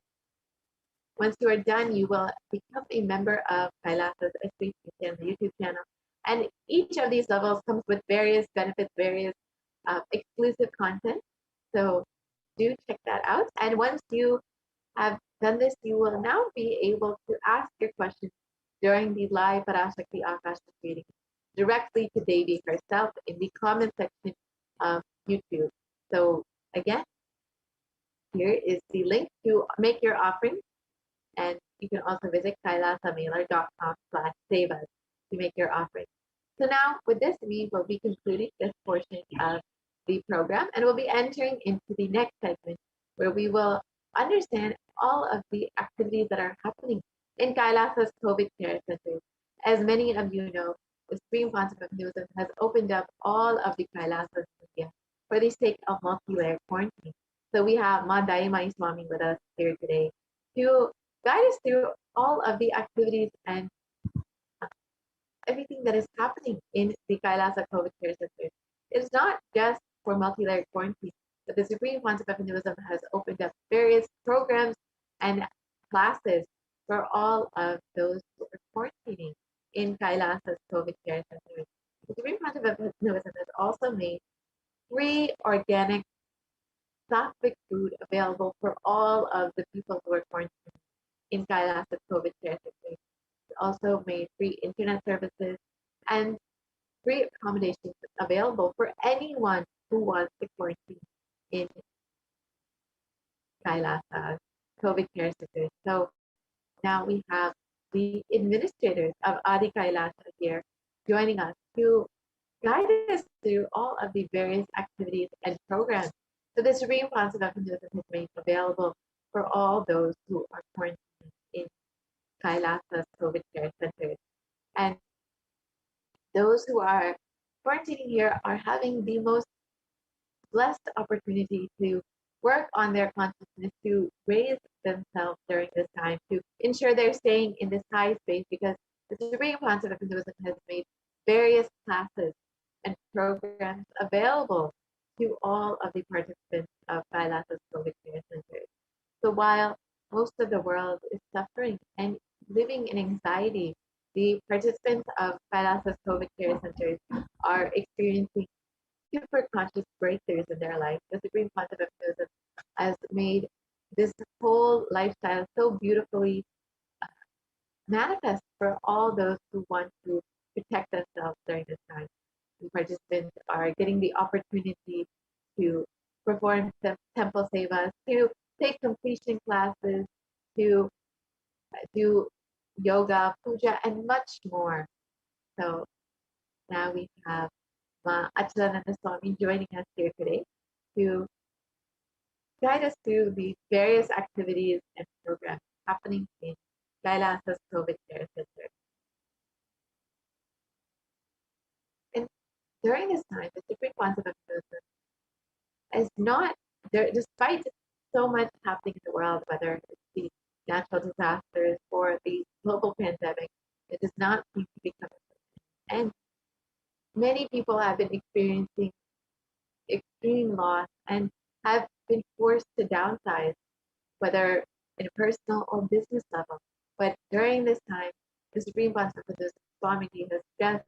S5: Once you are done, you will become a member of Kailasa's HDH Nithyananda YouTube channel. And each of these levels comes with various benefits, various exclusive content. So do check that out. And once you have done this, you will now be able to ask your questions during the live Parashakti Akashic reading directly to Devi herself in the comment section of YouTube. So again, here is the link to make your offering. And you can also visit kailasamailer.com/sevas to make your offering. So now with this, we will be concluding this portion of the program and we'll be entering into the next segment where we will understand all of the activities that are happening in Kailasa's COVID care centers. As many of you know, the Supreme Council of Hinduism has opened up all of the Kailasas in India for the sake of multi-layer quarantine. So we have Ma Daimai Swami with us here today to guide us through all of the activities and everything that is happening in the Kailasa COVID care center. It's not just for multi-layered quarantine, but the Supreme Council of Hinduism has opened up various programs and classes for all of those who are quarantining in Kailasa's COVID care center. The Supreme Council of Hinduism has also made free organic sattvic food available for all of the people who are quarantining in Kailasa's COVID care center. Also made free internet services and free accommodations available for anyone who wants to quarantine in Kailasa COVID care center. So now we have the administrators of Adi Kailasa here joining us to guide us through all of the various activities and programs that the Supreme Council of Hinduism has made available for all those who are quarantined in Kailasa's COVID care centers. And those who are quarantining here are having the most blessed opportunity to work on their consciousness, to raise themselves during this time, to ensure they're staying in this high space, because the Supreme Council of Hinduism has made various classes and programs available to all of the participants of Kailasa's COVID care centers. So while most of the world is suffering and living in anxiety, the participants of Kailasa's COVID care centers are experiencing super conscious breakthroughs in their life. The Supreme Council of Hinduism has made this whole lifestyle so beautifully manifest for all those who want to protect themselves during this time. The participants are getting the opportunity to perform temple sevas, to take completion classes, to do yoga, puja, and much more. So now we have Ma Achalananda Swami joining us here today to guide us through the various activities and programs happening in Kailasa's COVID care center. And during this time, the Supreme Council of Hinduism is not there, despite so much happening in the world, whether it's the natural disasters or the global pandemic, it does not seem to be coming to an end. Many people have been experiencing extreme loss and have been forced to downsize, whether in a personal or business level. But during this time, the Supreme Council of Hinduism Swamiji has just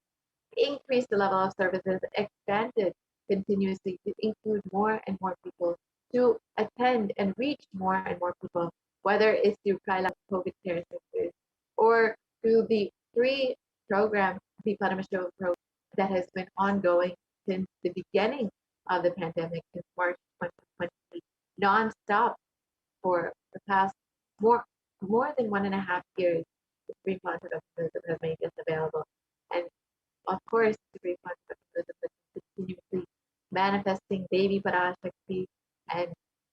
S5: increased the level of services, expanded continuously to include more and more people, to attend and reach more and more people, whether it's through Kailasa COVID care centers or through the free program, the Paramashivoham program, that has been ongoing since the beginning of the pandemic, since March 2020, non-stop for the past more than 1.5 years. The Supreme Council of Hinduism has made this available. And of course, the Supreme Council of Hinduism is continuously manifesting Devi Parashakti and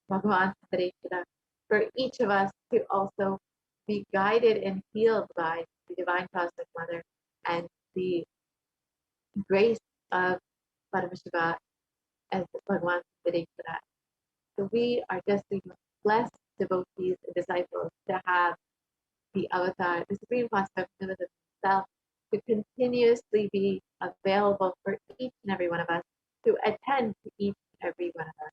S5: Bhagavan Satareshwara for each of us to also be guided and healed by the Divine Cosmic Mother and the grace of Paramashiva as Bhagavan Siddheshwara. So we are just the blessed devotees and disciples to have the avatar, the Supreme Master himself, to continuously be available for each and every one of us, to attend to each and every one of us.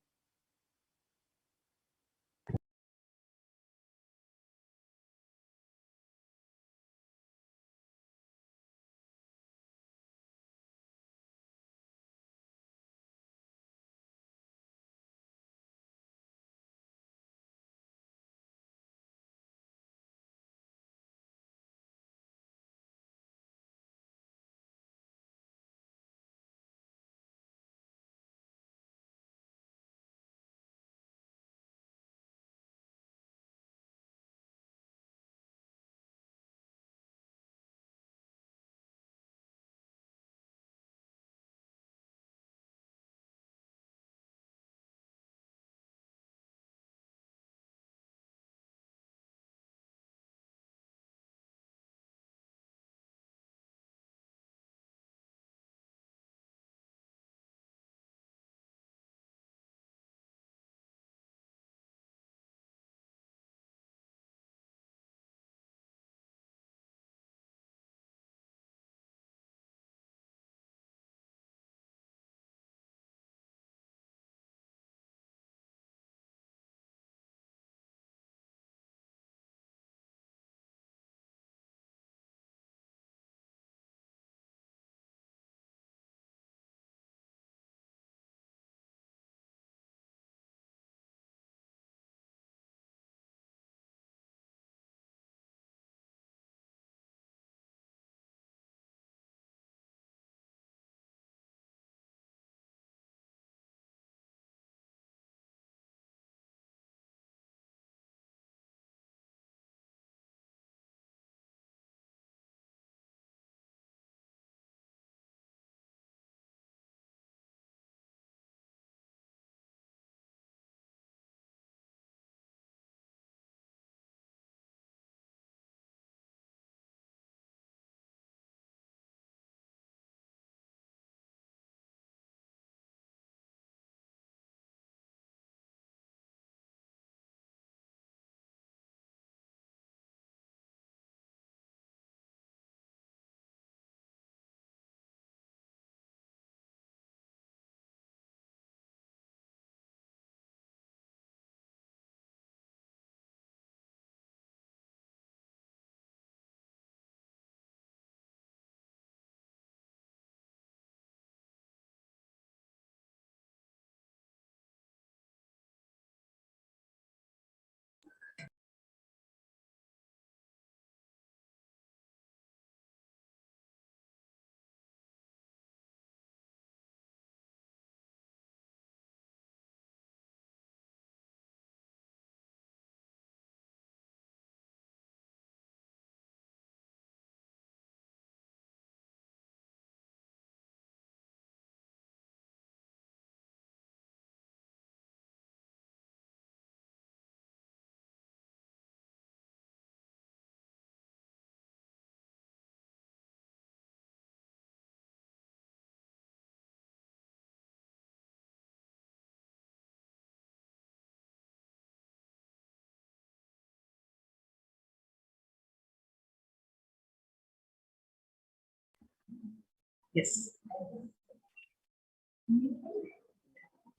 S13: Yes.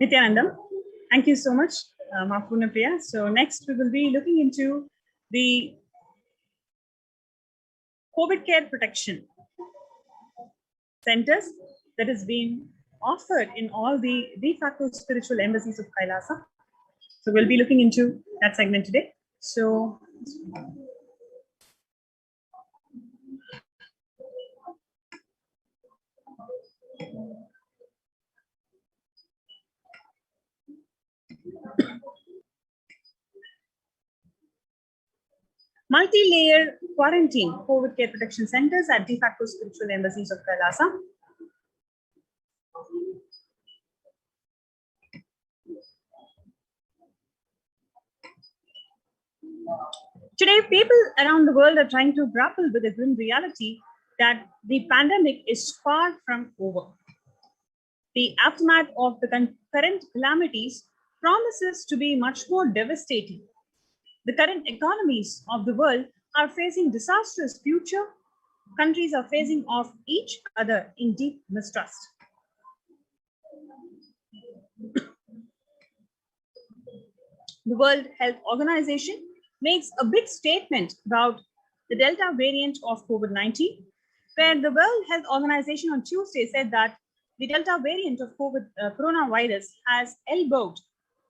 S13: Nithyanandam, thank you so much, Mahpurna Priya. So next we will be looking into the COVID care protection centers that is being offered in all the de facto spiritual embassies of Kailasa. So we'll be looking into that segment today. So multi-layer quarantine COVID care protection centers at de facto spiritual embassies of Kailasa. Today, people around the world are trying to grapple with the grim reality that the pandemic is far from over. The aftermath of the current calamities promises to be much more devastating. The current economies of the world are facing disastrous future. Countries are facing off each other in deep mistrust. The World Health Organization makes a big statement about the Delta variant of COVID-19, where the World Health Organization on Tuesday said that the Delta variant of coronavirus has elbowed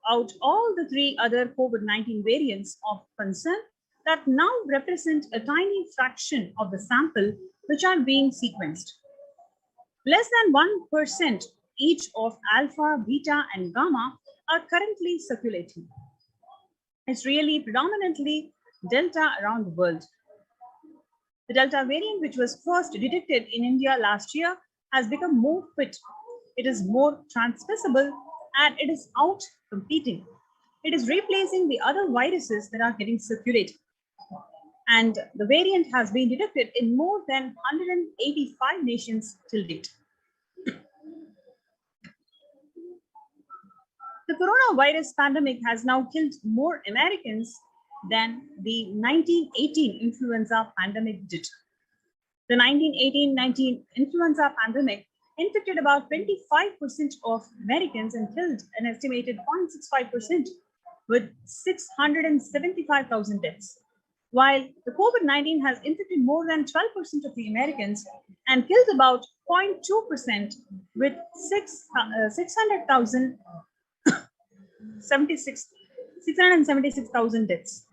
S13: out all the three other COVID-19 variants of concern that now represent a tiny fraction of the sample which are being sequenced. Less than 1% each of alpha, beta, and gamma are currently circulating. It's really predominantly Delta around the world. The Delta variant, which was first detected in India last year, has become more fit. It is more transmissible and it is out competing. It is replacing the other viruses that are getting circulated. And the variant has been detected in more than 185 nations till date. The coronavirus pandemic has now killed more Americans than the 1918 influenza pandemic did. The 1918-19 influenza pandemic infected about 25% of Americans and killed an estimated 0.65% with 675,000 deaths. While the COVID-19 has infected more than 12% of the Americans and killed about 0.2% with 676,000 deaths.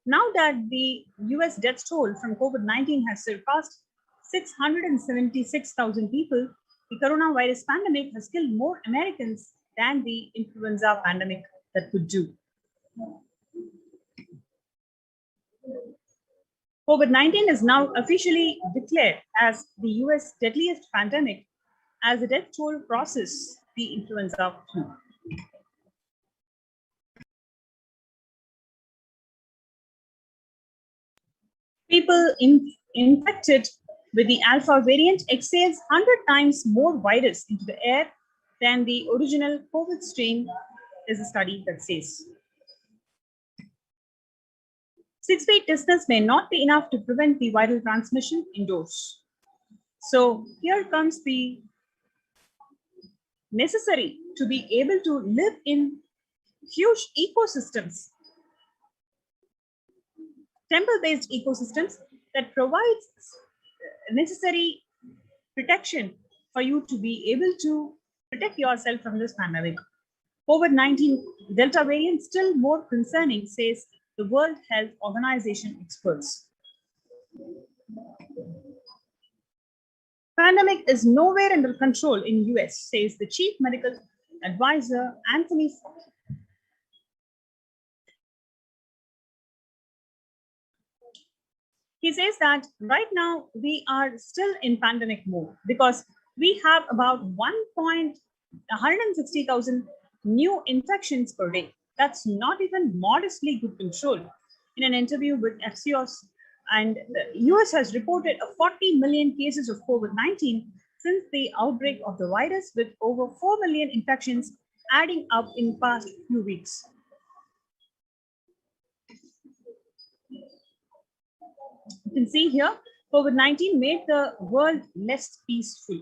S13: Now that the US death toll from COVID-19 has surpassed 676,000 people, the coronavirus pandemic has killed more Americans than the influenza pandemic that could do. COVID-19 is now officially declared as the US deadliest pandemic as the death toll crosses the influenza flu. People infected with the alpha variant exhales 100 times more virus into the air than the original COVID strain, is a study that says. 6 feet distance may not be enough to prevent the viral transmission indoors. So here comes the necessary to be able to live in huge ecosystems, temple-based ecosystems that provides necessary protection for you to be able to protect yourself from this pandemic. COVID-19 Delta variant still more concerning, says the World Health Organization experts. Pandemic is nowhere under control in US, says the Chief Medical Advisor Anthony Fauci. He says that right now we are still in pandemic mode because we have about 160,000 new infections per day. That's not even modestly good control. In an interview with Axios, and the US has reported 40 million cases of COVID-19 since the outbreak of the virus, with over 4 million infections adding up in the past few weeks. You can see here, COVID-19 made the world less peaceful.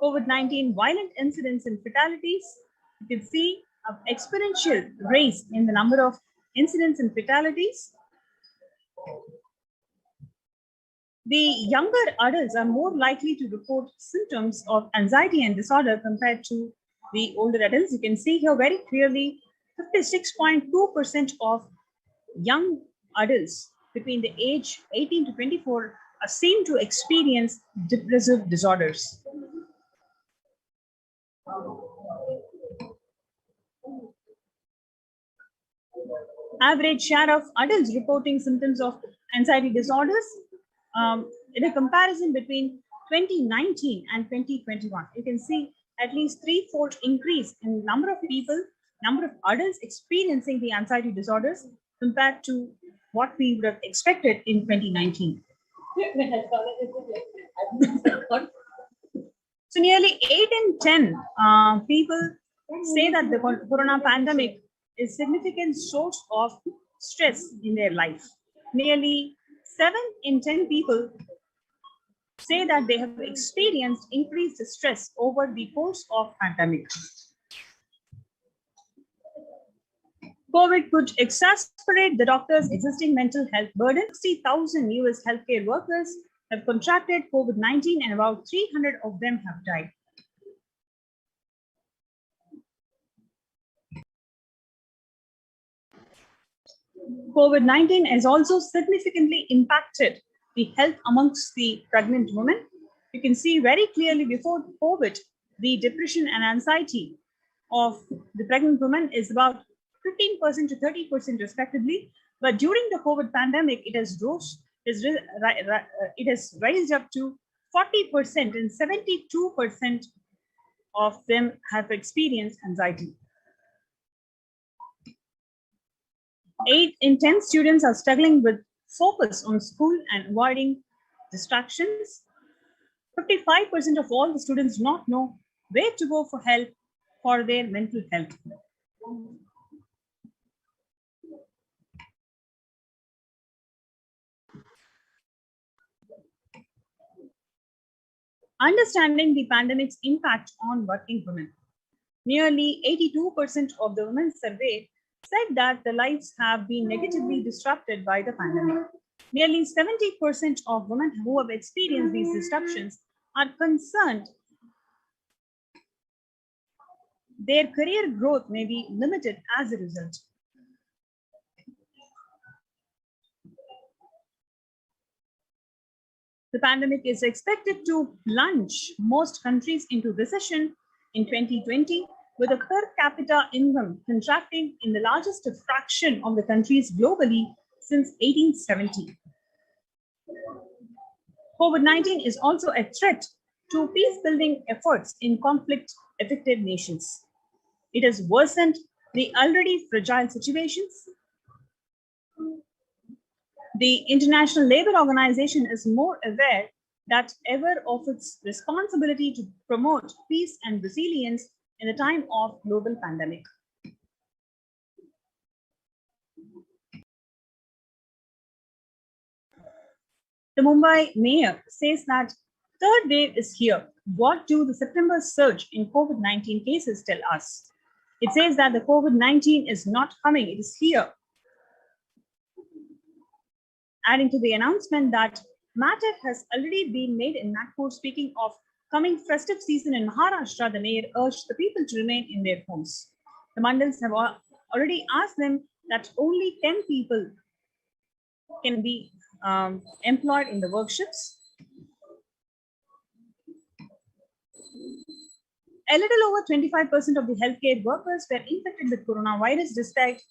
S13: COVID-19 violent incidents and fatalities, you can see an exponential rise in the number of incidents and fatalities. The younger adults are more likely to report symptoms of anxiety and disorder compared to the older adults. You can see here very clearly 56.2% of young adults between the age 18 to 24 are seen to experience depressive disorders. Average share of adults reporting symptoms of anxiety disorders in a comparison between 2019 and 2021. You can see at least threefold increase in number of people, number of adults experiencing the anxiety disorders compared to what we would have expected in 2019. So nearly 8 in 10 people say that the corona pandemic is a significant source of stress in their life. Nearly 7 in 10 people say that they have experienced increased stress over the course of pandemic. COVID could exacerbate the doctor's existing mental health burden. 60,000 US healthcare workers have contracted COVID-19 and about 300 of them have died. COVID-19 has also significantly impacted the health amongst the pregnant women. You can see very clearly before COVID, the depression and anxiety of the pregnant women is about 15% to 30% respectively. But during the COVID pandemic, it has raised up to 40%, and 72% of them have experienced anxiety. 8 in 10 students are struggling with focus on school and avoiding distractions. 55% of all the students do not know where to go for help for their mental health. Understanding the pandemic's impact on working women. Nearly 82% of the women surveyed said that their lives have been negatively disrupted by the pandemic. Nearly 70% of women who have experienced these disruptions are concerned their career growth may be limited as a result. The pandemic is expected to plunge most countries into recession in 2020, with a per capita income contracting in the largest fraction of the countries globally since 1870. COVID-19 is also a threat to peace-building efforts in conflict-affected nations. It has worsened the already fragile situations. The International Labour Organization is more aware than ever of its responsibility to promote peace and resilience in the time of global pandemic. The Mumbai mayor says that third wave is here. What do the September surge in COVID-19 cases tell us? It says that the COVID-19 is not coming, it is here. Adding to the announcement that matter has already been made in Nagpur, speaking of coming festive season in Maharashtra, the mayor urged the people to remain in their homes. The mandals have already asked them that only 10 people can be employed in the workshops. A little over 25% of the healthcare workers were infected with coronavirus despite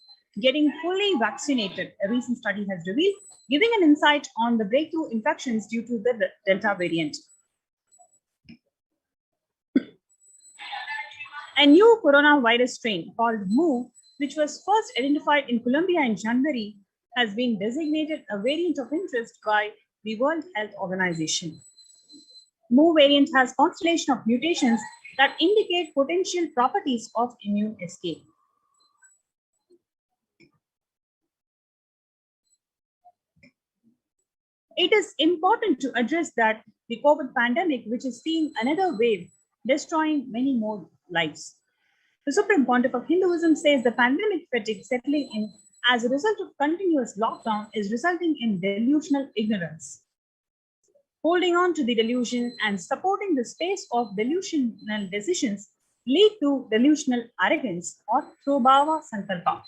S13: getting fully vaccinated, a recent study has revealed, giving an insight on the breakthrough infections due to the Delta variant. A new coronavirus strain called Mu, which was first identified in Colombia in January, has been designated a variant of interest by the World Health Organization. Mu variant has constellation of mutations that indicate potential properties of immune escape. It is important to address that the COVID pandemic, which is seeing another wave, destroying many more lives. The Supreme Pontiff of Hinduism says the pandemic fatigue settling in as a result of continuous lockdown is resulting in delusional ignorance. Holding on to the delusion and supporting the space of delusional decisions lead to delusional arrogance or Prabhava Sankalpa.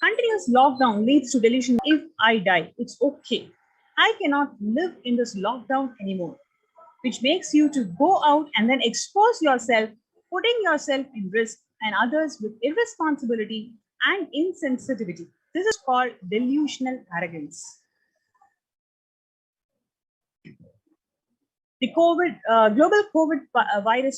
S13: Continuous lockdown leads to delusion. If I die, it's okay. I cannot live in this lockdown anymore, which makes you to go out and then expose yourself, putting yourself in risk and others with irresponsibility and insensitivity. This is called delusional arrogance. The global COVID virus